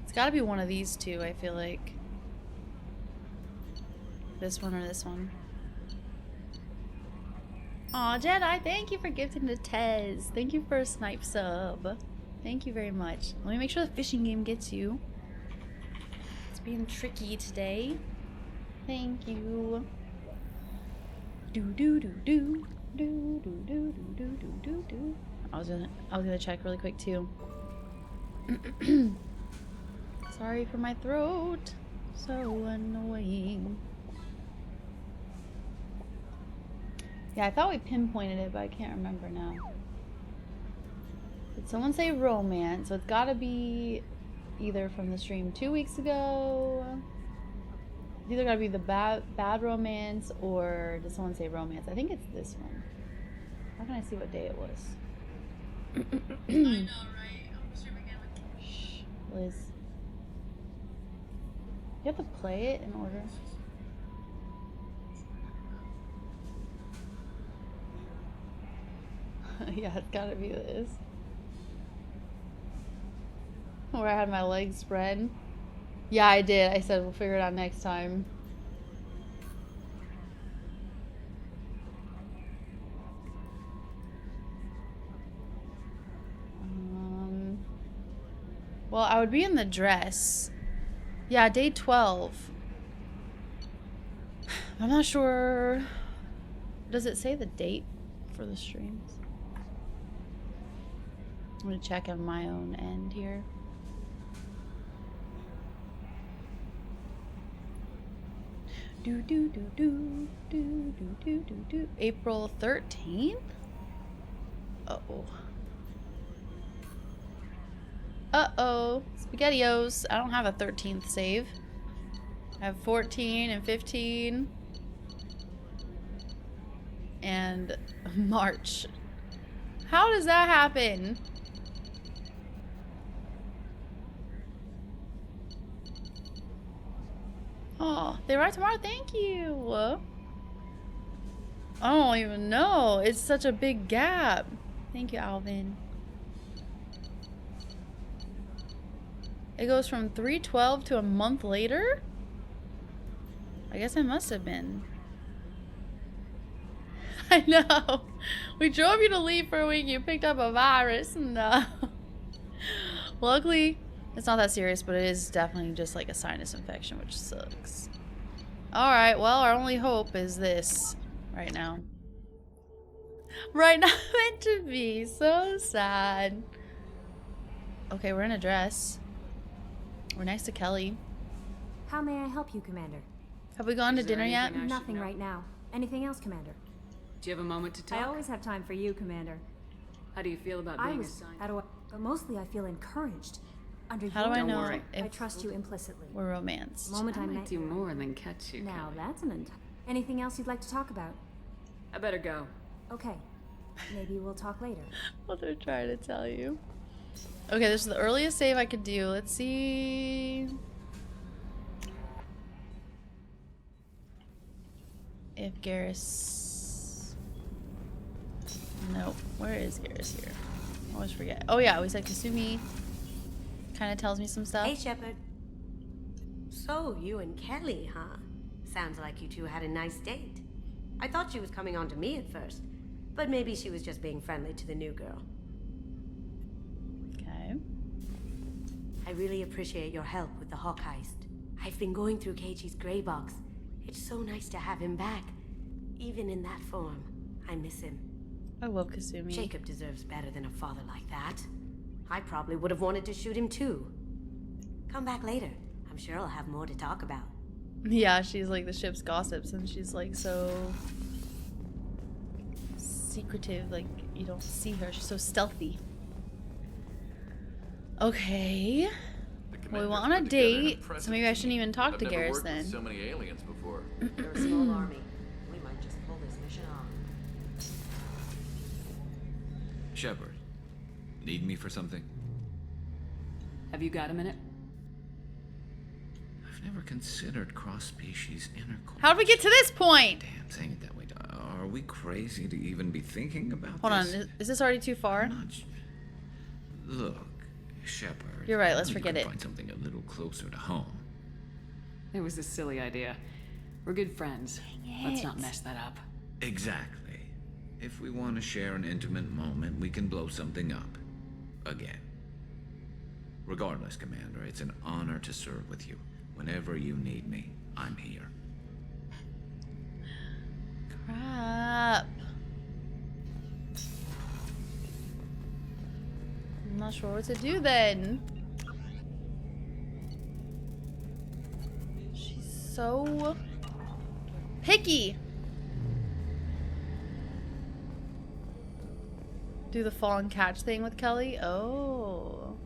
It's gotta be one of these two, I feel like. This one or this one. Aw, Jedi, thank you for gifting the Tez. Thank you for a snipe sub. Thank you very much. Let me make sure the fishing game gets you. It's being tricky today. Thank you. Do do do do. I was gonna check really quick too. Sorry for my throat. So annoying. Yeah, I thought we pinpointed it, but I can't remember now. Did someone say romance? So it's gotta be either from the stream 2 weeks ago. It's either gotta be the bad romance, or did someone say romance? I think it's this one. How can I see what day it was? I know, right? I'm streaming again. Shh, Liz. You have to play it in order. Yeah, it's gotta be this. Where I had my legs spread. Yeah, I did. I said we'll figure it out next time. Well, I would be in the dress. Yeah, day 12. I'm not sure. Does it say the date for the streams? I'm gonna check on my own end here. April 13th? Uh-oh. Uh-oh. SpaghettiOs. I don't have a 13th save. I have 14 and 15. And March. How does that happen? Oh, they write tomorrow. Thank you. I don't even know. It's such a big gap. Thank you, Alvin. It goes from 3/12 to a month later? I guess I must have been. I know. We drove you to leave for a week. You picked up a virus. No. Luckily, it's not that serious, but it is definitely just like a sinus infection, which sucks. Alright, well, our only hope is this right now. Right now, meant to be. So sad. Okay, we're in a dress. We're next to Kelly. How may I help you, Commander? Have we gone to dinner yet? Nothing right now. Anything else, Commander? Do you have a moment to talk? I always have time for you, Commander. How do you feel about being assigned? But mostly I feel encouraged. Under How do I know I trust you implicitly. We're romance? The moment I might met do you. more than catch you. Now that's an Anything else you'd like to talk about? I better go. Okay. Maybe we'll talk later. What they're trying to tell you. Okay, this is the earliest save I could do. Let's see if Garrus. Nope. Where is Garrus here? I always forget. Oh yeah, we said Kasumi kind of tells me some stuff. Hey, Shepard. So, you and Kelly, huh? Sounds like you two had a nice date. I thought she was coming on to me at first, but maybe she was just being friendly to the new girl. Okay. I really appreciate your help with the Hawk heist. I've been going through Keiichi's gray box. It's so nice to have him back, even in that form. I miss him. I love Kasumi. Jacob deserves better than a father like that. I probably would have wanted to shoot him too. Come back later. I'm sure I'll have more to talk about. Yeah, she's like the ship's gossips, and she's like so secretive. Like you don't see her. She's so stealthy. Okay. Well, we went on a date, so maybe I shouldn't even talk to Garrus then. So many aliens before. They're a small army. We might just pull this mission off. Shepard, need me for something? Have you got a minute? I've never considered cross-species intercourse. How did we get to this point? Damn, saying it that way. Are we crazy to even be thinking about Hold this? on, is this already too far? Look, Shepard. You're right, let's you forget can it. Find something a little closer to home. It was a silly idea. We're good friends. Let's not mess that up. Exactly. If we want to share an intimate moment, we can blow something up. Again. Regardless, Commander, it's an honor to serve with you. Whenever you need me, I'm here. Crap. not sure what to do then. She's so picky. Do the fall and catch thing with Kelly? Oh.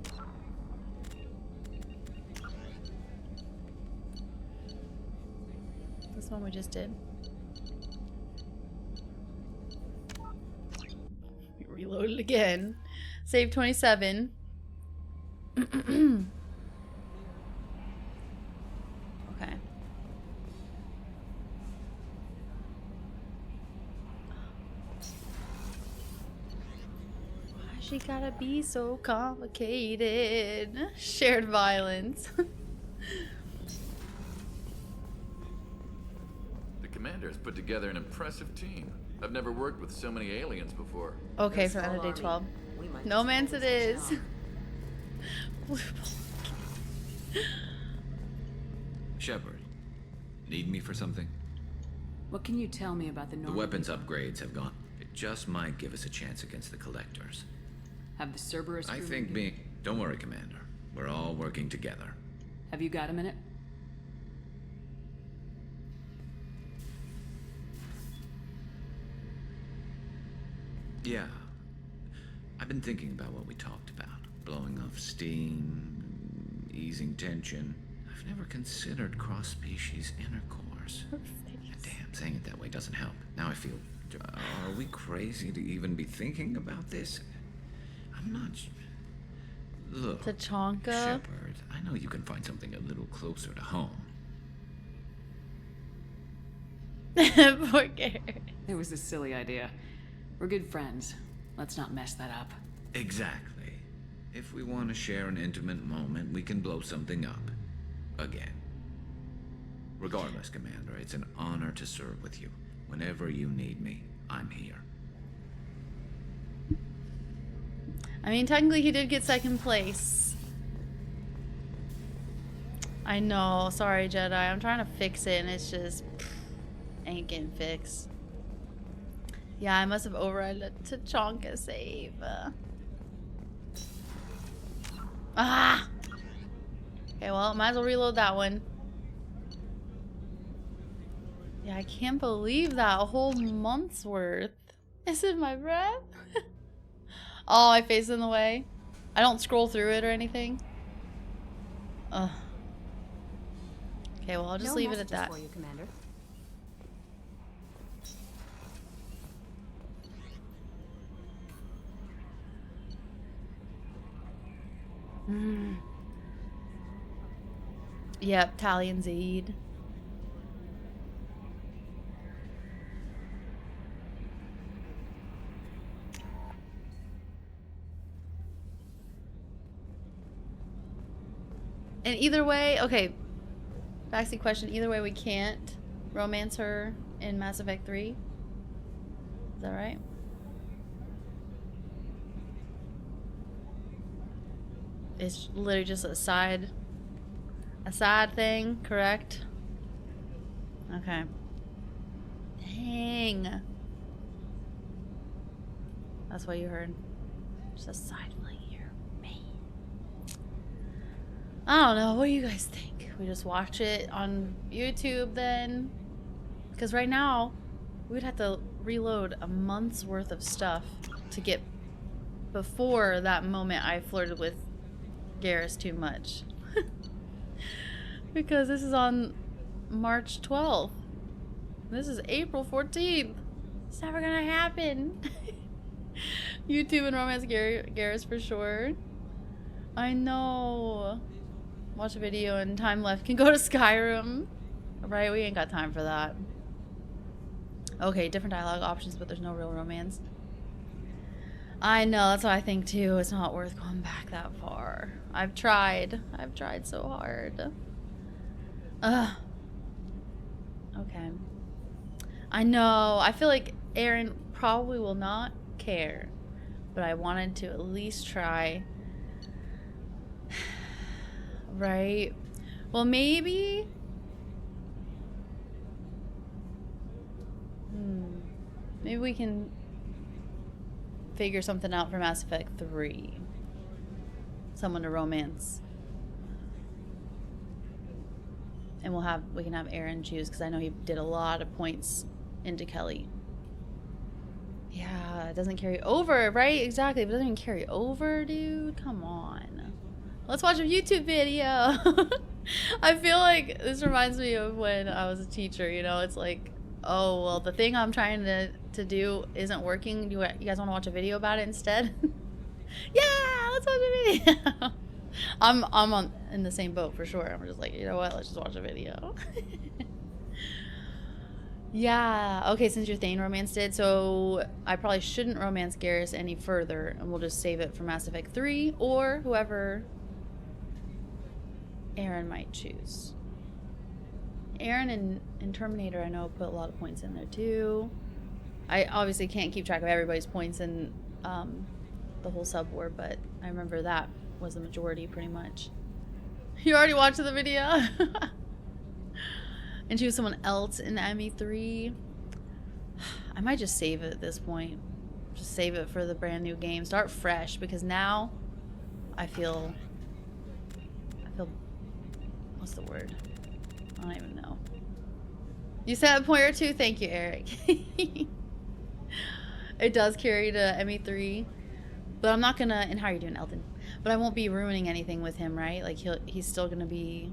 This one we just did. Reload it again. Save 27. Okay. Why she gotta be so complicated? Shared violence. The commander's put together an impressive team. I've never worked with so many aliens before. Okay, for the end of day 12. No man's it is. Shepard, need me for something? What can you tell me about the The Normandy? weapons upgrades have gone. It just might give us a chance against the Collectors. Have the Cerberus I crew think been being... Don't worry, Commander. We're all working together. Have you got a minute? Yeah. I've been thinking about what we talked about. Blowing off steam, easing tension. I've never considered cross-species intercourse. Damn, saying it that way doesn't help. Now I feel... Are we crazy to even be thinking about this? I'm not... Look, Tachanka. Shepard, I know you can find something a little closer to home. Poor Garrett. It was a silly idea. We're good friends. Let's not mess that up. Exactly. If we want to share an intimate moment, we can blow something up. Again. Regardless, Commander, it's an honor to serve with you. Whenever you need me, I'm here. I mean, technically he did get second place. I know. Sorry, Jedi. I'm trying to fix it and it's just... ain't getting fixed. Yeah, I must have overridden the Tachanka save. Ah! Okay, well, might as well reload that one. Yeah, I can't believe that. A whole month's worth. Is it my breath? Oh, my face in the way. I don't scroll through it or anything. Ugh. Okay, well, I'll just leave it at that. For you, Commander. Yep, Tali and Zaid. And either way, okay, backseat question, either way we can't romance her in Mass Effect 3. Is that right? It's literally just a side thing, correct? Okay. Dang. That's what you heard. Just a side fling here. Man. I don't know. What do you guys think? We just watch it on YouTube then? Because right now, we'd have to reload a month's worth of stuff to get before that moment I flirted with Garrus too much. Because this is on March 12th. This is April 14th. It's never gonna happen. YouTube and romance Garrus for sure. I know. Watch a video and time left can go to Skyrim. Right, we ain't got time for that. Okay, different dialogue options, but there's no real romance. I know, that's what I think too. It's not worth going back that far. I've tried so hard. Ugh. Okay. I know. I feel like Aaron probably will not care, but I wanted to at least try. Right? Well, maybe. Maybe we can figure something out for Mass Effect 3. someone to romance. And we can have Aaron choose, because I know he did a lot of points into Kelly. Yeah, it doesn't carry over, right? Exactly. If it doesn't even carry over, dude. Come on. Let's watch a YouTube video. I feel like this reminds me of when I was a teacher, you know? It's like, oh, well, the thing I'm trying to do isn't working. You guys want to watch a video about it instead? Yeah, let's watch a video. I'm in the same boat for sure. I'm just like, you know what? Let's just watch a video. Yeah. Okay, since your Thane romanced it, so I probably shouldn't romance Garrus any further, and we'll just save it for Mass Effect 3 or whoever Aaron might choose. Aaron and Terminator, I know, put a lot of points in there too. I obviously can't keep track of everybody's points in the whole subwar, but I remember that was the majority pretty much. You already watched the video? And choose someone else in ME3. I might just save it at this point. Just save it for the brand new game. Start fresh, because now I feel what's the word? I don't even know. You said a point or two? Thank you, Eric. It does carry to ME3. But I'm not gonna, and how are you doing, Elton? But I won't be ruining anything with him, right? Like he's still gonna be,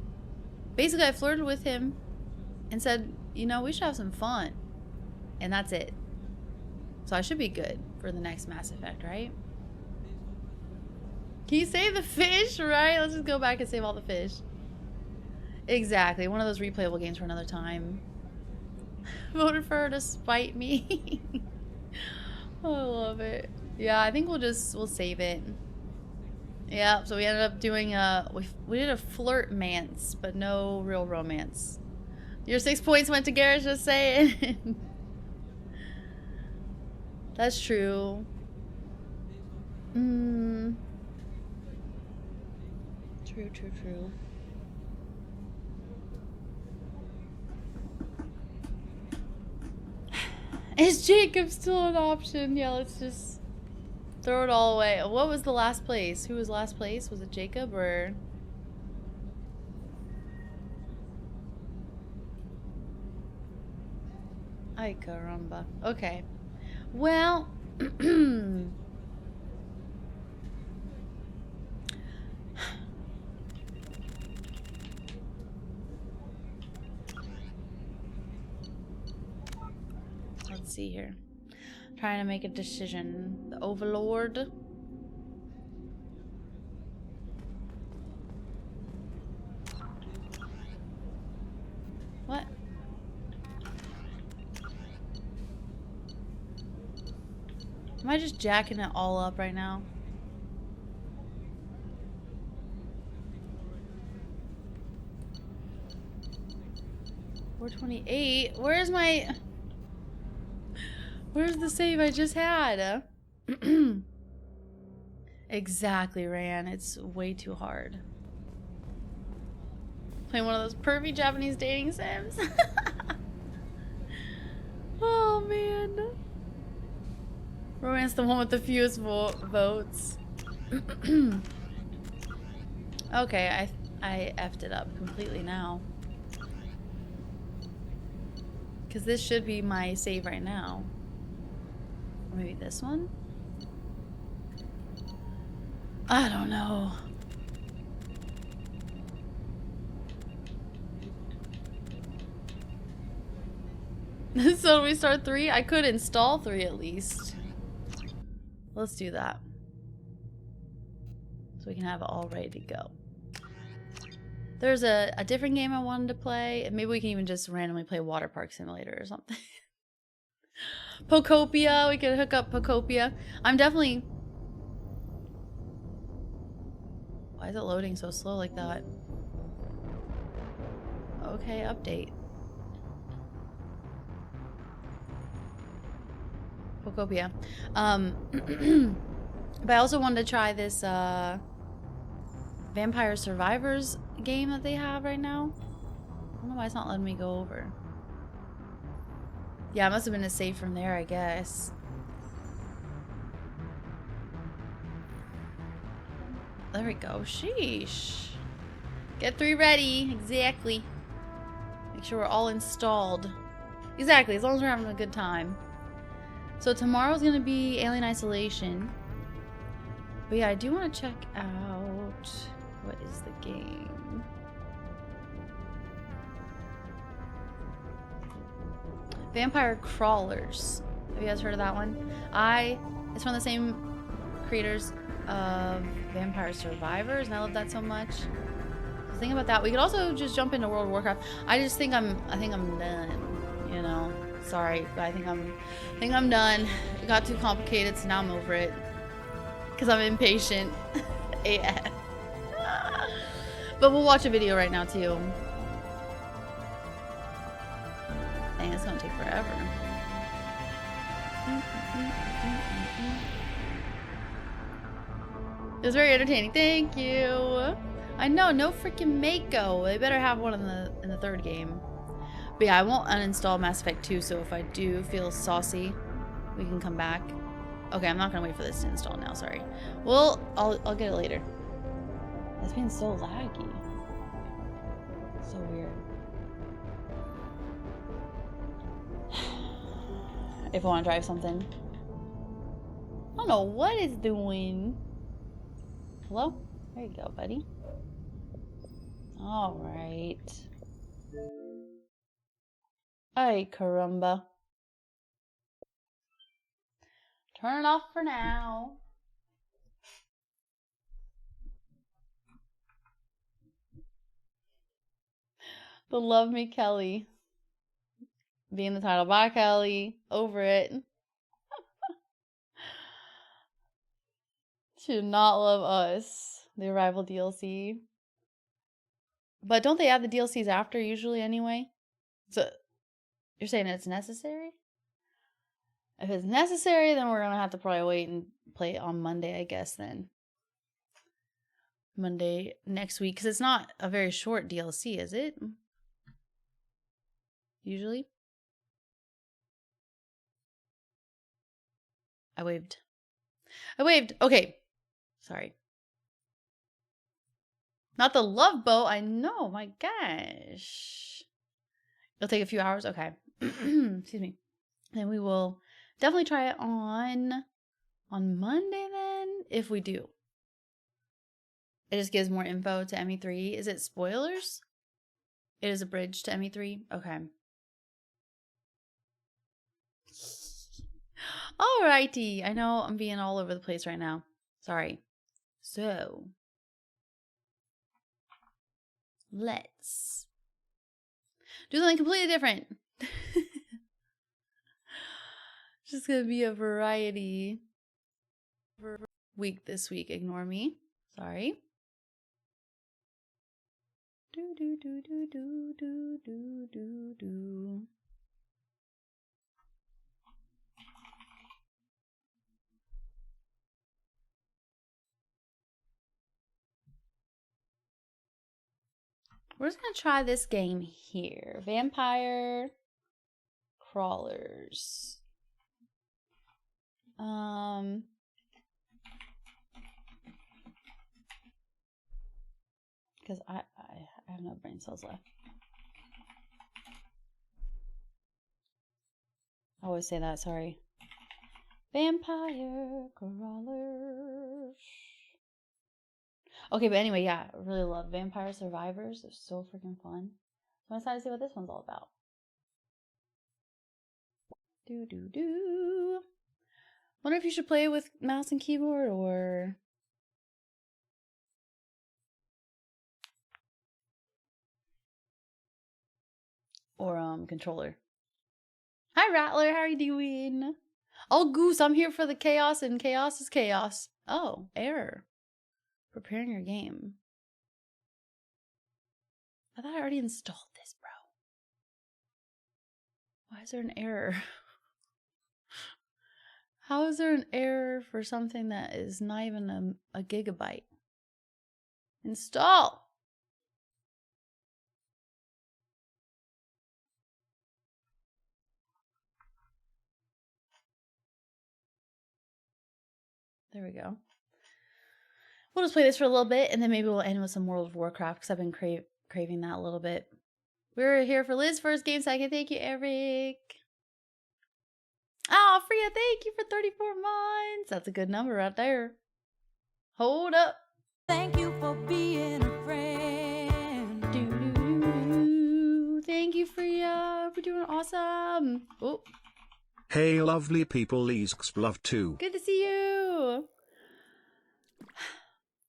basically I flirted with him and said, you know, we should have some fun. And that's it. So I should be good for the next Mass Effect, right? Can you save the fish, right? Let's just go back and save all the fish. Exactly. One of those replayable games for another time. Voted for her to spite me. Oh, I love it. Yeah, I think we'll save it. Yeah, so we ended up doing we did a flirt-mance, but no real romance. Your 6 points went to Garrus, just saying. That's true. True. Is Jacob still an option? Yeah, let's just throw it all away. What was the last place? Who was last place? Was it Jacob or... Ay caramba. Okay. Well... Let's see here. Trying to make a decision. The Overlord. What? Am I just jacking it all up right now? $428. Where's my... Where's the save I just had? Exactly, Ran. It's way too hard. Playing one of those pervy Japanese dating sims. Oh, man. Romance, the one with the fewest votes. Okay, I effed it up completely now. Because this should be my save right now. Or maybe this one? I don't know. So do we start 3? I could install 3 at least. Let's do that. So we can have it all ready to go. There's a different game I wanted to play. Maybe we can even just randomly play Water Park Simulator or something. Pocopia, we could hook up Pocopia. I'm definitely... Why is it loading so slow like that? Okay, update. Pocopia. But I also wanted to try this Vampire Survivors game that they have right now. I don't know why it's not letting me go over. Yeah, it must have been a save from there, I guess. There we go. Sheesh. Get 3 ready. Exactly. Make sure we're all installed. Exactly, as long as we're having a good time. So tomorrow's gonna be Alien Isolation. But yeah, I do want to check out... What is the game? Vampire Crawlers. Have you guys heard of that one? It's from the same creators of Vampire Survivors, and I love that so much. So think about that. We could also just jump into World of Warcraft. I think I'm done. You know, sorry, but I think I'm done. It got too complicated, so now I'm over it. Cause I'm impatient. AF. But we'll watch a video right now too. Dang, it's gonna take forever. It was very entertaining. Thank you. I know, no freaking Mako. They better have one in the 3rd game. But yeah, I won't uninstall Mass Effect 2, so if I do feel saucy, we can come back. Okay, I'm not gonna wait for this to install now, sorry. Well, I'll get it later. It's been so laggy. So weird. If I want to drive something. I don't know what it's doing. Hello? There you go, buddy. Alright. Ay, caramba. Turn it off for now. The Love Me Kelly. Being the title. Bye, Kelly. Over it. She did not love us. The Arrival DLC. But don't they add the DLCs after usually anyway? So you're saying it's necessary? If it's necessary, then we're gonna have to probably wait and play it on Monday, I guess, then. Monday next week. Because it's not a very short DLC, is it? Usually? I waved. Okay. Sorry. Not the Love Boat. I know. My gosh. It'll take a few hours. Okay. Excuse me. Then we will definitely try it on Monday then, if we do. It just gives more info to ME3. Is it spoilers? It is a bridge to ME3? Okay. Alrighty. I know I'm being all over the place right now. Sorry. So, let's do something completely different. Just gonna be a variety week this week. Ignore me. Sorry. Do do do do do do do do do. We're just gonna try this game here. Vampire Crawlers. Because I have no brain cells left. I always say that, sorry. Vampire Crawlers. Okay, but anyway, yeah, I really love Vampire Survivors. They're so freaking fun. So I'm excited to see what this one's all about. Do do do. Wonder if you should play with mouse and keyboard or controller. Hi Rattler, how are you doing? Oh Goose, I'm here for the chaos and chaos is chaos. Oh, error. Preparing your game. I thought I already installed this, bro. Why is there an error? How is there an error for something that is not even a gigabyte? Install! There we go. We'll just play this for a little bit, and then maybe we'll end with some World of Warcraft, because I've been craving that a little bit. We're here for Liz first game second. Thank you, Eric. Oh, Freya, thank you for 34 months. That's a good number right there. Hold up. Thank you for being a friend. Thank you, Freya. We're doing awesome. Oh. Hey lovely people, LizXP love too. Good to see you.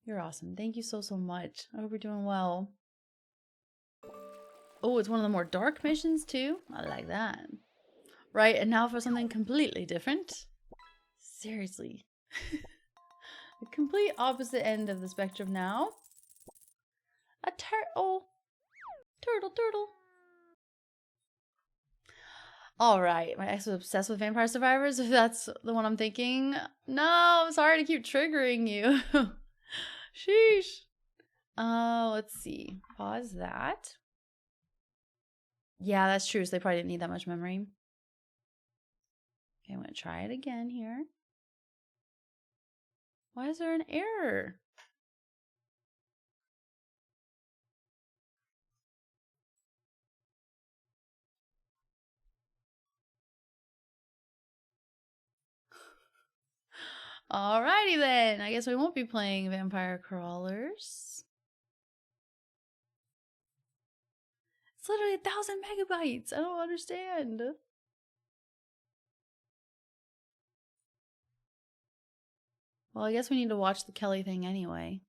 You're awesome. Thank you so much. I hope you're doing well. Oh, it's one of the more dark missions too. I like that. Right, and now for something completely different. Seriously. The complete opposite end of the spectrum now. A turtle. Turtle. Alright, my ex was obsessed with Vampire Survivors, if that's the one I'm thinking. No, I'm sorry to keep triggering you. Sheesh. Let's see. Pause that. Yeah, that's true. So they probably didn't need that much memory. Okay, I'm going to try it again here. Why is there an error? Alrighty then. I guess we won't be playing Vampire Crawlers. It's literally 1,000 megabytes. I don't understand. Well, I guess we need to watch the Kelly thing anyway.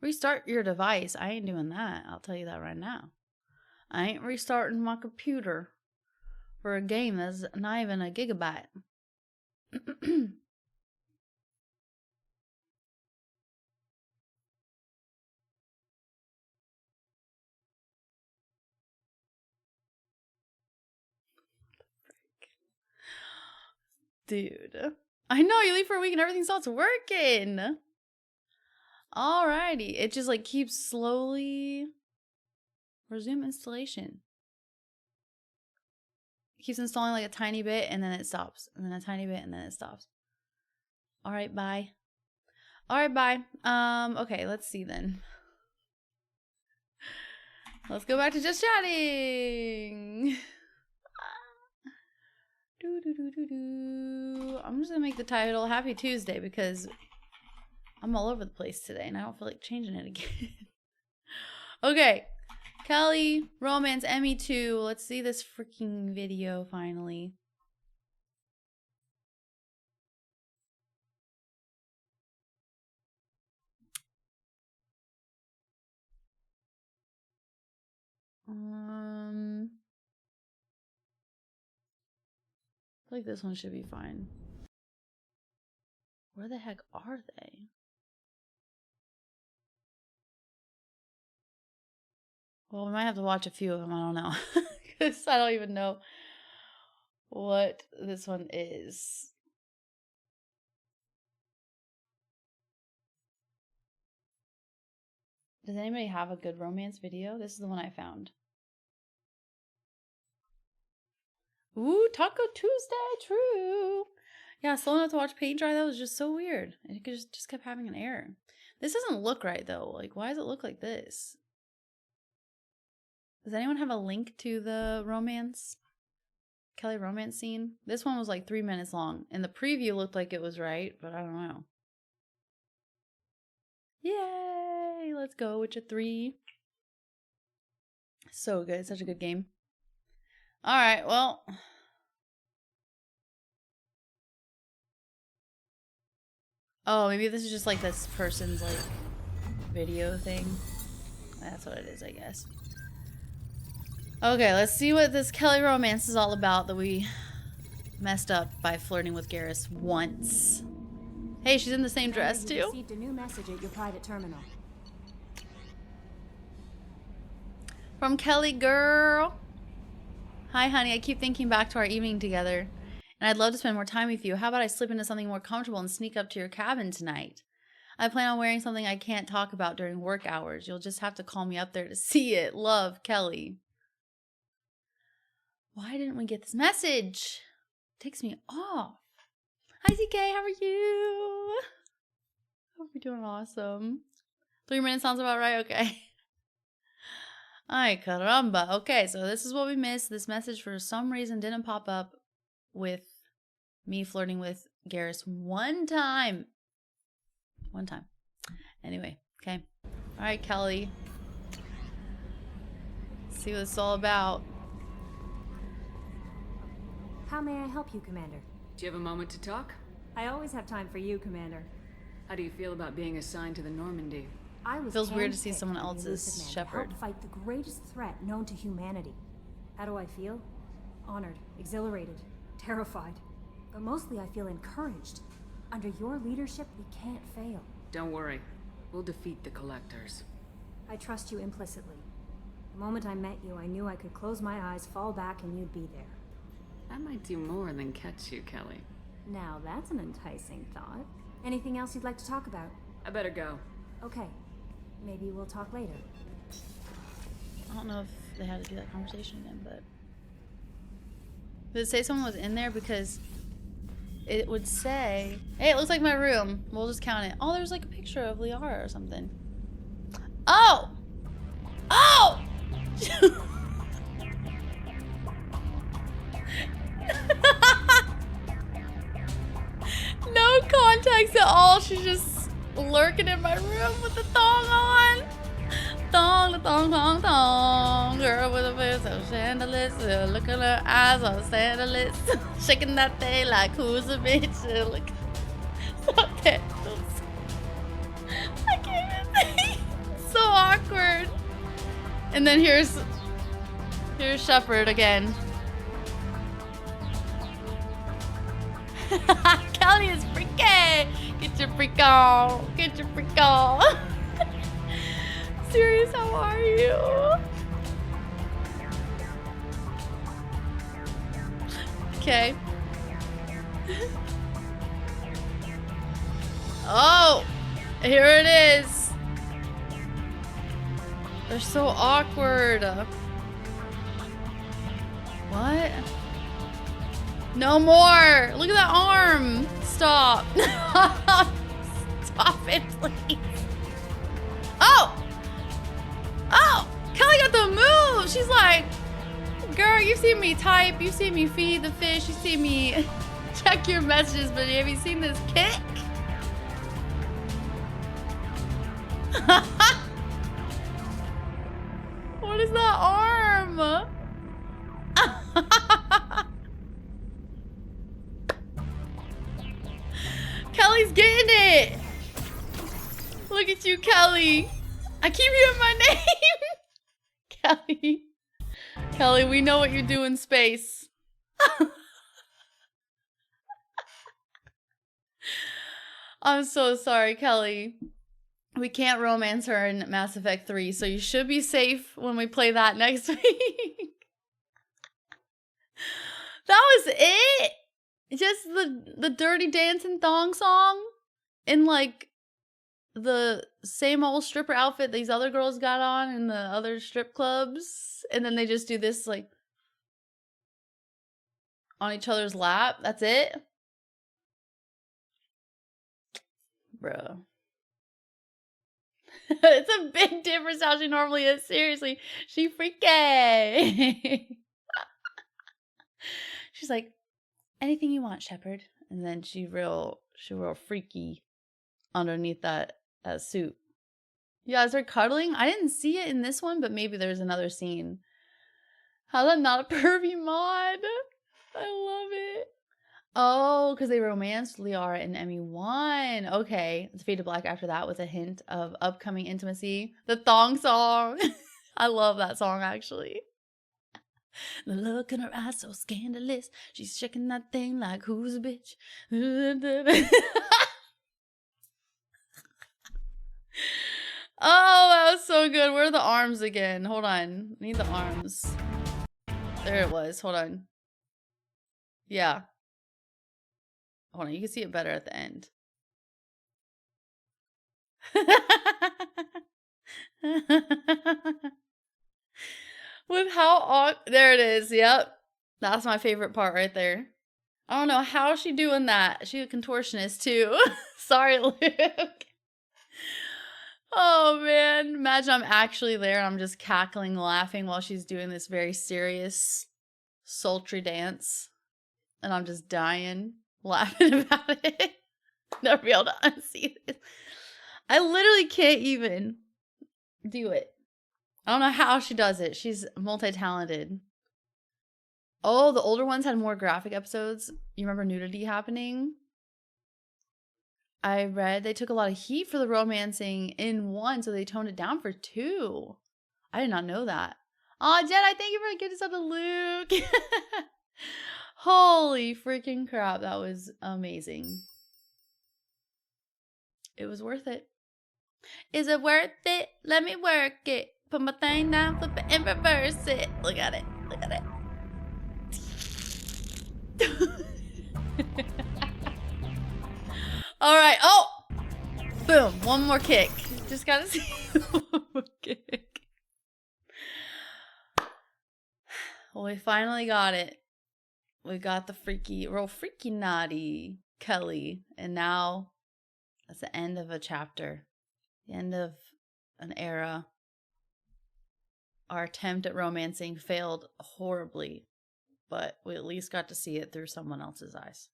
Restart your device. I ain't doing that. I'll tell you that right now. I ain't restarting my computer for a game that's not even a gigabyte. Dude. I know, you leave for a week and everything starts working. Alrighty. It just like keeps slowly resume installation. It keeps installing like a tiny bit and then it stops. And then a tiny bit and then it stops. Alright, bye. Alright, bye. Okay, let's see then. Let's go back to just chatting. I'm just gonna make the title Happy Tuesday because I'm all over the place today and I don't feel like changing it again. Okay, Kelly, Romance, ME2. Let's see this freaking video finally. I feel like this one should be fine. Where the heck are they? Well, we might have to watch a few of them. I don't know. Because I don't even know what this one is. Does anybody have a good romance video? This is the one I found. Ooh, Taco Tuesday, true. Yeah, slow enough to watch paint dry, that was just so weird. And it just kept having an error. This doesn't look right though. Like, why does it look like this? Does anyone have a link to the romance? Kelly romance scene? This one was like 3 minutes long. And the preview looked like it was right, but I don't know. Yay! Let's go, Witcher 3. So good. Such a good game. Alright, well. Oh, maybe this is just like this person's like video thing. That's what it is, I guess. Okay, let's see what this Kelly romance is all about that we messed up by flirting with Garrus once. Hey, she's in the same dress too. Received a new message at your private terminal. From Kelly girl. Hi, honey. I keep thinking back to our evening together, and I'd love to spend more time with you. How about I slip into something more comfortable and sneak up to your cabin tonight? I plan on wearing something I can't talk about during work hours. You'll just have to call me up there to see it. Love, Kelly. Why didn't we get this message? It takes me off. Hi, CK. How are you? Hope you're doing awesome. 3 minutes sounds about right. Okay. Ay, caramba. Okay, so this is what we missed. This message for some reason didn't pop up with me flirting with Garrus one time. One time. Anyway, okay. All right, Kelly. Let's see what it's all about. How may I help you, Commander? Do you have a moment to talk? I always have time for you, Commander. How do you feel about being assigned to the Normandy? I was Feels weird to see handpicked someone by the else's Elusive Man to shepherd. help fight the greatest threat known to humanity. How do I feel? Honored, exhilarated, terrified. But mostly I feel encouraged. Under your leadership, we can't fail. Don't worry. We'll defeat the Collectors. I trust you implicitly. The moment I met you, I knew I could close my eyes, fall back, and you'd be there. That might do more than catch you, Kelly. Now that's an enticing thought. Anything else you'd like to talk about? I better go. Okay. Maybe we'll talk later. I don't know if they had to do that conversation again, but... Did it say someone was in there? Because it would say... Hey, it looks like my room. We'll just count it. Oh, there's like a picture of Liara or something. Oh! Oh! No context at all. She's just lurking in my room with the thong on. Thong, the thong, thong, thong. Girl with a face so scandalous. Look at her eyes all scandalous. Shaking that thing like who's a bitch. Look. Stop that. I can't even think. So awkward. And then here's Shepherd again. Kelly is freaky. Get your freak on. Get your freak on. Serious, how are you? Okay. Oh, here it is. They're so awkward. What? No more! Look at that arm! Stop! Stop it, please! Oh! Oh! Kelly got the move! She's like, girl, you've seen me type, you've seen me feed the fish, you've seen me check your messages, but have you seen this kick? What is that arm? Kelly's getting it! Look at you, Kelly. I keep hearing my name. Kelly. Kelly, we know what you do in space. I'm so sorry, Kelly. We can't romance her in Mass Effect 3, so you should be safe when we play that next week. That was it? Just the Dirty Dancing thong song in like the same old stripper outfit these other girls got on in the other strip clubs, and then they just do this like on each other's lap. That's it? Bro. It's a big difference how she normally is. Seriously, she freaky. She's like, anything you want, Shepherd. And then she real freaky underneath that suit. You guys are cuddling? I didn't see it in this one, but maybe there's another scene. How's that not a pervy mod? I love it. Oh, because they romanced Liara and ME1. Okay. It's Fade to Black after that with a hint of upcoming intimacy. The thong song. I love that song, actually. The look in her eyes so scandalous. She's shaking that thing like who's a bitch. Oh, that was so good. Where are the arms again? Hold on. I need the arms. There it was. Hold on. Yeah. Hold on. You can see it better at the end. With how there it is. Yep. That's my favorite part right there. I don't know how she doing that. She a contortionist too. Sorry, Luke. Oh man, imagine I'm actually there and I'm just cackling, laughing while she's doing this very serious, sultry dance. And I'm just dying, laughing about it. Never be able to unsee this. I literally can't even do it. I don't know how she does it. She's multi-talented. Oh, the older ones had more graphic episodes. You remember nudity happening? I read they took a lot of heat for the romancing in 1, so they toned it down for 2. I did not know that. Aw, Jedi, thank you for giving us up to Luke. Holy freaking crap, that was amazing. It was worth it. Is it worth it? Let me work it. Put my thing down, flip it, and reverse it. Look at it. Look at it. All right. Oh, boom. One more kick. Just gotta see one more kick. Well, we finally got it. We got the real freaky naughty Kelly. And now that's the end of a chapter. The end of an era. Our attempt at romancing failed horribly, but we at least got to see it through someone else's eyes.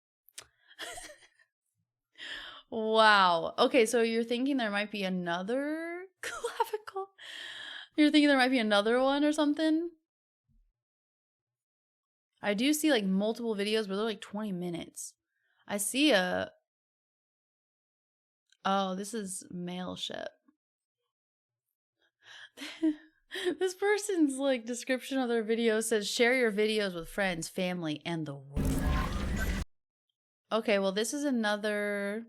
Wow. Okay, so you're thinking there might be another clavicle? You're thinking there might be another one or something? I do see like multiple videos, but they're like 20 minutes. I see a... Oh, this is male ship. This person's like description of their video says share your videos with friends, family, and the world. Okay, well this is another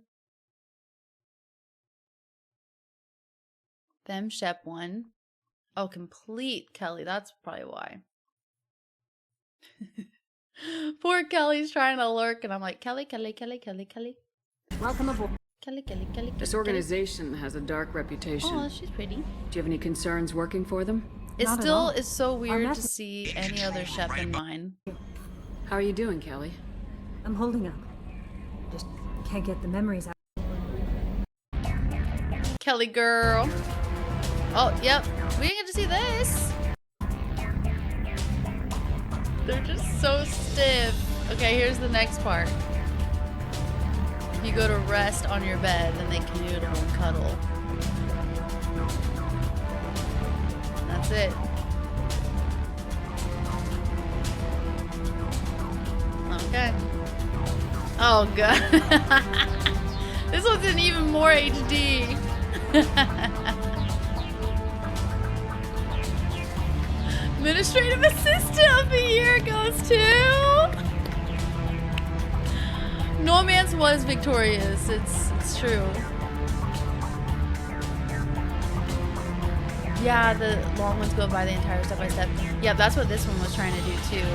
Them Shep one. Oh, complete Kelly. That's probably why. Poor Kelly's trying to lurk, and I'm like, Kelly, Kelly, Kelly, Kelly, Kelly. Welcome aboard. Kelly, Kelly, Kelly, This Kelly. organization has a dark reputation. Oh, she's pretty. Do you have any concerns working for them? It Not at still all. is so weird to see any other chef in mine. How are you doing, Kelly? I'm holding up. Just can't get the memories out. Kelly girl. Oh, yep. We didn't get to see this. They're just so stiff. Okay, here's the next part. If you go to rest on your bed, then they canoodle and cuddle. That's it. Okay. Oh, God. This one's in even more HD. Administrative assistant of the year goes to... Romance was victorious. It's true. Yeah, the long ones go by the entire step by step. Yeah, that's what this one was trying to do too.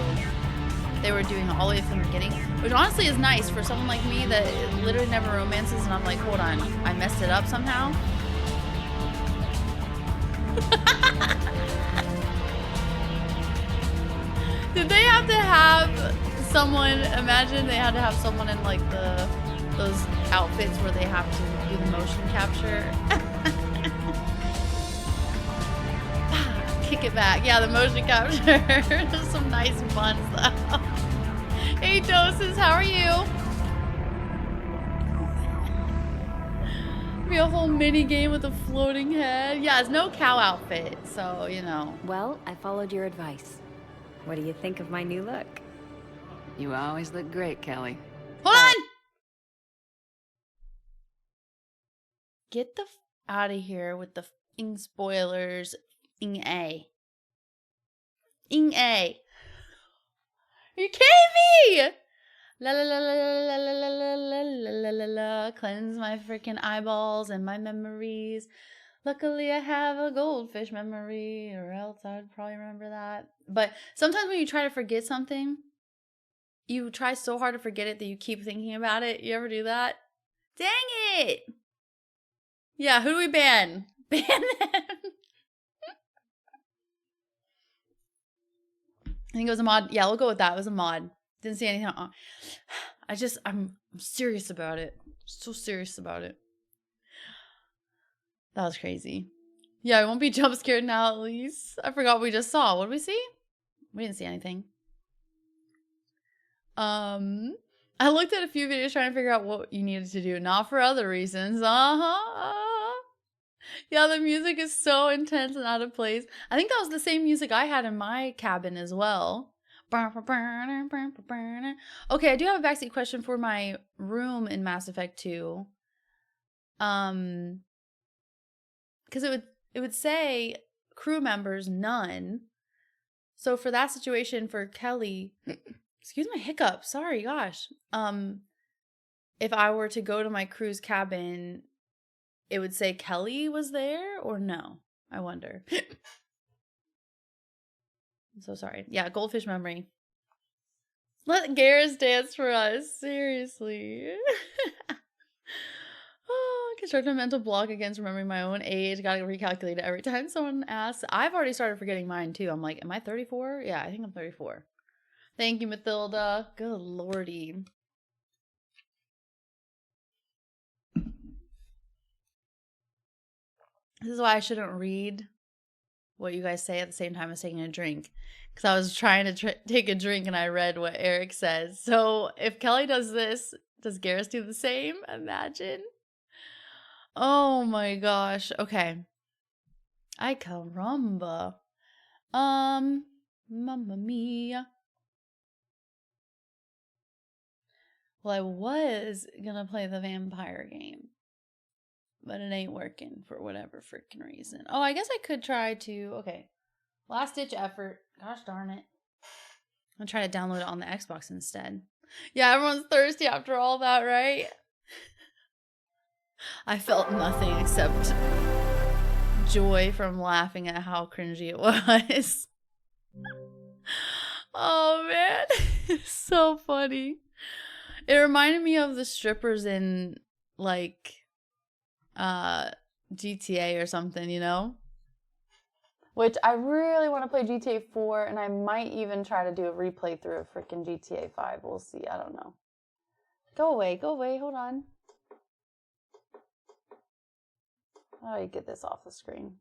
They were doing it all the way from the beginning, which honestly is nice for someone like me that literally never romances, and I'm like, hold on, I messed it up somehow. Did they have to have someone, imagine they had to have someone in like those outfits where they have to do the motion capture. Kick it back. Yeah, the motion capture. There's some nice buns though. Hey Doses, how are you? Be a whole mini game with a floating head. Yeah, it's no cow outfit, so you know. Well, I followed your advice. What do you think of my new look? You always look great, Kelly. Hold on! Get the out of here with the f***ing spoilers. F***ing A. F***ing A. Are you kidding me? La la la la la la la la la la la la. Cleanse my freaking eyeballs and my memories. Luckily, I have a goldfish memory, or else I'd probably remember that. But sometimes when you try to forget something, you try so hard to forget it that you keep thinking about it. You ever do that? Dang it! Yeah, who do we ban? Ban them! I think it was a mod. Yeah, we'll go with that. It was a mod. Didn't see anything. I'm serious about it. So serious about it. That was crazy. Yeah, I won't be jump scared now at least. I forgot what we just saw. What did we see? We didn't see anything. I looked at a few videos trying to figure out what you needed to do. Not for other reasons. Yeah, the music is so intense and out of place. I think that was the same music I had in my cabin as well. Okay, I do have a backseat question for my room in Mass Effect 2. Because it would say crew members, none. So for that situation for Kelly, excuse my hiccup. Sorry, gosh. If I were to go to my crew's cabin, it would say Kelly was there or no? I wonder. I'm so sorry. Yeah, goldfish memory. Let Garrus dance for us. Seriously. Oh, construct a mental block against remembering my own age. Gotta recalculate it every time someone asks. I've already started forgetting mine too. I'm like, am I 34? Yeah, I think I'm 34. Thank you, Mathilda. Good lordy. This is why I shouldn't read what you guys say at the same time as taking a drink. Because I was trying to take a drink and I read what Eric says. So if Kelly does this, does Garrus do the same? Imagine. Oh my gosh. Okay. Ay caramba. Mamma mia. Well, I was gonna play the vampire game. But it ain't working for whatever freaking reason. Oh, I guess I could try to... Okay. Last ditch effort. Gosh darn it. I'll try to download it on the Xbox instead. Yeah, everyone's thirsty after all that, right? I felt nothing except joy from laughing at how cringy it was. Oh, man. It's so funny. It reminded me of the strippers in, like... GTA or something, you know? Which I really want to play GTA 4, and I might even try to do a replay through of freaking GTA 5. We'll see. I don't know. Go away. Go away. Hold on. How do I get this off the screen?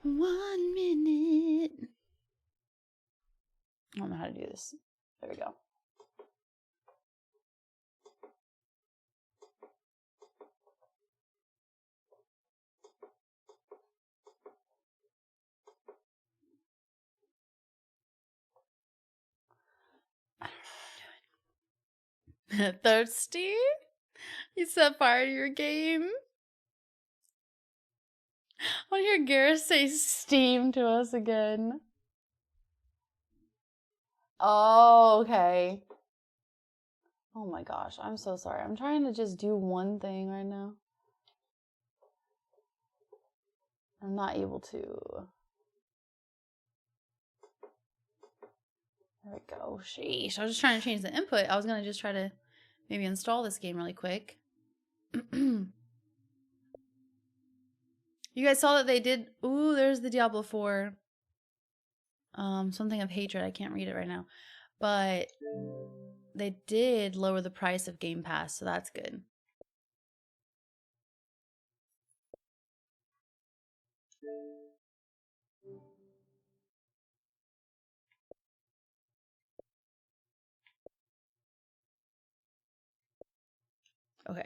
1 minute. I don't know how to do this. There we go. Thirsty? You set fire to your game? I want to hear Garrus say Steam to us again. Oh, okay. Oh my gosh, I'm so sorry. I'm trying to just do one thing right now. I'm not able to. There we go. Sheesh. I was just trying to change the input. I was going to just try to maybe install this game really quick. You guys saw that they did... Ooh, there's the Diablo 4. Something of hatred. I can't read it right now. But they did lower the price of Game Pass, so that's good. Okay.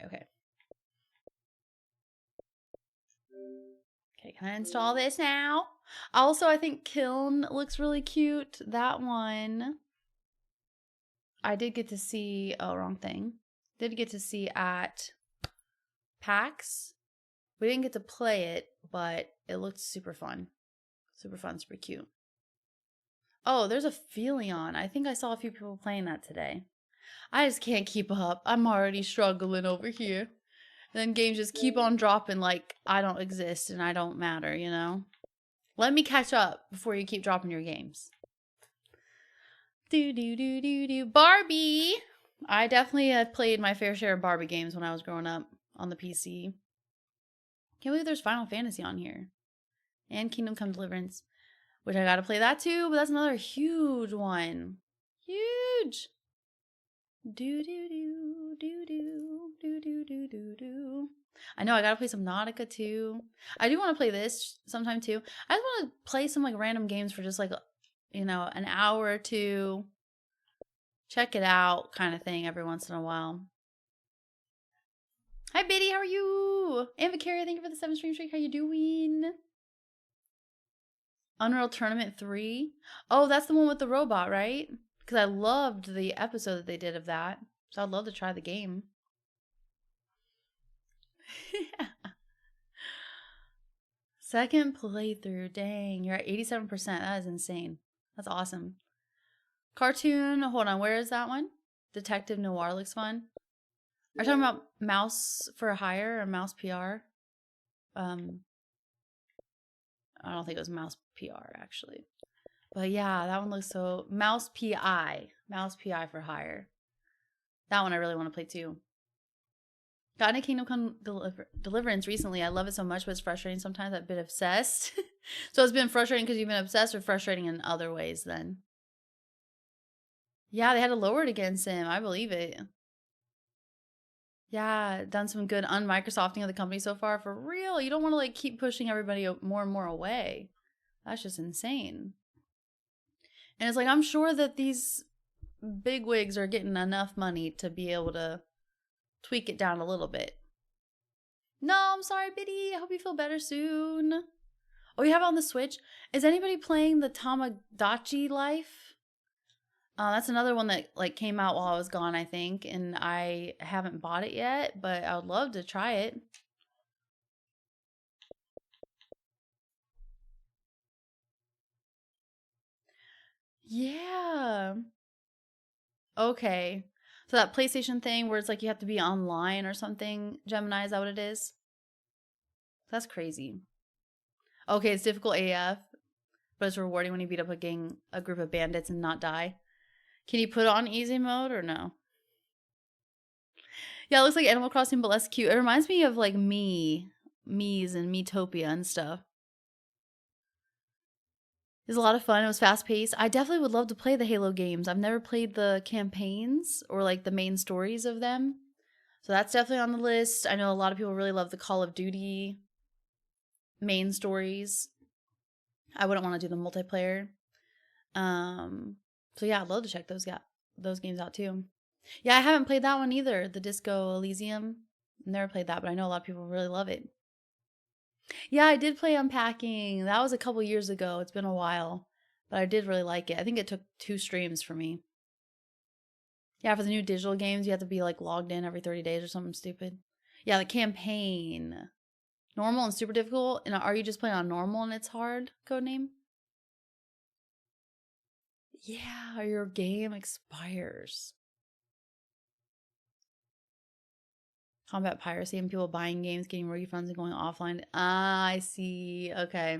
Okay, can I install this now? Also, I think Kiln looks really cute. That one. I did get to see... Oh, wrong thing. Did get to see at PAX. We didn't get to play it, but it looked super fun. Super fun, super cute. Oh, there's a Philion. I think I saw a few people playing that today. I just can't keep up. I'm already struggling over here. And then games just keep on dropping like I don't exist and I don't matter, you know? Let me catch up before you keep dropping your games. Barbie! I definitely have played my fair share of Barbie games when I was growing up on the PC. Can't believe there's Final Fantasy on here. And Kingdom Come Deliverance. which I gotta play that too, but that's another huge one. Huge. Do do do do do do do do do do. I know I gotta play some Nautica too. I do want to play this sometime too. I just want to play some like random games for just like, you know, an hour or two. Check it out kind of thing every once in a while. Hi Biddy, how are you? And Vicaria, thank you for the 7 stream streak. How you doing? Unreal Tournament 3. Oh, that's the one with the robot, right? Because I loved the episode that they did of that. So I'd love to try the game. Second playthrough. Dang, you're at 87%. That is insane. That's awesome. Cartoon. Hold on, where is that one? Detective Noir looks fun. Are you talking about Mouse for Hire or Mouse PR? I don't think it was Mouse PR actually. But yeah, that one looks so... Mouse PI. Mouse PI for Hire. That one I really want to play too. Got into Kingdom Come Deliverance recently. I love it so much, but it's frustrating sometimes. I've been obsessed. So it's been frustrating because you've been obsessed, or frustrating in other ways then? Yeah, they had to lower it again, Sim. I believe it. Yeah, done some good un-Microsofting of the company so far. For real. You don't want to like keep pushing everybody more and more away. That's just insane. And it's like, I'm sure that these big wigs are getting enough money to be able to tweak it down a little bit. No, I'm sorry, Biddy. I hope you feel better soon. Oh, you have it on the Switch? Is anybody playing the Tamagotchi Life? That's another one that like came out while I was gone, I think, and I haven't bought it yet, but I would love to try it. Yeah. Okay. So that PlayStation thing where it's like you have to be online or something, Gemini, is that what it is? That's crazy. Okay, it's difficult AF, but it's rewarding when you beat up a group of bandits and not die. Can you put it on easy mode or no? Yeah, it looks like Animal Crossing, but less cute. It reminds me of like Me's and Miitopia and stuff. It was a lot of fun. It was fast paced. I definitely would love to play the Halo games. I've never played the campaigns or like the main stories of them. So that's definitely on the list. I know a lot of people really love the Call of Duty main stories. I wouldn't want to do the multiplayer. So yeah, I'd love to check those games out too. Yeah, I haven't played that one either. The Disco Elysium. Never played that, but I know a lot of people really love it. Yeah, I did play Unpacking. That was a couple years ago. It's been a while, but I did really like it. I think it took 2 streams for me. Yeah, for the new digital games, you have to be like logged in every 30 days or something stupid. Yeah, the campaign. Normal and super difficult. And are you just playing on normal and it's hard, Codename? Yeah, or your game expires. Combat piracy and people buying games, getting refunds and going offline. Ah, I see. Okay.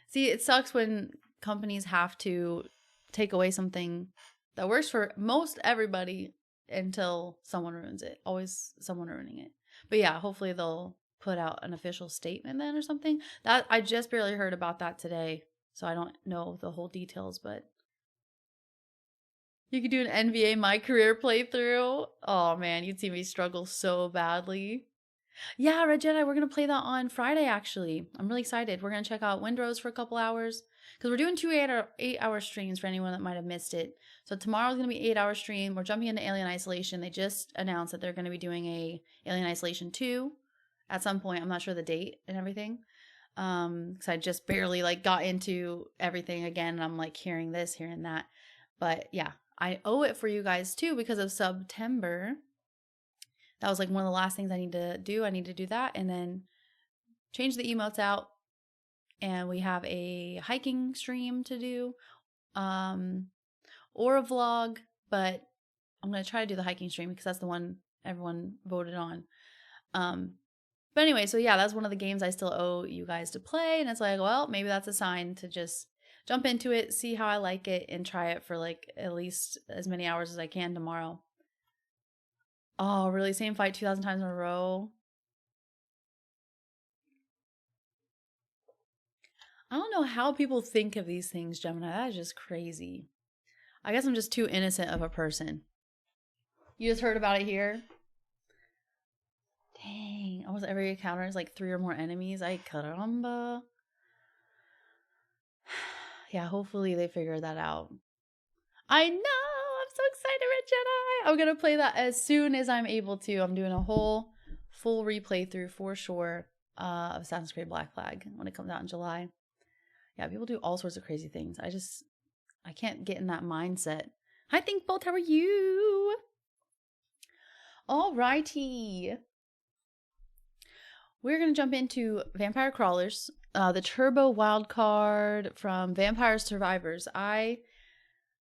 See, it sucks when companies have to take away something that works for most everybody until someone ruins it. Always someone ruining it. But yeah, hopefully they'll put out an official statement then or something. That I just barely heard about that today, so I don't know the whole details, but you could do an NBA My Career playthrough. Oh man, you'd see me struggle so badly. Yeah, Red Jedi, we're going to play that on Friday, actually. I'm really excited. We're going to check out Windrose for a couple hours. Because we're doing 2 8-hour streams for anyone that might have missed it. So tomorrow's going to be 8-hour stream. We're jumping into Alien Isolation. They just announced that they're going to be doing a Alien Isolation 2 at some point. I'm not sure the date and everything. Because I just barely like got into everything again. And I'm like hearing this, hearing that. But yeah, I owe it for you guys too because of September. That was like one of the last things I need to do. I need to do that and then change the emotes out. And we have a hiking stream to do or a vlog, but I'm going to try to do the hiking stream because that's the one everyone voted on. But anyway, so yeah, that's one of the games I still owe you guys to play. And it's like, well, maybe that's a sign to just jump into it, see how I like it, and try it for like at least as many hours as I can tomorrow. Oh, really? Same fight 2,000 times in a row? I don't know how people think of these things, Gemini. That is just crazy. I guess I'm just too innocent of a person. You just heard about it here? Dang. Almost every encounter is like 3 or more enemies. Ay, caramba. Yeah, hopefully they figure that out. I know! I'm so excited, Red Jedi! I'm gonna play that as soon as I'm able to. I'm doing a whole full replay through for sure of Assassin's Creed Black Flag when it comes out in July. Yeah, people do all sorts of crazy things. I can't get in that mindset. Hi, Think Bolt, how are you? Alrighty. We're going to jump into Vampire Crawlers, the turbo wild card from Vampire Survivors. I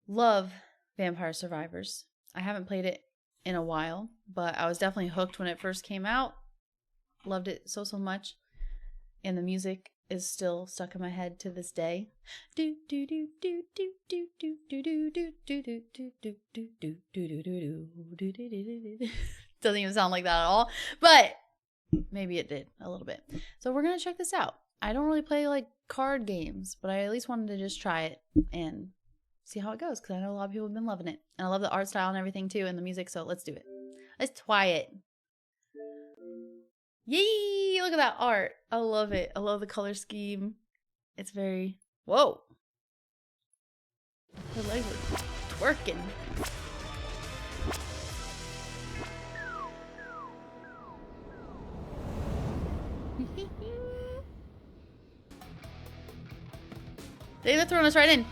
love Vampire Survivors. I haven't played it in a while, but I was definitely hooked when it first came out. Loved it so much. And the music is still stuck in my head to this day. Do do do do do do do do do do do do do do do do do do do. Doesn't even sound like that at all, but maybe it did a little bit. So we're gonna check this out. I don't really play like card games, but I at least wanted to just try it and see how it goes because I know a lot of people have been loving it, and I love the art style and everything too, and the music. So let's do it. Let's try it. Yay! Look at that art. I love it. I love the color scheme. It's very... Whoa! Her legs are twerking. They've thrown us right in.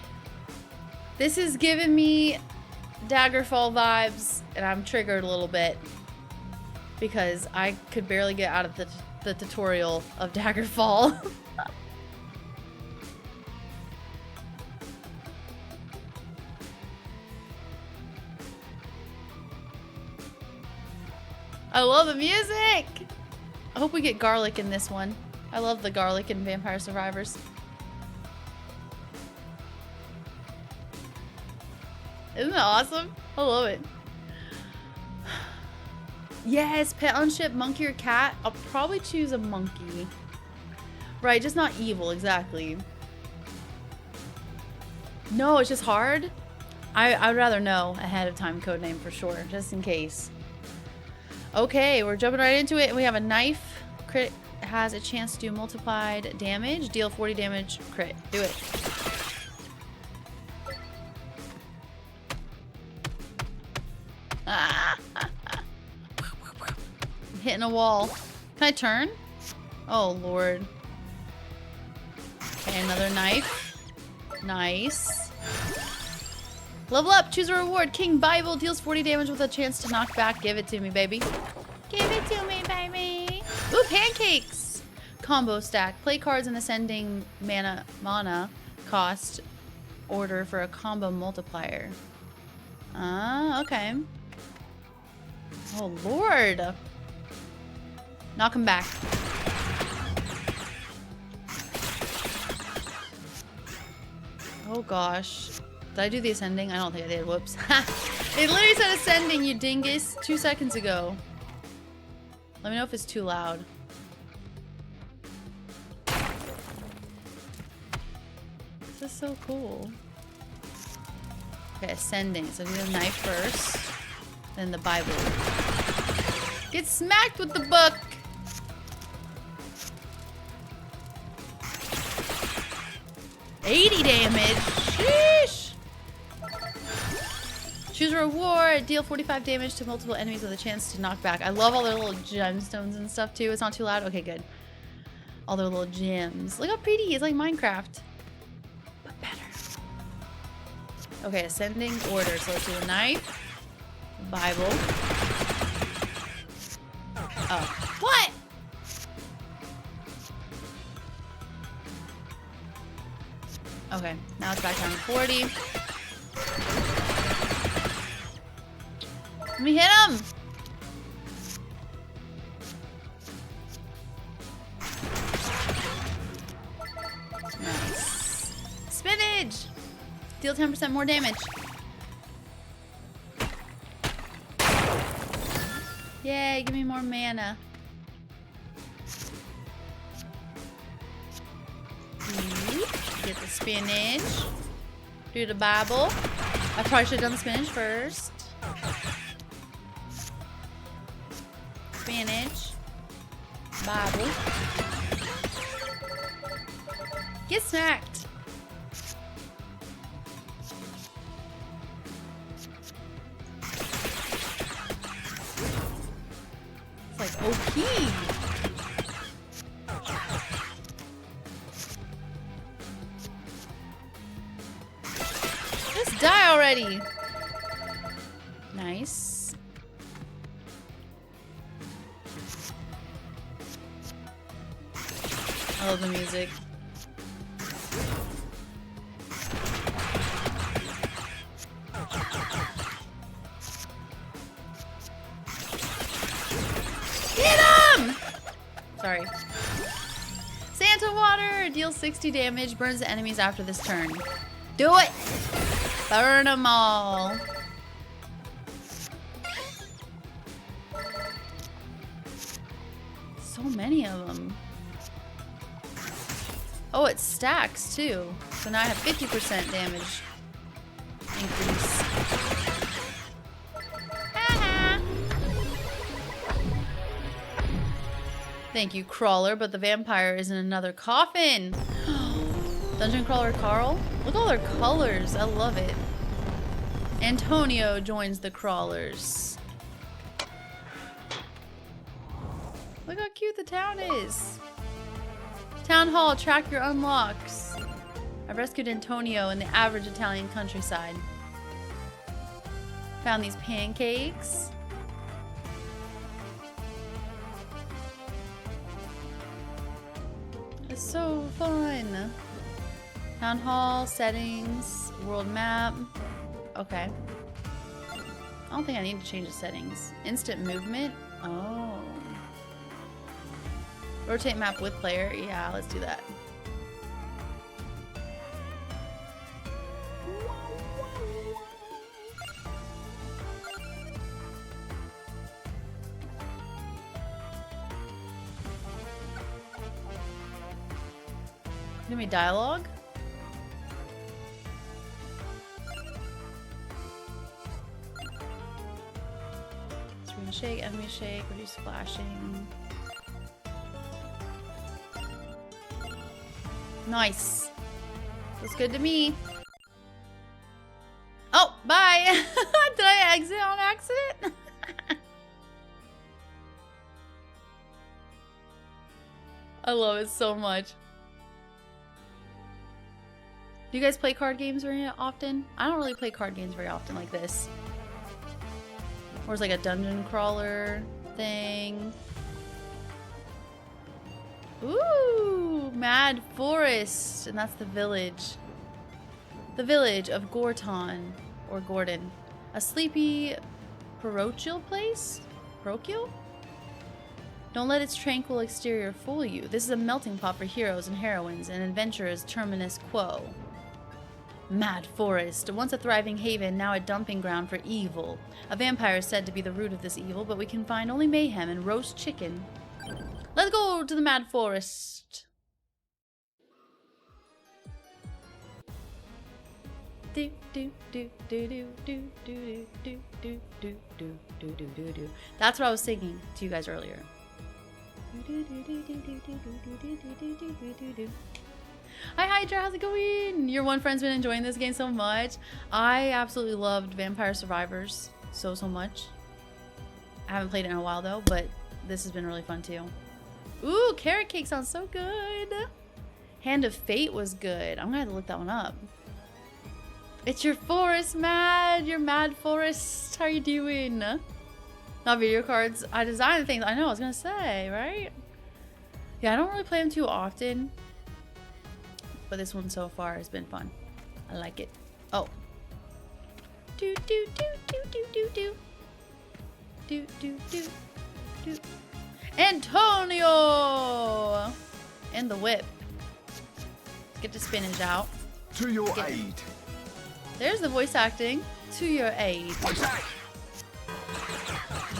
This is giving me Daggerfall vibes, and I'm triggered a little bit. Because I could barely get out of the tutorial of Daggerfall. I love the music! I hope we get garlic in this one. I love the garlic in Vampire Survivors. Isn't that awesome? I love it. Yes, pet on ship, monkey or cat. I'll probably choose a monkey. Right, just not evil, exactly. No, it's just hard. I'd rather know ahead of time codename for sure, just in case. Okay, we're jumping right into it. We have a knife. Crit has a chance to do multiplied damage. Deal 40 damage, crit. Do it. Ah! Hitting a wall. Can I turn? Oh, Lord. Okay, another knife. Nice. Level up. Choose a reward. King Bible deals 40 damage with a chance to knock back. Give it to me, baby. Give it to me, baby. Ooh, pancakes. Combo stack. Play cards in ascending mana cost order for a combo multiplier. Okay. Oh, Lord. Knock him back. Oh gosh. Did I do the ascending? I don't think I did. Whoops. It literally said ascending, you dingus, 2 seconds ago. Let me know if it's too loud. This is so cool. Okay, ascending. So do the knife first. Then the Bible. Get smacked with the book! $80 damage. Sheesh. Choose a reward. Deal 45 damage to multiple enemies with a chance to knock back. I love all their little gemstones and stuff too. It's not too loud. Okay, good. All their little gems. Look how pretty. It's like Minecraft. But better. Okay, ascending order. So let's do a knife. Bible. Oh. What? Okay, now it's back down to 40. Let me hit him! Nice. Spinach! Deal 10% more damage. Yay, give me more mana. Ooh. Get the spinach. Do the Bible. I probably should have done the spinach first. Spinach. Bible. Get smacked. It's like OP. Just die already. Nice. I love the music. Get him! Sorry. Santa water deals 60 damage, burns the enemies after this turn. Do it! Burn them all. So many of them. Oh, it stacks too. So now I have 50% damage increase. Thank you, Crawler, but the vampire is in another coffin. Dungeon Crawler Carl? Look at all their colors. I love it. Antonio joins the Crawlers. Look how cute the town is. Town Hall, track your unlocks. I've rescued Antonio in the average Italian countryside. Found these pancakes. It's so fun. Town Hall, settings, world map. Okay. I don't think I need to change the settings. Instant movement? Oh. Rotate map with player? Yeah, let's do that. Give me dialogue? Screen shake, enemy shake, reduce flashing. Nice. Looks good to me. Oh, bye. Did I exit on accident? I love it so much. Do you guys play card games very often? I don't really play card games very often like this. Or it's like a dungeon crawler thing. Ooh, Mad Forest. And that's the village. The village of Gorton, or Gordon. A sleepy, parochial place? Parochial? Don't let its tranquil exterior fool you. This is a melting pot for heroes and heroines, and adventurers terminus quo. Mad Forest, once a thriving haven, now a dumping ground for evil. A vampire is said to be the root of this evil, but we can find only mayhem and roast chicken. Let's go to the Mad Forest. Do do do do do do do do do do do do do do do. That's what I was singing to you guys earlier. Hi Hydra, how's it going? Your one friend's been enjoying this game so much. I absolutely loved Vampire Survivors so much. I haven't played it in a while though, but this has been really fun too. Ooh, carrot cake sounds so good. Hand of Fate was good. I'm gonna have to look that one up. It's your forest, Mad. Your Mad Forest. How are you doing? Not video cards. I design things. I know, I was gonna say, right? Yeah, I don't really play them too often. But this one so far has been fun. I like it. Oh. Do do do do do do do. Do do do do. Antonio! And the whip. Get the spinach out. To your aid. There's the voice acting. To your aid.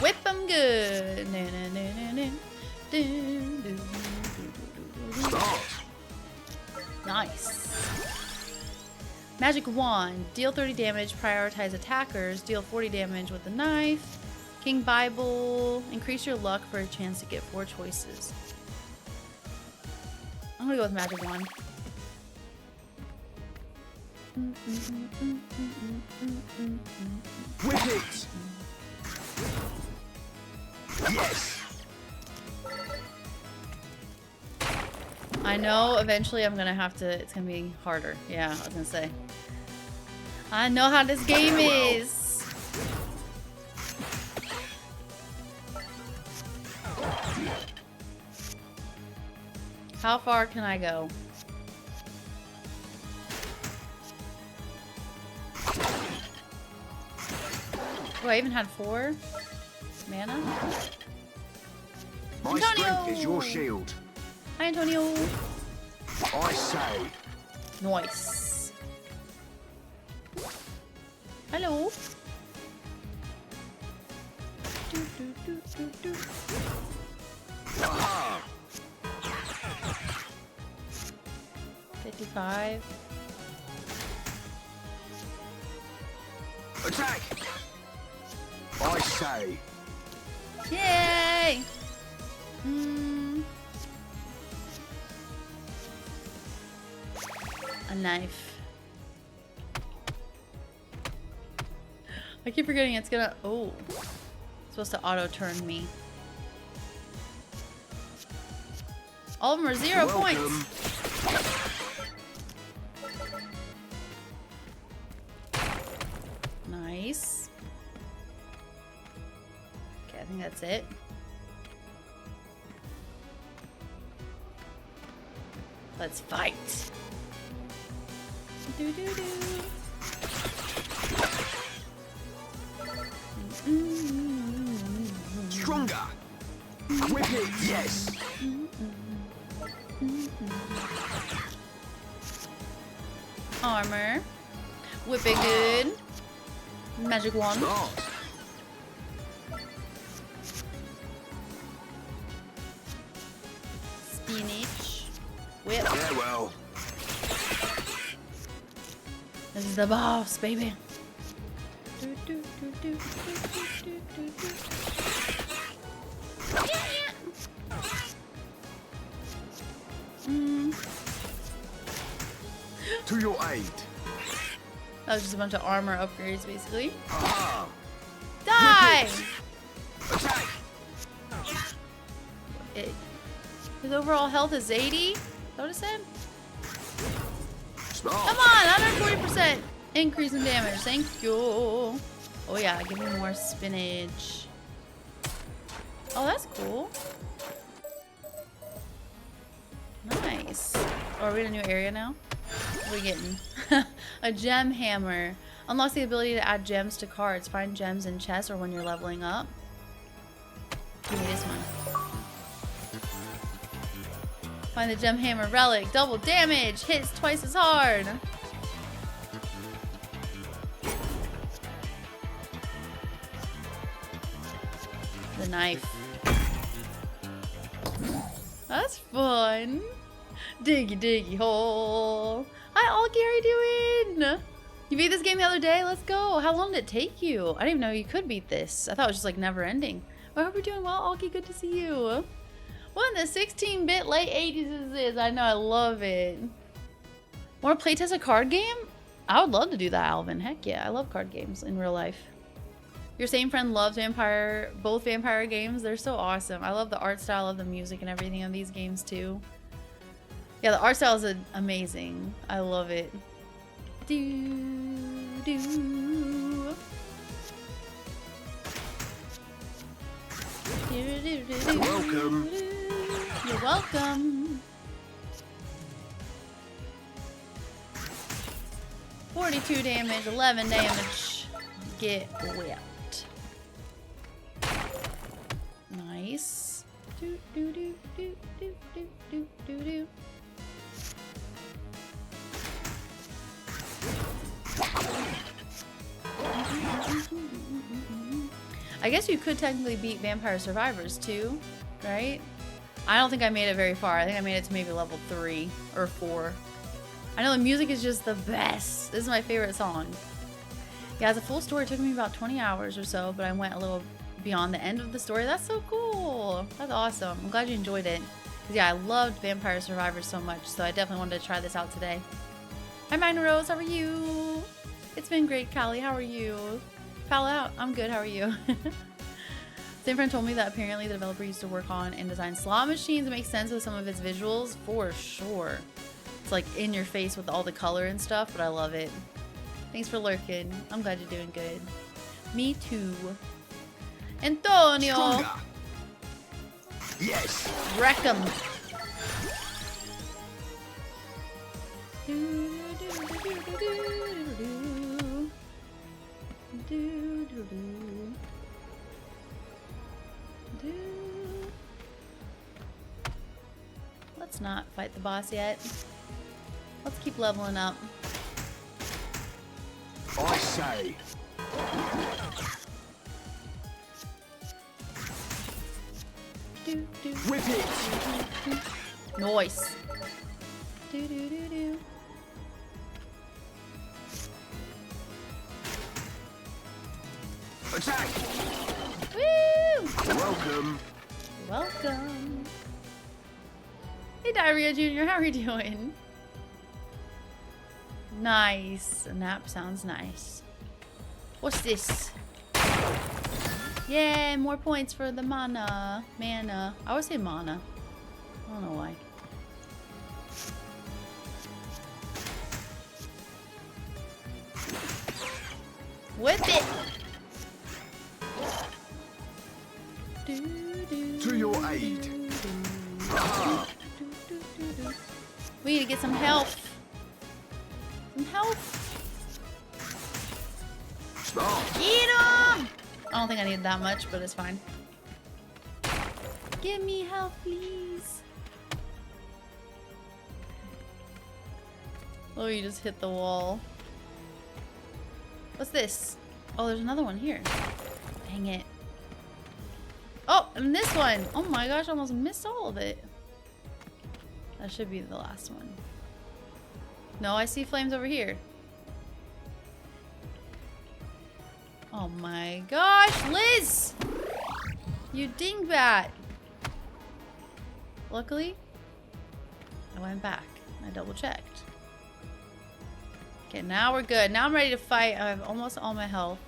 Whip them good. Na, na, na, na, na. Do, do, do, do, do, do. Start. Nice. Magic Wand. Deal 30 damage, prioritize attackers. Deal 40 damage with the knife. King Bible. Increase your luck for a chance to get 4 choices. I'm gonna go with Magic Wand. Wicked! Yes! I know eventually I'm gonna have to, it's gonna be harder. Yeah, I was gonna say. I know how this game is. How far can I go? Oh, I even had 4 mana. My Antonio! strength is your shield. Hi, Antonio. I say. Nice. Hello. Aha! 55. Attack! I say. Yay! A knife. I keep forgetting it's gonna. Oh. It's supposed to auto turn me. All of them are 0 points. Nice. Okay, I think that's it. Let's fight. Do do do. Stronger. Wicked. Yes. Armor. Whip it good. Magic wand. Start. Spinach. Whip. Yeah, well. This is the boss, baby. To your aid. That was just a bunch of armor upgrades, basically. Aha! Die! Attack! His overall health is 80? Is that what it said? Smart. Come on, 140% increase in damage. Thank you. Oh yeah, give me more spinach. Oh, that's cool. Nice. Oh, are we in a new area now? What are we getting? A gem hammer. Unlocks the ability to add gems to cards. Find gems in chests or when you're leveling up. Give me this one. Find the gem hammer relic. Double damage. Hits twice as hard. The knife. That's fun. Diggy diggy hole. Hi, Alki, how are you doing? You beat this game the other day? Let's go. How long did it take you? I didn't even know you could beat this. I thought it was just like never ending. Well, I hope you're doing well, Alki. Good to see you. What in the 16-bit late 80s is this? I know, I love it. Want to playtest a card game? I would love to do that, Alvin. Heck yeah, I love card games in real life. Your same friend loves both vampire games. They're so awesome. I love the art style, of the music and everything of these games too. Yeah, the art style is amazing. I love it. You're welcome. You're welcome. 42 damage, 11 damage. Get whipped. Nice. Do do do do do do do do do. I guess you could technically beat Vampire Survivors too, right? I don't think I made it very far. I think I made it to maybe level 3 or 4. I know the music is just the best. This is my favorite song. Yeah, it's a full story. It took me about 20 hours or so, but I went a little beyond the end of the story. That's so cool. That's awesome. I'm glad you enjoyed it. Because yeah, I loved Vampire Survivors so much, so I definitely wanted to try this out today. Hi, Magna Rose. How are you? It's been great, Callie. How are you? Pal out. I'm good. How are you? Same friend told me that apparently the developer used to work on and design slot machines. It makes sense with some of its visuals, for sure. It's like in your face with all the color and stuff, but I love it. Thanks for lurking. I'm glad you're doing good. Me too. Antonio! Stronger. Yes! Wreck 'em! Let's not fight the boss yet. Let's keep leveling up. I say. Whip it! Nice. Do do do do. Attack! Woo! Welcome. Welcome. Hey, Diarrhea Jr., how are you doing? Nice. A nap sounds nice. What's this? Yeah, more points for the mana. Mana. I always say mana. I don't know why. Whip it! To your aid. We need to get some health. Some health. Eat 'em! I don't think I need that much, but it's fine. Give me health, please. Oh, you just hit the wall. What's this? Oh, there's another one here. Dang it. Oh, and this one. Oh my gosh, I almost missed all of it. That should be the last one. No, I see flames over here. Oh my gosh, Liz! You dingbat! Luckily, I went back. I double checked. Okay, now we're good. Now I'm ready to fight. I have almost all my health.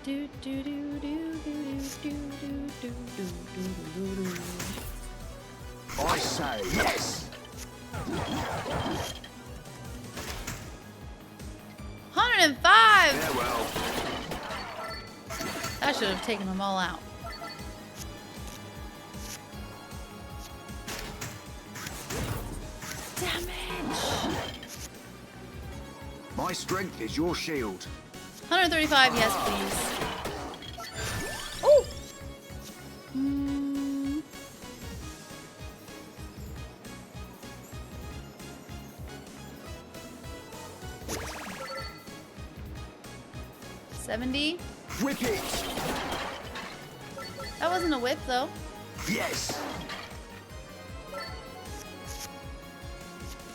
Do do do do do do do do do do do. I say yes. 105. Farewell. I should have taken them all out. Damage. My strength is your shield. 135, yes, please. Oh! Mm. $70. Whip it! That wasn't a whip, though. Yes!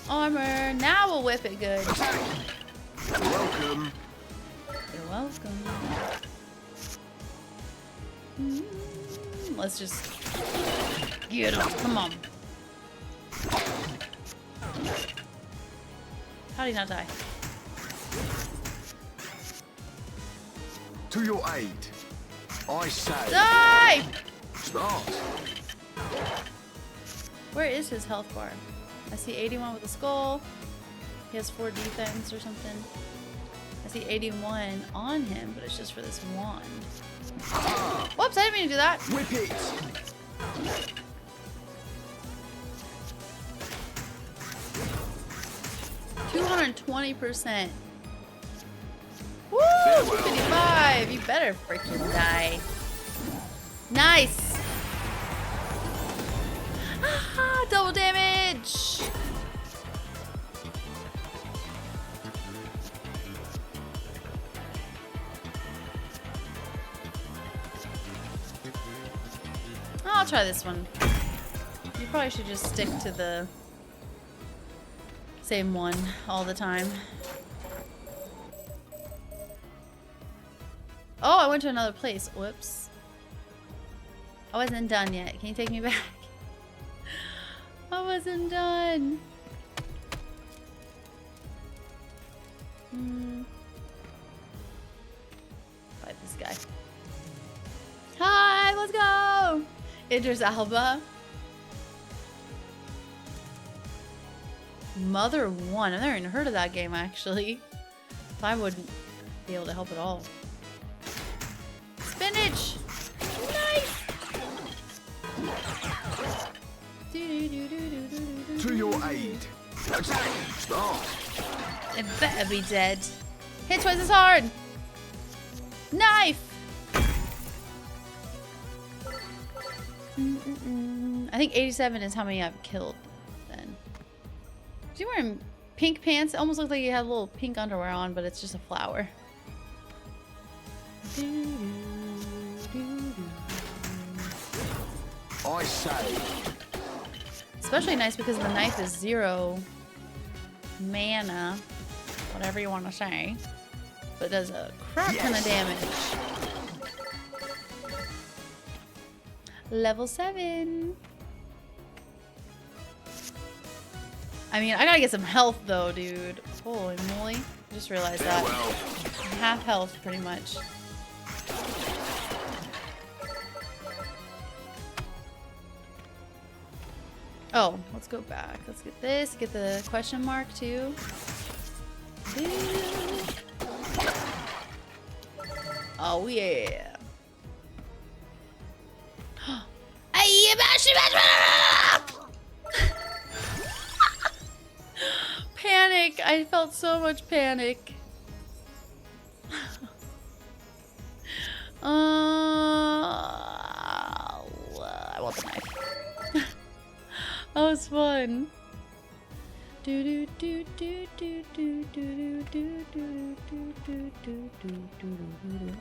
Armor. Now we'll whip it good. Welcome. You're welcome. Let's just get him. Come on. How did he not die? To your aid. I say. Die! Smart. Where is his health bar? I see 81 with a skull. He has 4 defense or something. I see 81 on him, but it's just for this wand. Whoops, I didn't mean to do that. Whip it! 220%. Woo! 255! You better freaking die. Nice! Ah, double damage! I'll try this one. You probably should just stick to the Same one all the time. Oh, I went to another place. Whoops. I wasn't done yet. Can you take me back? I wasn't done. Fight this guy. Hi, let's go! Idris Elba. Mother 1. I've never even heard of that game, actually. I wouldn't be able to help at all. Spinach! Nice! To your aid. Attack! Start! It better be dead. Hit twice as hard! Knife! I think 87 is how many I've killed then. Is he wearing pink pants? It almost looks like he had a little pink underwear on, but it's just a flower. I say. Especially nice because the knife is 0 mana, whatever you want to say, but it does a crap ton of damage. Level 7. I mean, I gotta get some health though, dude. Holy moly. I just realized that. Half health, pretty much. Oh, let's go back. Let's get this. Get the question mark too. Oh yeah. Panic! I felt so much panic. I want the knife. That was fun.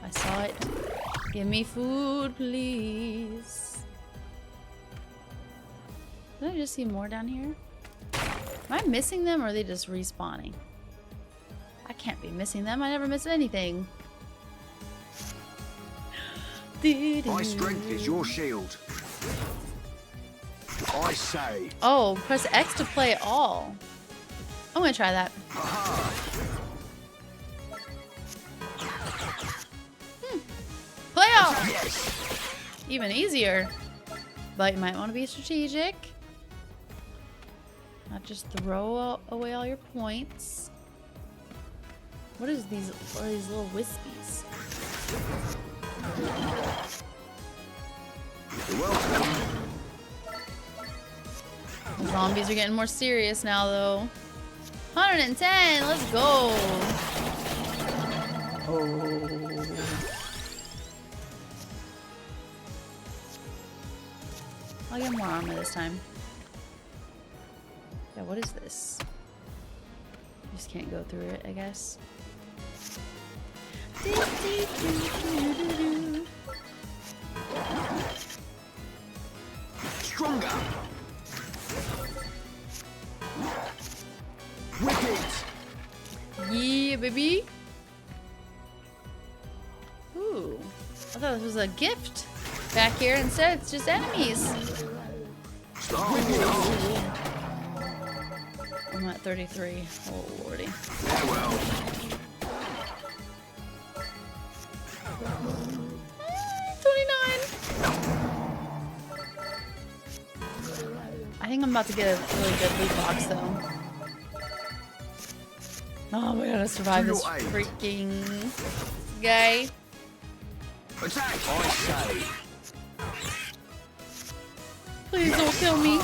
I saw it. Give me food, please. Did I just see more down here? Am I missing them or are they just respawning? I can't be missing them. I never miss anything. My strength is your shield. I say. Oh, press X to play all. I'm gonna try that. Play all! Yes. Even easier. But you might want to be strategic. Not just throw away all your points. What is these? What are these little wispies? You're welcome. The zombies are getting more serious now, though. 110. Let's go. Oh. I'll get more armor this time. Yeah, what is this? You just can't go through it, I guess. Stronger. Wicked. Yeah, baby. Ooh. I thought this was a gift back here. Instead, it's just enemies. I'm at 33. Oh, lordy. Farewell. 29. I think I'm about to get a really good loot box, though. Oh, we gotta survive this freaking guy. Attack! I say. Please don't kill me.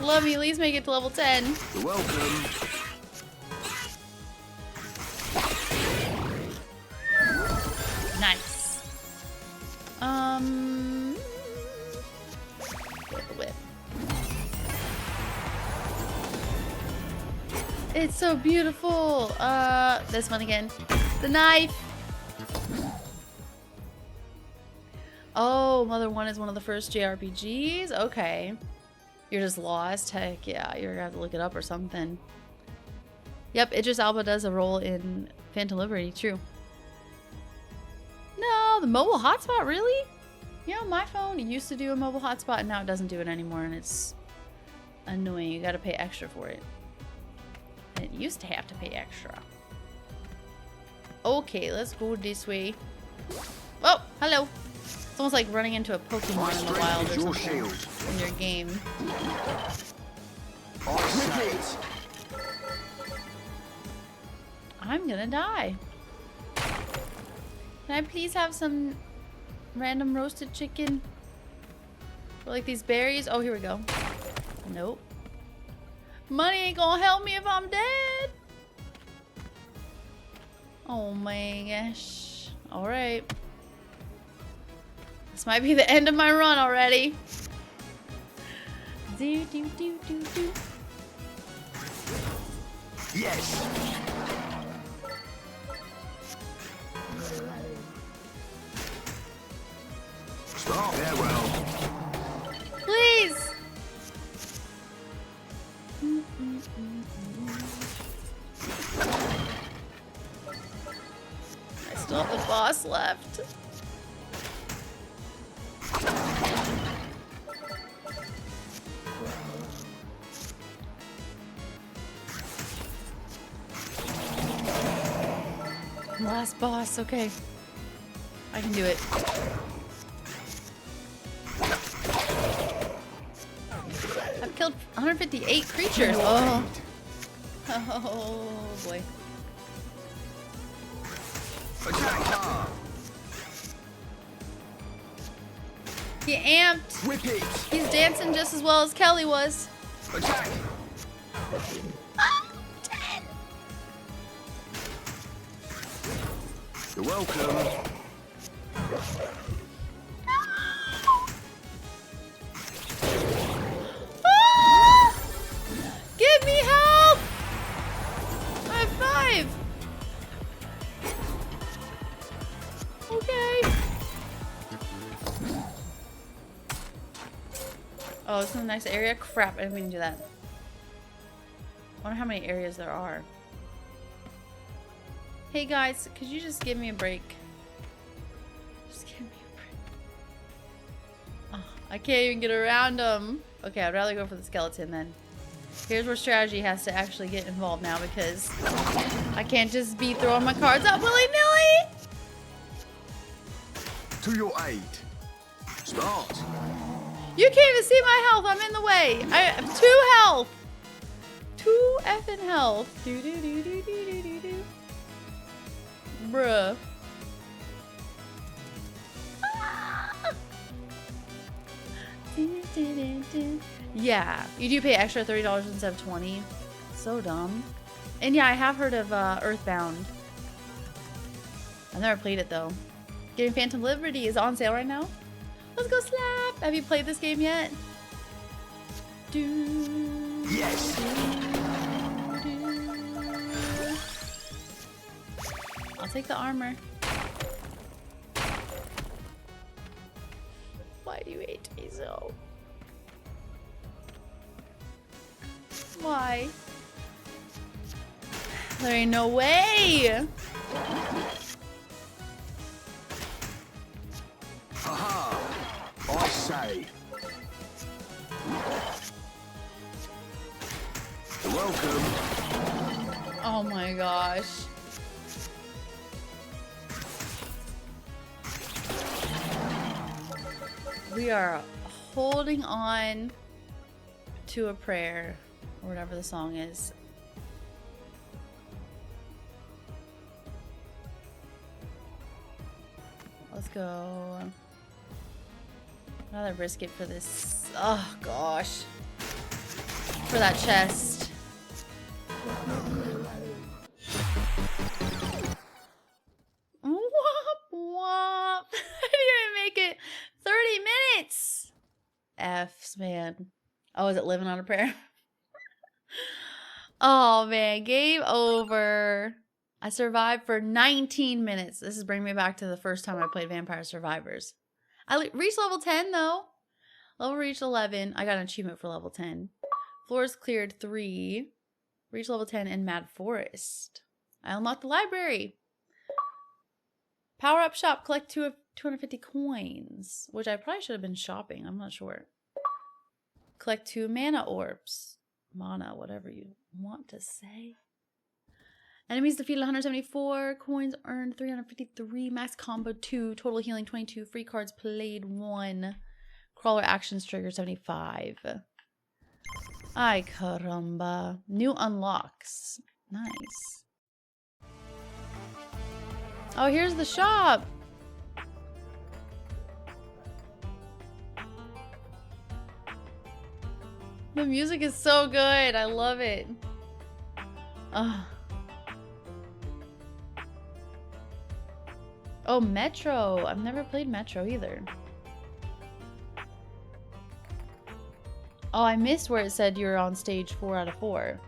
Love me, at least make it to level 10. You're welcome. Nice. Get the whip. It's so beautiful. This one again. The knife. Oh, Mother 1 is one of the first JRPGs? Okay. You're just lost? Heck yeah, you're gonna have to look it up or something. Yep, Idris Elba does a role in Phantom Liberty, true. No, the mobile hotspot, really? You know, my phone used to do a mobile hotspot and now it doesn't do it anymore, and it's annoying. You gotta pay extra for it. And it used to have to pay extra. Okay, let's go this way. Oh, hello. It's almost like running into a Pokemon in the wild or something in your game. I'm gonna die. Can I please have some random roasted chicken? Or like these berries? Oh, here we go. Nope. Money ain't gonna help me if I'm dead. Oh my gosh. Alright. This might be the end of my run already. Do do do do do. Yes. Stop. Farewell. Please. I still have the boss left. Last boss, okay. I can do it. I've killed 158 creatures. Oh. Oh boy. He amped. He's dancing just as well as Kelly was. Attack. You're welcome. Ah! Give me help! I have 5. Okay. Oh, this is a nice area. Crap, I didn't mean to do that. I wonder how many areas there are. Hey guys, could you just give me a break? Just give me a break. Oh, I can't even get around them. Okay, I'd rather go for the skeleton then. Here's where strategy has to actually get involved now because I can't just be throwing my cards out willy-nilly. To your aid. Start. You can't even see my health. I'm in the way. I have 2 health. 2 effing health. Do do do do do do do do. Bruh. Ah! Yeah, you do pay extra $30 instead of $20. So dumb. And yeah, I have heard of Earthbound. I've never played it though. Getting Phantom Liberty is on sale right now. Let's go slap! Have you played this game yet? Yes. I'll take the armor. Why do you hate me so? Why? There ain't no way! Aha! I say. You're welcome. Oh my gosh. We are holding on to a prayer, or whatever the song is. Let's go. Another brisket for this. Oh gosh. For that chest. Womp womp. I didn't even make it 30 minutes. F's, man. Oh, is it living on a prayer? Oh man, game over. I survived for 19 minutes. This is bringing me back to the first time I played Vampire Survivors. I reached level 10 though. Level reached 11. I got an achievement for level 10. Floors cleared 3. Reach level 10 in Mad Forest. I unlocked the library. Power up shop. Collect 250 coins. Which I probably should have been shopping. I'm not sure. Collect 2 mana orbs. Mana, whatever you want to say. Enemies defeated 174. Coins earned 353. Max combo 2. Total healing 22. Free cards played 1. Crawler actions trigger 75. Ay caramba. New unlocks. Nice. Oh, here's the shop. The music is so good. I love it. Oh, Metro. I've never played Metro either. Oh, I missed where it said you're on stage 4 out of 4.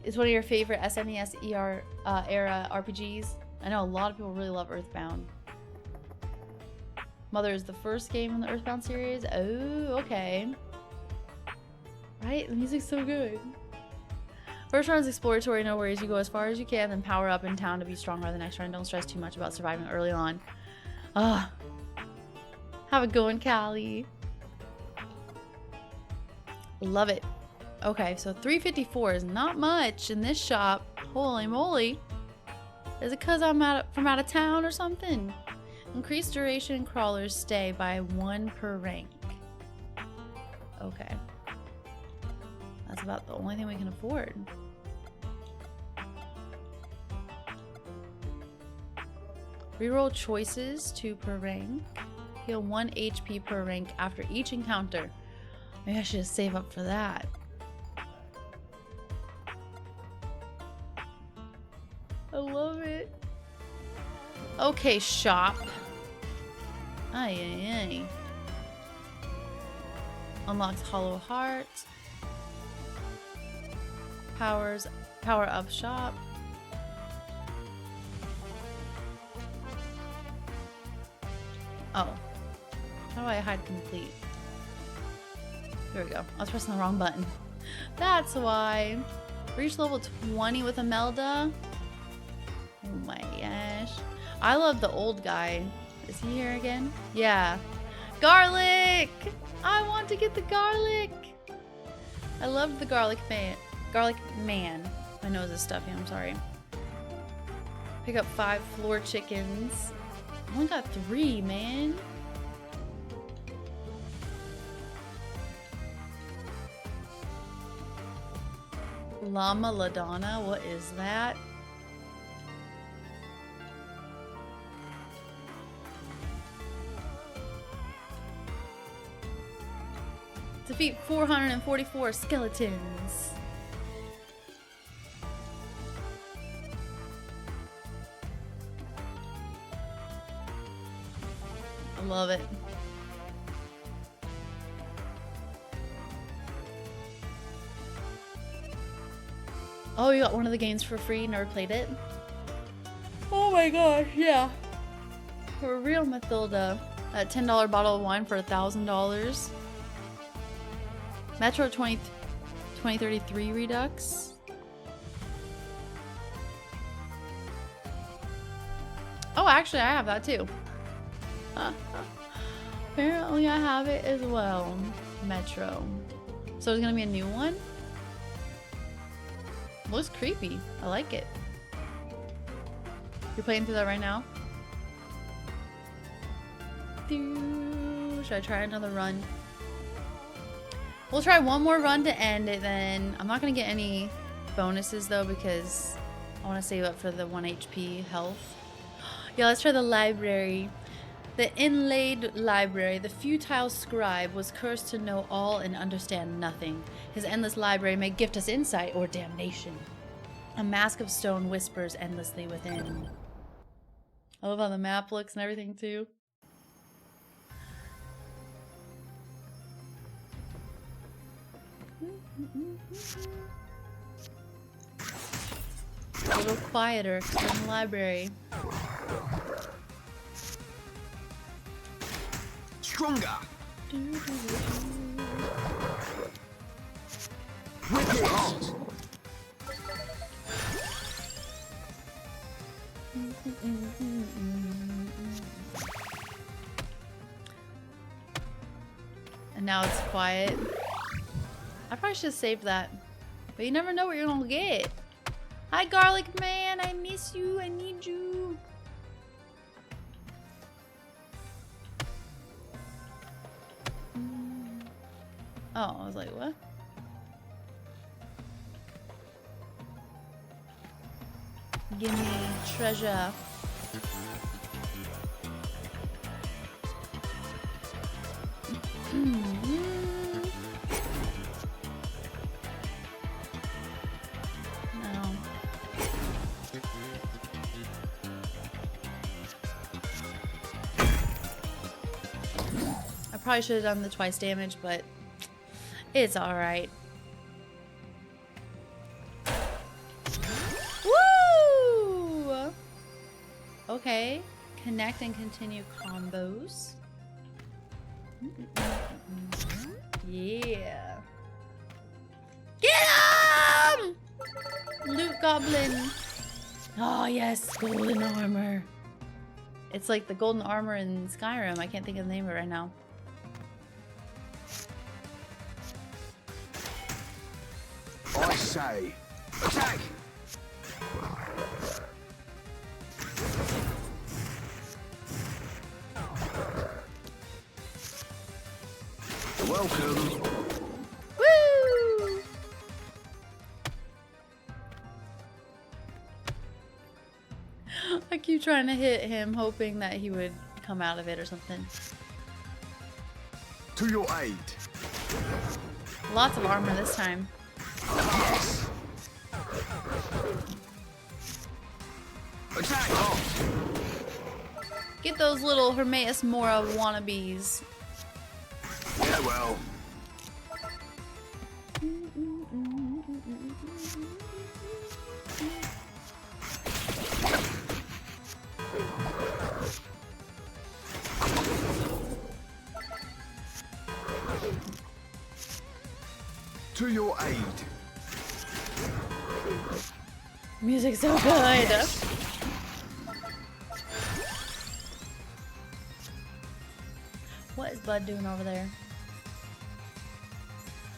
It's one of your favorite SNES era RPGs. I know a lot of people really love Earthbound. Mother is the first game in the Earthbound series. Oh, okay. Right? The music's so good. First round is exploratory, no worries. You go as far as you can, then power up in town to be stronger the next round. Don't stress too much about surviving early on. Have it going, Callie. Love it. Okay, so 354 is not much in this shop. Holy moly. Is it because I'm from out of town or something? Increased duration crawlers stay by 1 per rank. Okay. That's about the only thing we can afford. Reroll choices 2 per rank. Heal 1 HP per rank after each encounter. Maybe I should just save up for that. I love it. Okay, shop. Ay, ay, ay. Unlocks Hollow Heart. Power up shop. Oh. How do I hide complete? Here we go. I was pressing the wrong button. That's why. Reach level 20 with Imelda. Oh my gosh. I love the old guy. Is he here again? Yeah. Garlic! I want to get the garlic! I loved the garlic man. Garlic man. My nose is stuffy, I'm sorry. Pick up 5 floor chickens. I only got 3, man. Llama Ladonna, what is that? Defeat 444 skeletons. I love it. Oh, you got one of the games for free, never played it? Oh my gosh, yeah. For real, Mathilda. That $10 bottle of wine for $1,000. Metro 2033 Redux. Oh, actually, I have that too. Apparently, I have it as well. Metro. So there's gonna be a new one? Looks creepy. I like it. You're playing through that right now? Should I try another run? We'll try one more run to end it then. I'm not going to get any bonuses though because I want to save up for the 1 HP health. Yeah, let's try the library. The inlaid library, the futile scribe was cursed to know all and understand nothing. His endless library may gift us insight or damnation. A mask of stone whispers endlessly within. I love how the map looks and everything too. A little quieter because we're in the library. stronger. Whip it hot. And now it's quiet. I probably should have saved that. But you never know what you're gonna get. Hi, Garlic Man. I miss you. I need you. Oh, I was like, what? Give me treasure. No. I probably should have done the twice damage, but it's alright. Woo! Okay. Connect and continue combos. Yeah. Get him! Loot Goblin. Oh yes, golden armor. It's like the golden armor in Skyrim. I can't think of the name of it right now. I say, attack! Welcome. Woo! I keep trying to hit him, hoping that he would come out of it or something. To your aid. Lots of armor this time. Yes. Attack! Oh. Get those little Hermaeus Mora wannabes. Yeah, well. To your aid. Music's so good. Yes. What is Bud doing over there?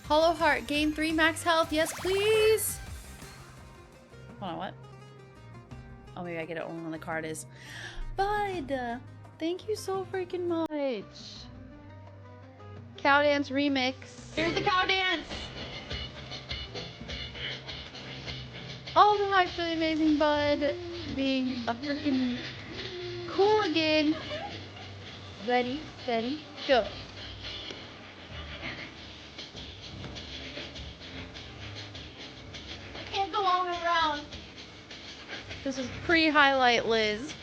Hollow Heart, gain 3 max health. Yes, please. Hold on, what? Oh, maybe I get it only when the card is. Bud, thank you so freaking much. Cow Dance Remix. Here's the Cow Dance. All the hype for the amazing Bud being a freaking cool again. Ready, steady, go. Can't go on around. This is pre-highlight, Liz.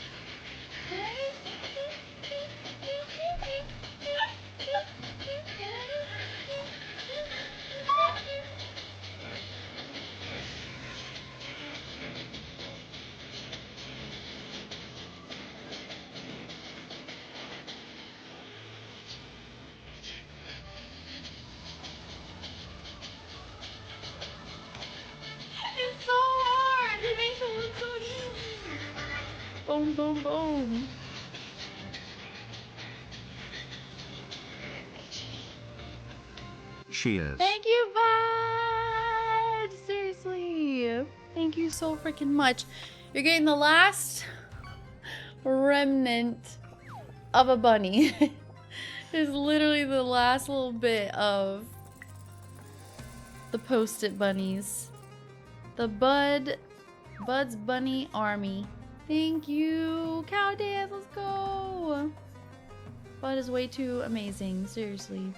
It's so hard. It makes it look so easy. Boom, boom, boom. Cheers. Thank you, Bud. Seriously. Thank you so freaking much. You're getting the last remnant of a bunny. It's literally the last little bit of the post-it bunnies. The Bud's Bunny Army. Thank you. Cow Dance, let's go. Bud is way too amazing, seriously.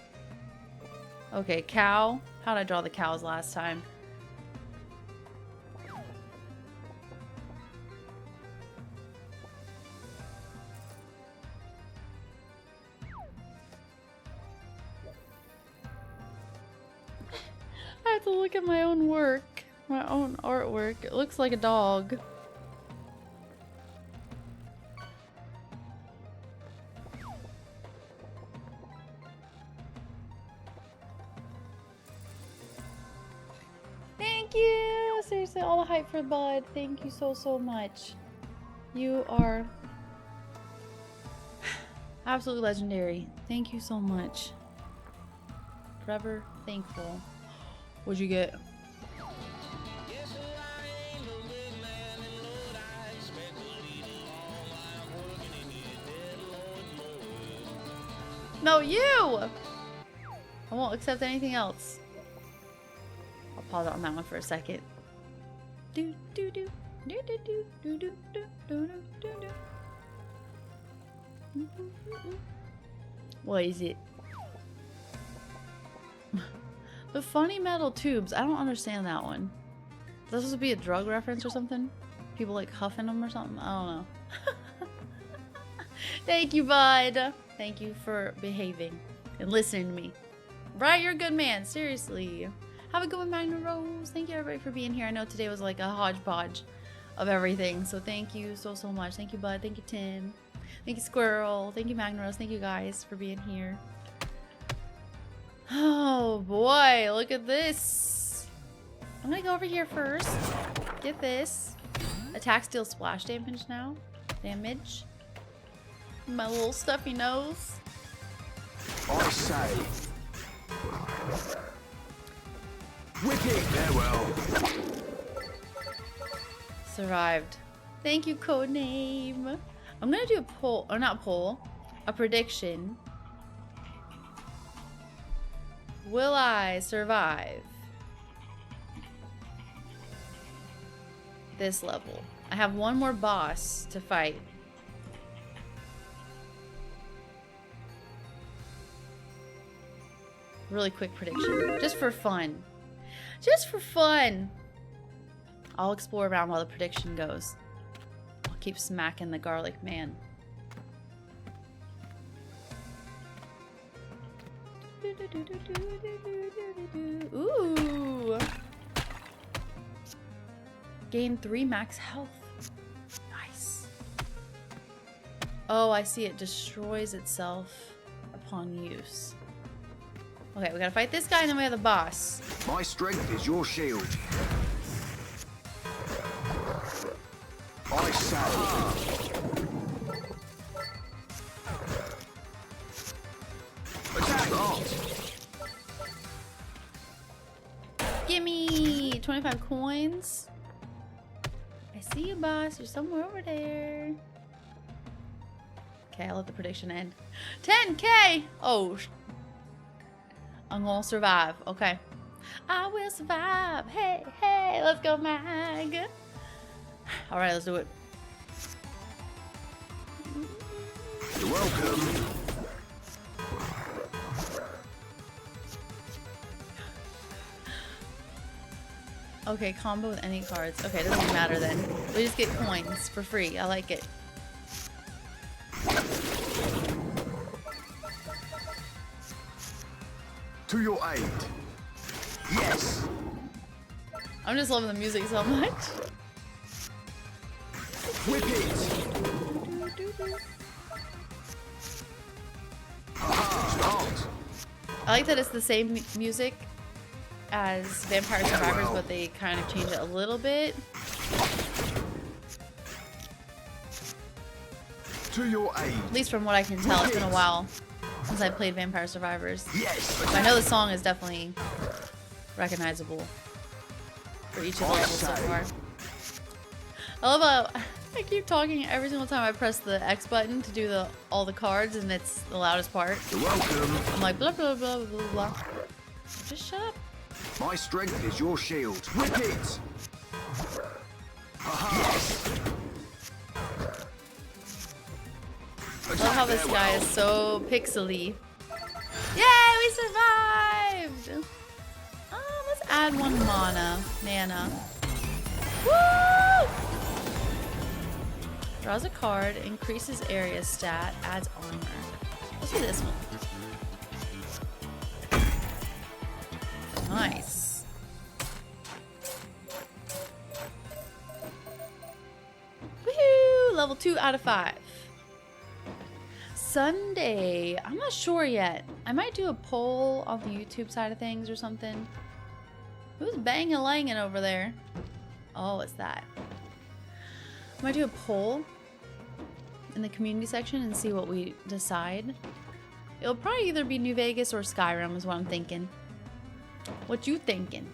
Okay, cow. How did I draw the cows last time? I have to look at my own work, my own artwork. It looks like a dog. Seriously, all the hype for Bud. Thank you so much. You are absolutely legendary. Thank you so much. Forever thankful. What'd you get? No, you! I won't accept anything else. I'll pause on that one for a second. Do do do do do do do do do do do. What is it? The funny metal tubes. I don't understand that one. Is that supposed to be a drug reference or something? People like huffing them or something? I don't know. Thank you, bud. Thank you for behaving and listening to me. Right, you're a good man. Seriously. Have a good one, Magna Rose. Thank you, everybody, for being here. I know today was like a hodgepodge of everything. So thank you so much. Thank you, bud. Thank you, Tim. Thank you, Squirrel. Thank you, Magna Rose. Thank you, guys, for being here. Oh, boy. Look at this. I'm going to go over here first. Get this. Attack, steal, splash damage now. Damage. My little stuffy nose. I say. Wicked. Farewell. Survived. Thank you, Codename. I'm gonna do a poll, or not poll, a prediction. Will I survive this level? I have one more boss to fight. Really quick prediction. Just for fun. Just for fun. I'll explore around while the prediction goes. I'll keep smacking the garlic man. Ooh. Gain 3 max health. Nice. Oh, I see. It destroys itself upon use. Okay, we gotta fight this guy and then we have the boss. My strength is your shield. I say. Attack! Gimme 25 coins. I see you, boss. You're somewhere over there. Okay, I'll let the prediction end. 10K! Oh, I'm gonna survive. Okay. I will survive. Hey, hey, let's go, Mag. Alright, let's do it. You're welcome. Okay, combo with any cards. Okay, it doesn't even matter then. We just get coins for free. I like it. To your aid. Yes. I'm just loving the music so much. Whip it. Start. I like that it's the same music as Vampire Survivors, but they kind of change it a little bit. To your aid. At least from what I can tell, it's been a while since I played Vampire Survivors. Yes. I know the song is definitely recognizable for each of the levels so far. I love how I keep talking every single time I press the X button to do all the cards, and it's the loudest part. You're welcome. I'm like blah blah blah blah blah. Just shut up. My strength is your shield. Whip it. Yes. I love how this guy is so pixely. Yay, we survived! Let's add 1 mana. Woo! Draws a card, increases area stat, adds armor. Let's do this one. Nice. Woohoo! Level 2 out of 5. Sunday. I'm not sure yet. I might do a poll on the YouTube side of things or something. Who's banging-langing over there? Oh, it's that. I might do a poll in the community section and see what we decide. It'll probably either be New Vegas or Skyrim is what I'm thinking. What you thinking?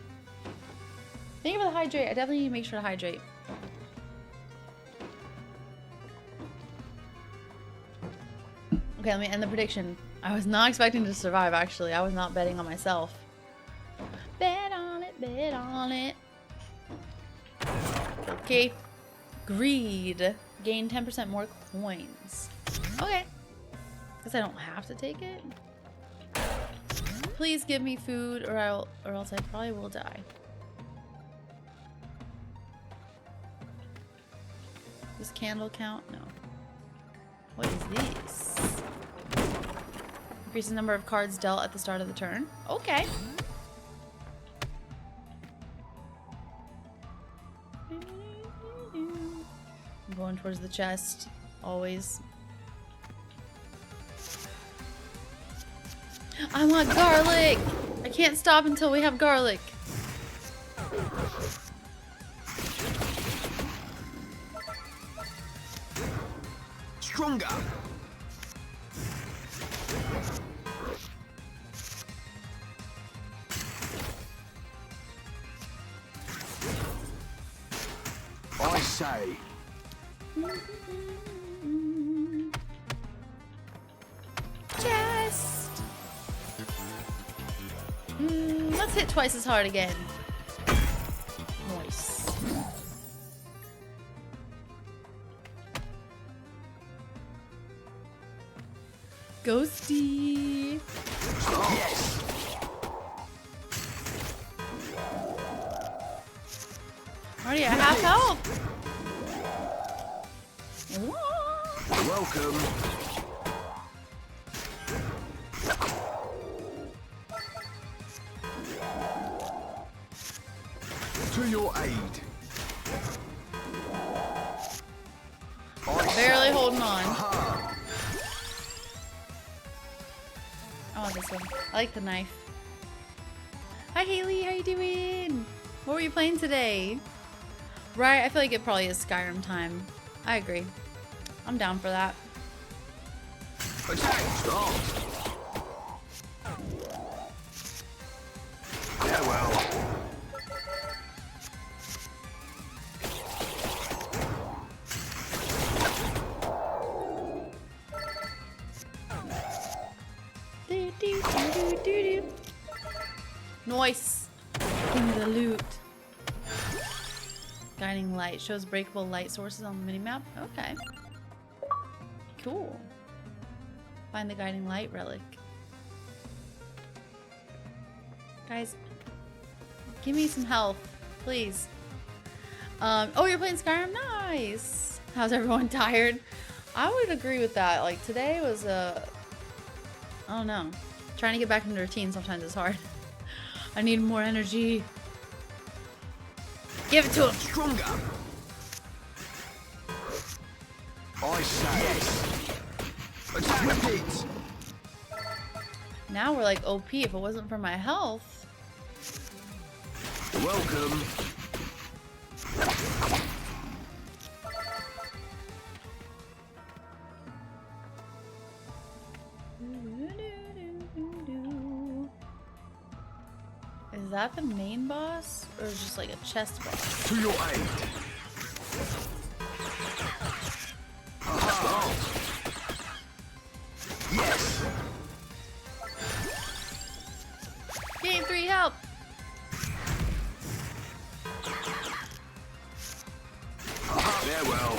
Thank you for the hydrate. I definitely need to make sure to hydrate. Okay, let me end the prediction. I was not expecting to survive, actually. I was not betting on myself. Bet on it, bet on it. Okay. Greed. Gain 10% more coins. Okay. Guess I don't have to take it. Please give me food or else I probably will die. Does candle count? No. What is this? Increase the number of cards dealt at the start of the turn. Okay. I'm going towards the chest. Always. I want garlic! I can't stop until we have garlic. Stronger. I say. Chest. Let's hit twice as hard again. Nice. Ghosty. Yes. Already at half health. Welcome. To your aid. Barely holding on. I want this one. I like the knife. Hi Haley, how you doing? What were you playing today? Right, I feel like it probably is Skyrim time. I agree. I'm down for that. Attack! Stop! Farewell. Nice. Give me the loot. Guiding light shows breakable light sources on the minimap. Okay. Cool. Find the guiding light relic. Guys, give me some health, please. Oh, you're playing Skyrim? Nice. How's everyone tired? I would agree with that. Like today was I don't know. Trying to get back into routine sometimes is hard. I need more energy. Give it to him. Stronger. I say yes. Attack repeat. Now we're like OP. If it wasn't for my health. Welcome. Is that the main boss or just like a chest boss? To your aid. Aha. Yes. Game 3, help! Farewell.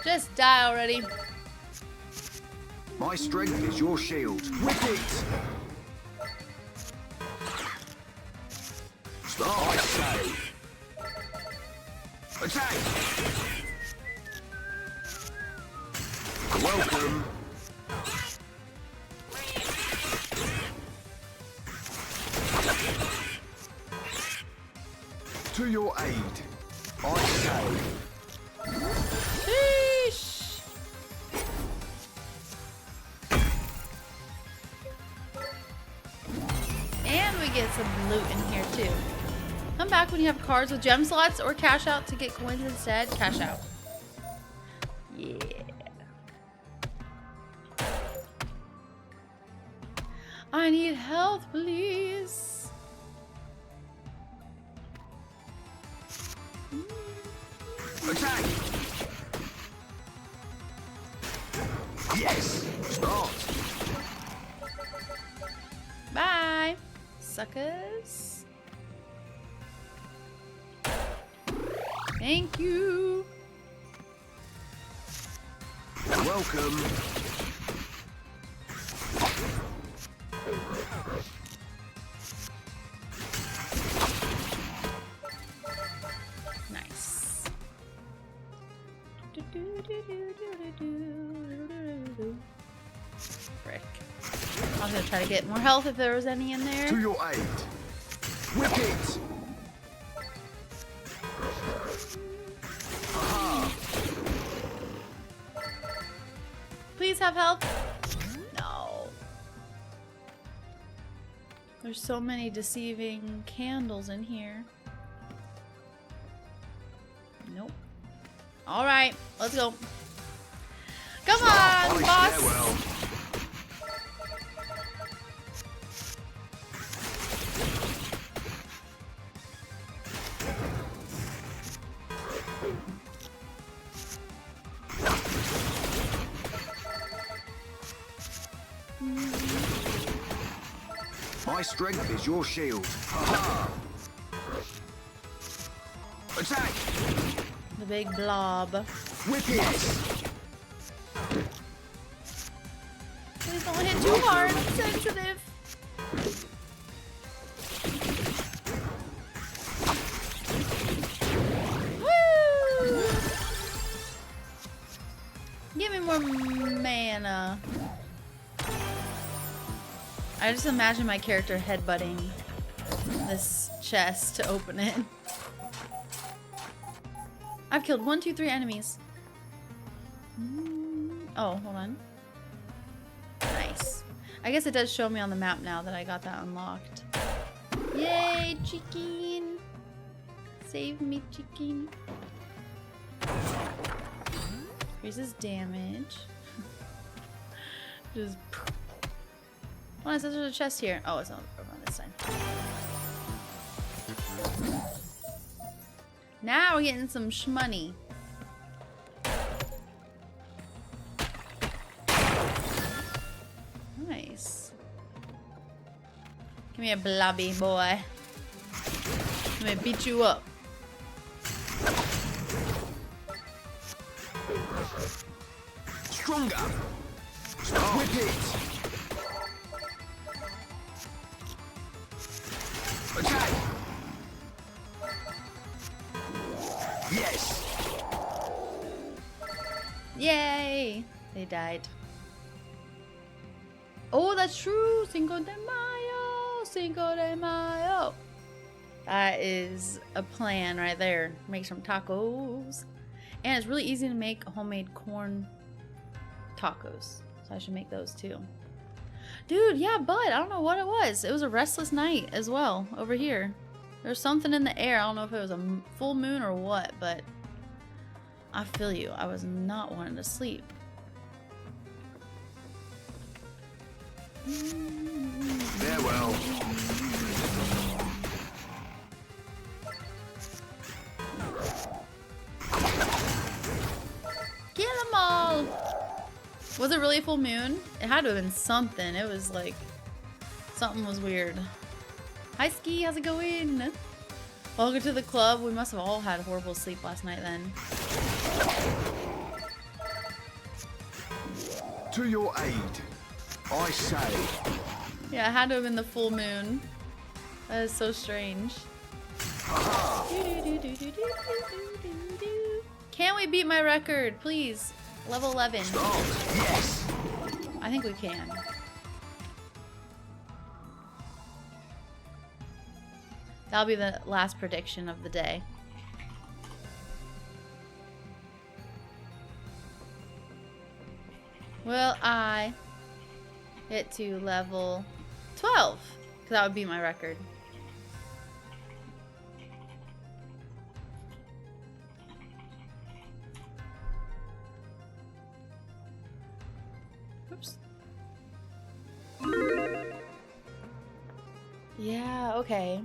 Just die already. My strength is your shield. Repeat. Start. I say. Attack. Welcome. To your aid. I say. Sheesh. get some loot in here too. Come back when you have cards with gem slots or cash out to get coins instead. Cash out. Yeah. I need health, please. Attack! Yes! Start! Bye, suckers. Thank you. Welcome. Nice. Frick. I was gonna try to get more health if there was any in there. To your aid. Whip it! Aha! Please have help. No. There's so many deceiving candles in here. Nope. All right, let's go. Come on, boss. My strength is your shield. Aha! Attack! The big blob. Whip it! Please don't hit too hard. I'm sensitive. Woo! Give me more mana. I just imagine my character headbutting this chest to open it. I've killed 1, 2, 3 enemies. Oh, hold on. Nice. I guess it does show me on the map now that I got that unlocked. Yay, chicken! Save me, chicken. Increases damage. Just. Oh, it says there's a chest here. Oh, it's not over on this side. Now we're getting some shmoney. Nice. Give me a blobby boy. Let me beat you up. Stronger! Whip it! Attack! Yes! Yay! They died. Oh, that's true! Cinco de Mayo! Cinco de Mayo! That is a plan right there. Make some tacos. And it's really easy to make homemade corn tacos. So I should make those too. Dude, yeah, but I don't know what it was. It was a restless night as well over here. There's something in the air. I don't know if it was a full moon or what, but I feel you. I was not wanting to sleep. Farewell. Kill them all! Was it really a full moon? It had to have been something. It was like... something was weird. Hi, Ski. How's it going? Welcome to the club. We must have all had horrible sleep last night then. To your aid, I say. Yeah, it had to have been the full moon. That is so strange. Can we beat my record, please? Level 11. Yes. I think we can. That'll be the last prediction of the day. Will I get to level 12? that would be my record. Oops. Yeah, okay.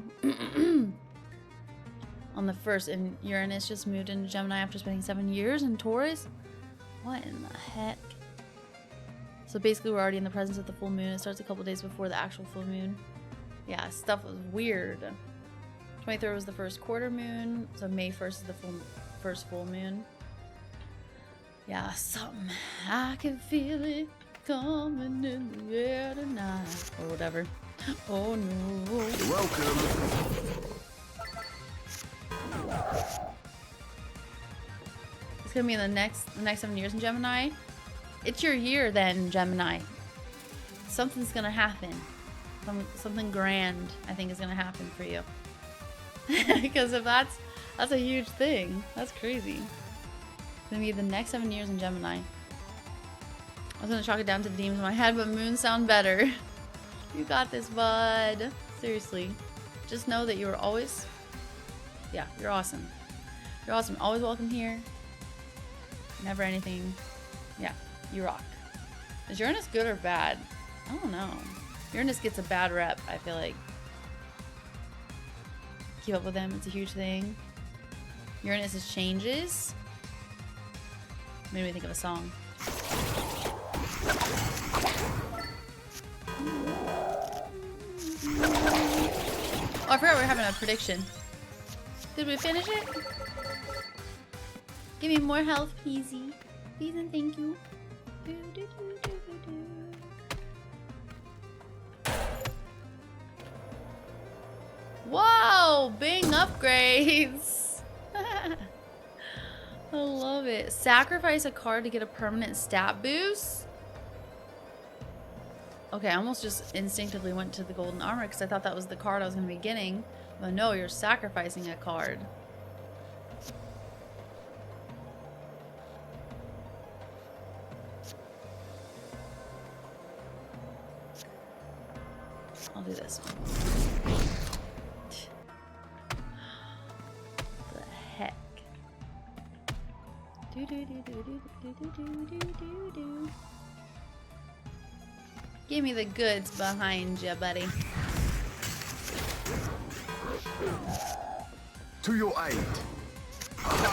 On the 1st, and Uranus just moved into Gemini after spending 7 years in Taurus? What in the heck? So basically we're already in the presence of the full moon. It starts a couple days before the actual full moon. Yeah, stuff was weird. 23rd was the first quarter moon, so May 1st is the first full moon. Yeah, something. I can feel it coming in the air tonight. Or whatever. Oh no. You're welcome. It's gonna be in the next 7 years in Gemini. It's your year then, Gemini. Something's gonna happen. Something grand, I think, is gonna happen for you. Because if that's a huge thing. That's crazy. It's gonna be the next 7 years in Gemini. I was gonna chalk it down to the demons in my head, but moons sound better. You got this, bud. Seriously. Just know that you are always... Yeah, you're awesome. You're awesome. Always welcome here. Never anything. Yeah, you rock. Is Uranus good or bad? I don't know. Uranus gets a bad rep, I feel like. Keep up with him. It's a huge thing. Uranus' changes. Made me think of a song. Oh, I forgot we were having a prediction. Did we finish it? Give me more health, pleasey. Please and thank you. Whoa! Bing upgrades! I love it. Sacrifice a card to get a permanent stat boost? Okay, I almost just instinctively went to the golden armor because I thought that was the card I was going to be getting. But no, you're sacrificing a card. I'll do this one. The heck? Give me the goods behind you, buddy. To your aid.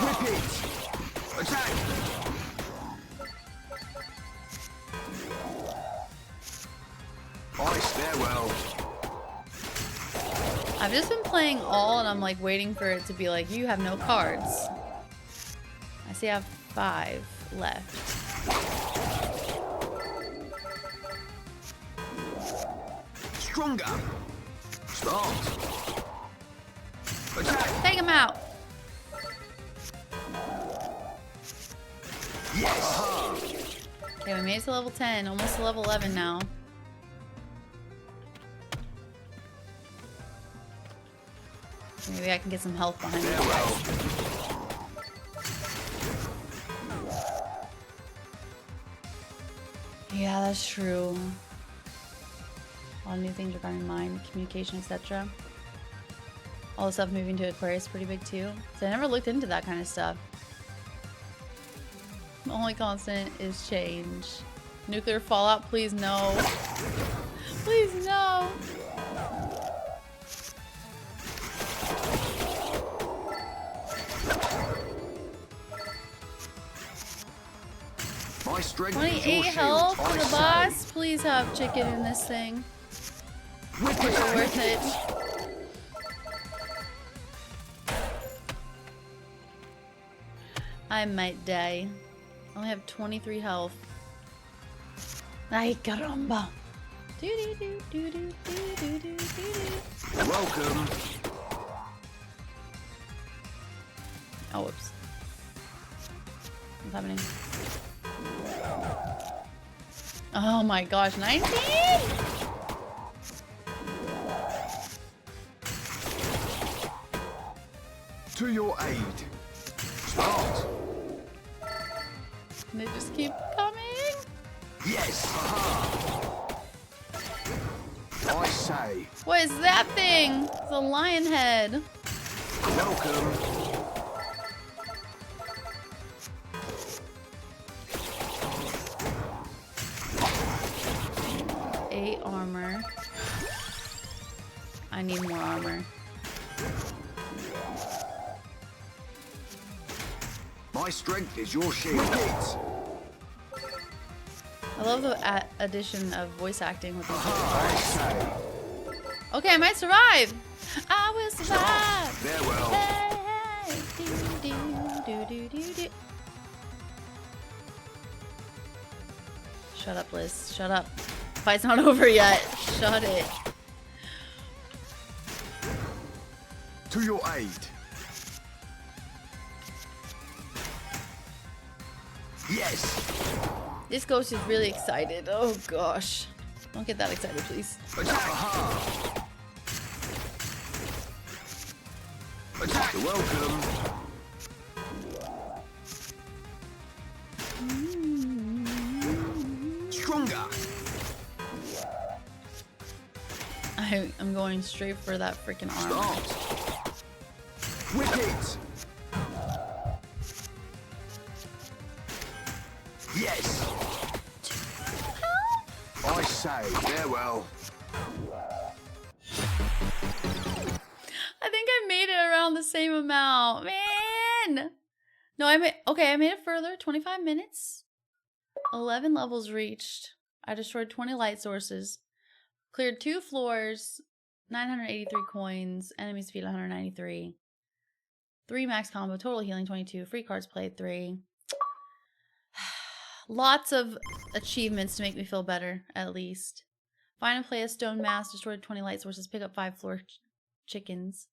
Whip it. Attack. I stare well. I've just been playing all and I'm like waiting for it to be like, you have no cards. I see I have 5 left. Stronger. Start. Attack. Take him out. Yes. Okay, we made it to level 10, almost to level 11 now. Maybe I can get some health behind me. Yeah, that's true. A lot of new things regarding mind, communication, etc. All the stuff moving to Aquarius is pretty big too. So I never looked into that kind of stuff. The only constant is change. Nuclear fallout, please no. Please no. My strength 28 health for the boss. Please have chicken in this thing. It's worth it. I might die. I only have 23 health. Ay, caramba. Welcome. Oh, whoops. What's happening? Oh my gosh, 19? To your aid. Start. They just keep coming. Yes. Aha. I say. What is that thing? It's a lion head. Welcome. Eight armor. I need more armor. My strength is your shield. Hit. I love the addition of voice acting with these I say. Okay, I might survive. I will survive. Farewell. Hey, do. Shut up, Liz. Shut up. Fight's not over yet. Shut it. To your aid. Yes. This ghost is really excited. Oh gosh. Don't get that excited, please. Attack. Attack. You're welcome. Stronger. I'm going straight for that freaking armor. Start. Wicked. Yes. I say, farewell. I think I made it around the same amount. Man! No, I made it further. 25 minutes. 11 levels reached. I destroyed 20 light sources. Cleared 2 floors. 983 coins. Enemies defeated 193. 3 max combo. Total healing 22. Free cards played 3. Lots of achievements to make me feel better, at least. Find and play a stone mask, destroy 20 light sources, pick up 5 floor chickens.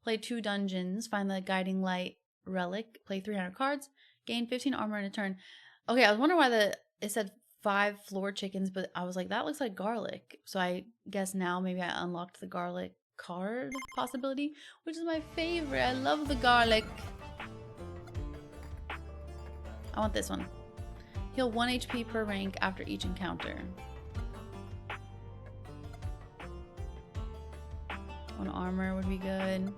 Play 2 dungeons, find the guiding light relic, play 300 cards, gain 15 armor in a turn. Okay, I was wondering why it said 5 floor chickens, but I was like, that looks like garlic. So I guess now maybe I unlocked the garlic card possibility, which is my favorite. I love the garlic. I want this one. Heal 1 HP per rank after each encounter. 1 armor would be good.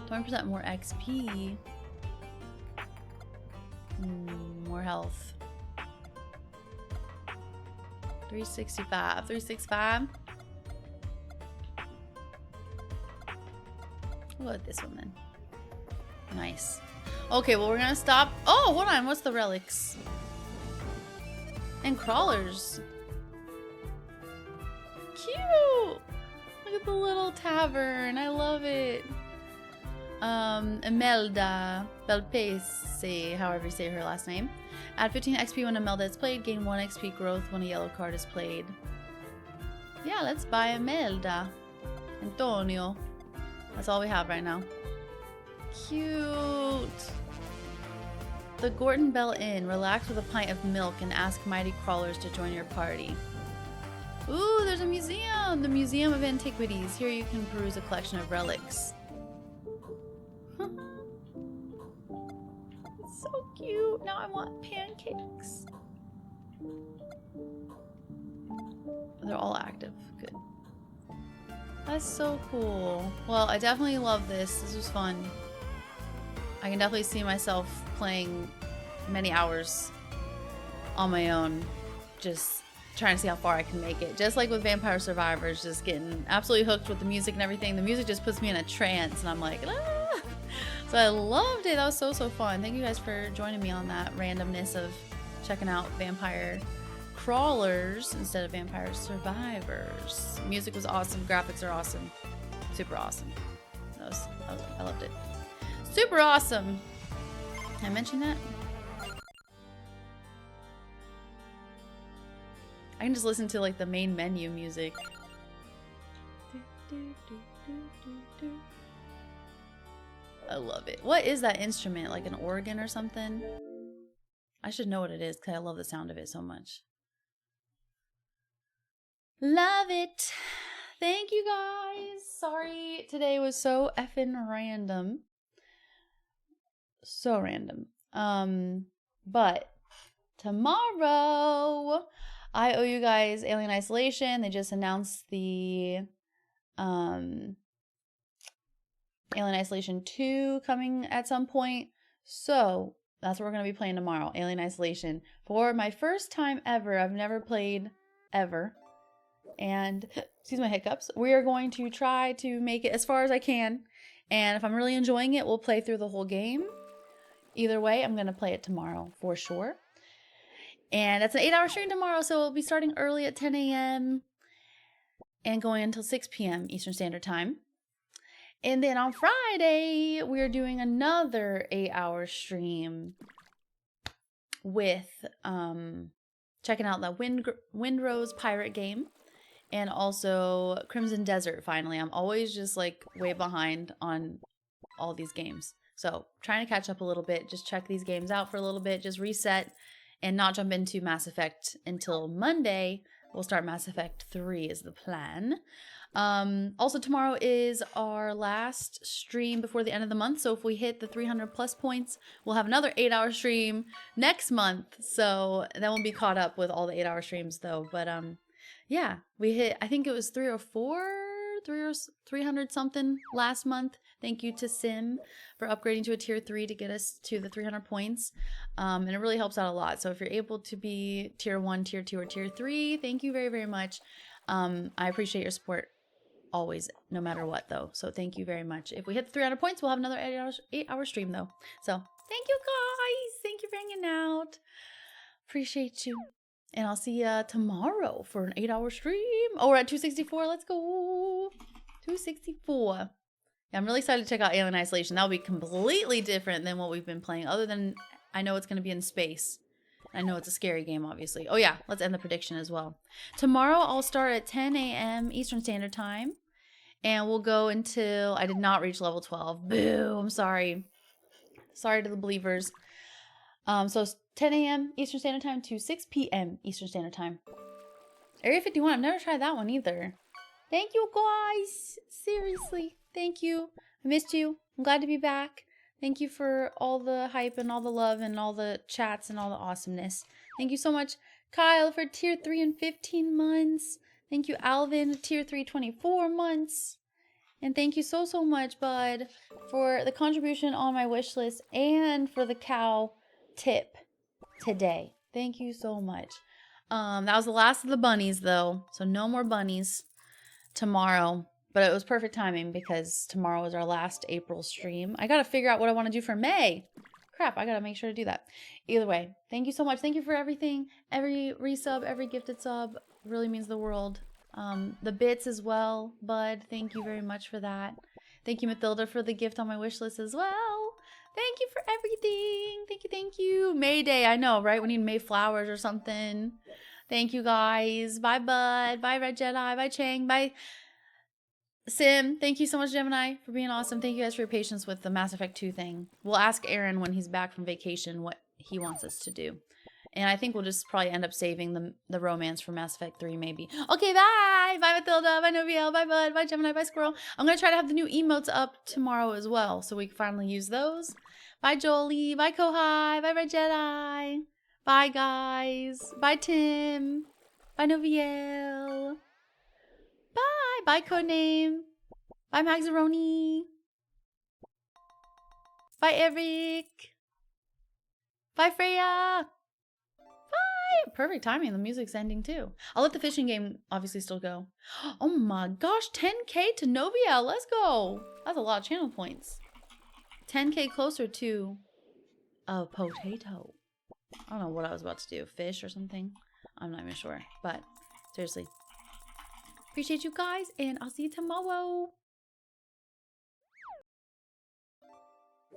20% more XP. More health. 365. 365. We'll go with this one then. Nice. Okay, well, we're gonna stop. Oh, hold on. What's the relics? And crawlers. Cute. Look at the little tavern. I love it. Imelda Belpese, however you say her last name. Add 15 XP when Imelda is played. Gain 1 XP growth when a yellow card is played. Yeah, let's buy Imelda. Antonio. That's all we have right now. Cute. The Gorton Bell Inn. Relax with a pint of milk and ask mighty crawlers to join your party. Ooh, there's a museum. The Museum of Antiquities. Here you can peruse a collection of relics. So cute. Now I want pancakes. They're all active. Good. That's so cool. Well, I definitely love this. This was fun. I can definitely see myself playing many hours on my own, just trying to see how far I can make it. Just like with Vampire Survivors, just getting absolutely hooked with the music and everything. The music just puts me in a trance, and I'm like, ah! So I loved it. That was so fun. Thank you guys for joining me on that randomness of checking out Vampire Crawlers instead of Vampire Survivors. Music was awesome. Graphics are awesome. Super awesome. I loved it. Super awesome. Did I mention that? I can just listen to like the main menu music. I love it. What is that instrument? Like an organ or something? I should know what it is because I love the sound of it so much. Love it. Thank you guys. Sorry today was so effing random. So random. But tomorrow. I owe you guys Alien Isolation. They just announced the Alien Isolation 2 coming at some point. So that's what we're going to be playing tomorrow. Alien Isolation. For my first time ever. I've never played ever. And, excuse my hiccups. We are going to try to make it as far as I can. And if I'm really enjoying it, we'll play through the whole game. Either way, I'm going to play it tomorrow for sure. And it's an 8-hour stream tomorrow, so we'll be starting early at 10 a.m. and going until 6 p.m. Eastern Standard Time. And then on Friday, we're doing another 8-hour stream with checking out the Windrose pirate game and also Crimson Desert finally. I'm always just like way behind on all these games. So trying to catch up a little bit, just check these games out for a little bit, just reset and not jump into Mass Effect until Monday. We'll start Mass Effect 3 is the plan. Also tomorrow is our last stream before the end of the month. So if we hit the 300 plus points, we'll have another 8-hour stream next month. So then we'll be caught up with all the 8-hour streams though. But yeah, we hit, I think it was 300 something last month. Thank you to Sim for upgrading to a tier 3 to get us to the 300 points. And it really helps out a lot. So if you're able to be tier 1, tier 2, or tier 3, thank you very, very much. I appreciate your support always, no matter what though. So thank you very much. If we hit the 300 points, we'll have another 8-hour stream though. So thank you guys. Thank you for hanging out. Appreciate you. And I'll see you tomorrow for an 8-hour stream. Oh, we're at 264. Let's go. 264. Yeah, I'm really excited to check out Alien Isolation. That'll be completely different than what we've been playing. Other than I know it's going to be in space. I know it's a scary game, obviously. Oh yeah, let's end the prediction as well. Tomorrow I'll start at 10 a.m. Eastern Standard Time. And we'll go until I did not reach level 12. Boo, I'm sorry. Sorry to the believers. So 10 a.m. Eastern Standard Time to 6 p.m. Eastern Standard Time. Area 51, I've never tried that one either. Thank you guys. Seriously, thank you. I missed you. I'm glad to be back. Thank you for all the hype and all the love and all the chats and all the awesomeness. Thank you so much, Kyle, for tier 3 and 15 months. Thank you, Alvin, tier 3, 24 months. And thank you so, so much, Bud, for the contribution on my wish list and for the cow tip today. Thank you so much. That was the last of the bunnies, though. So no more bunnies tomorrow. But it was perfect timing because tomorrow is our last April stream. I gotta figure out what I want to do for May. Crap, I gotta make sure to do that. Either way, thank you so much. Thank you for everything. Every resub, every gifted sub really means the world. The bits as well, Bud. Thank you very much for that. Thank you, Mathilda, for the gift on my wish list as well. Thank you for everything. Thank you, thank you. May Day, I know, right? We need May flowers or something. Thank you, guys. Bye, Bud. Bye, Red Jedi. Bye, Chang. Bye, Sim. Thank you so much, Gemini, for being awesome. Thank you guys for your patience with the Mass Effect 2 thing. We'll ask Aaron when he's back from vacation what he wants us to do. And I think we'll just probably end up saving the romance for Mass Effect 3, maybe. Okay, bye! Bye, Mathilda. Bye, Noviel. Bye, Bud. Bye, Gemini. Bye, Squirrel. I'm going to try to have the new emotes up tomorrow as well, so we can finally use those. Bye, Jolie. Bye, Kohai. Bye, Red Jedi. Bye, guys. Bye, Tim. Bye, Noviel. Bye. Bye, Codename. Bye, Magzaroni. Bye, Eric. Bye, Freya. Bye. Perfect timing. The music's ending too. I'll let the fishing game obviously still go. Oh my gosh, 10K to Novia. Let's go. That's a lot of channel points. 10K closer to a potato. I don't know what I was about to do. Fish or something. I'm not even sure. But seriously. Appreciate you guys and I'll see you tomorrow.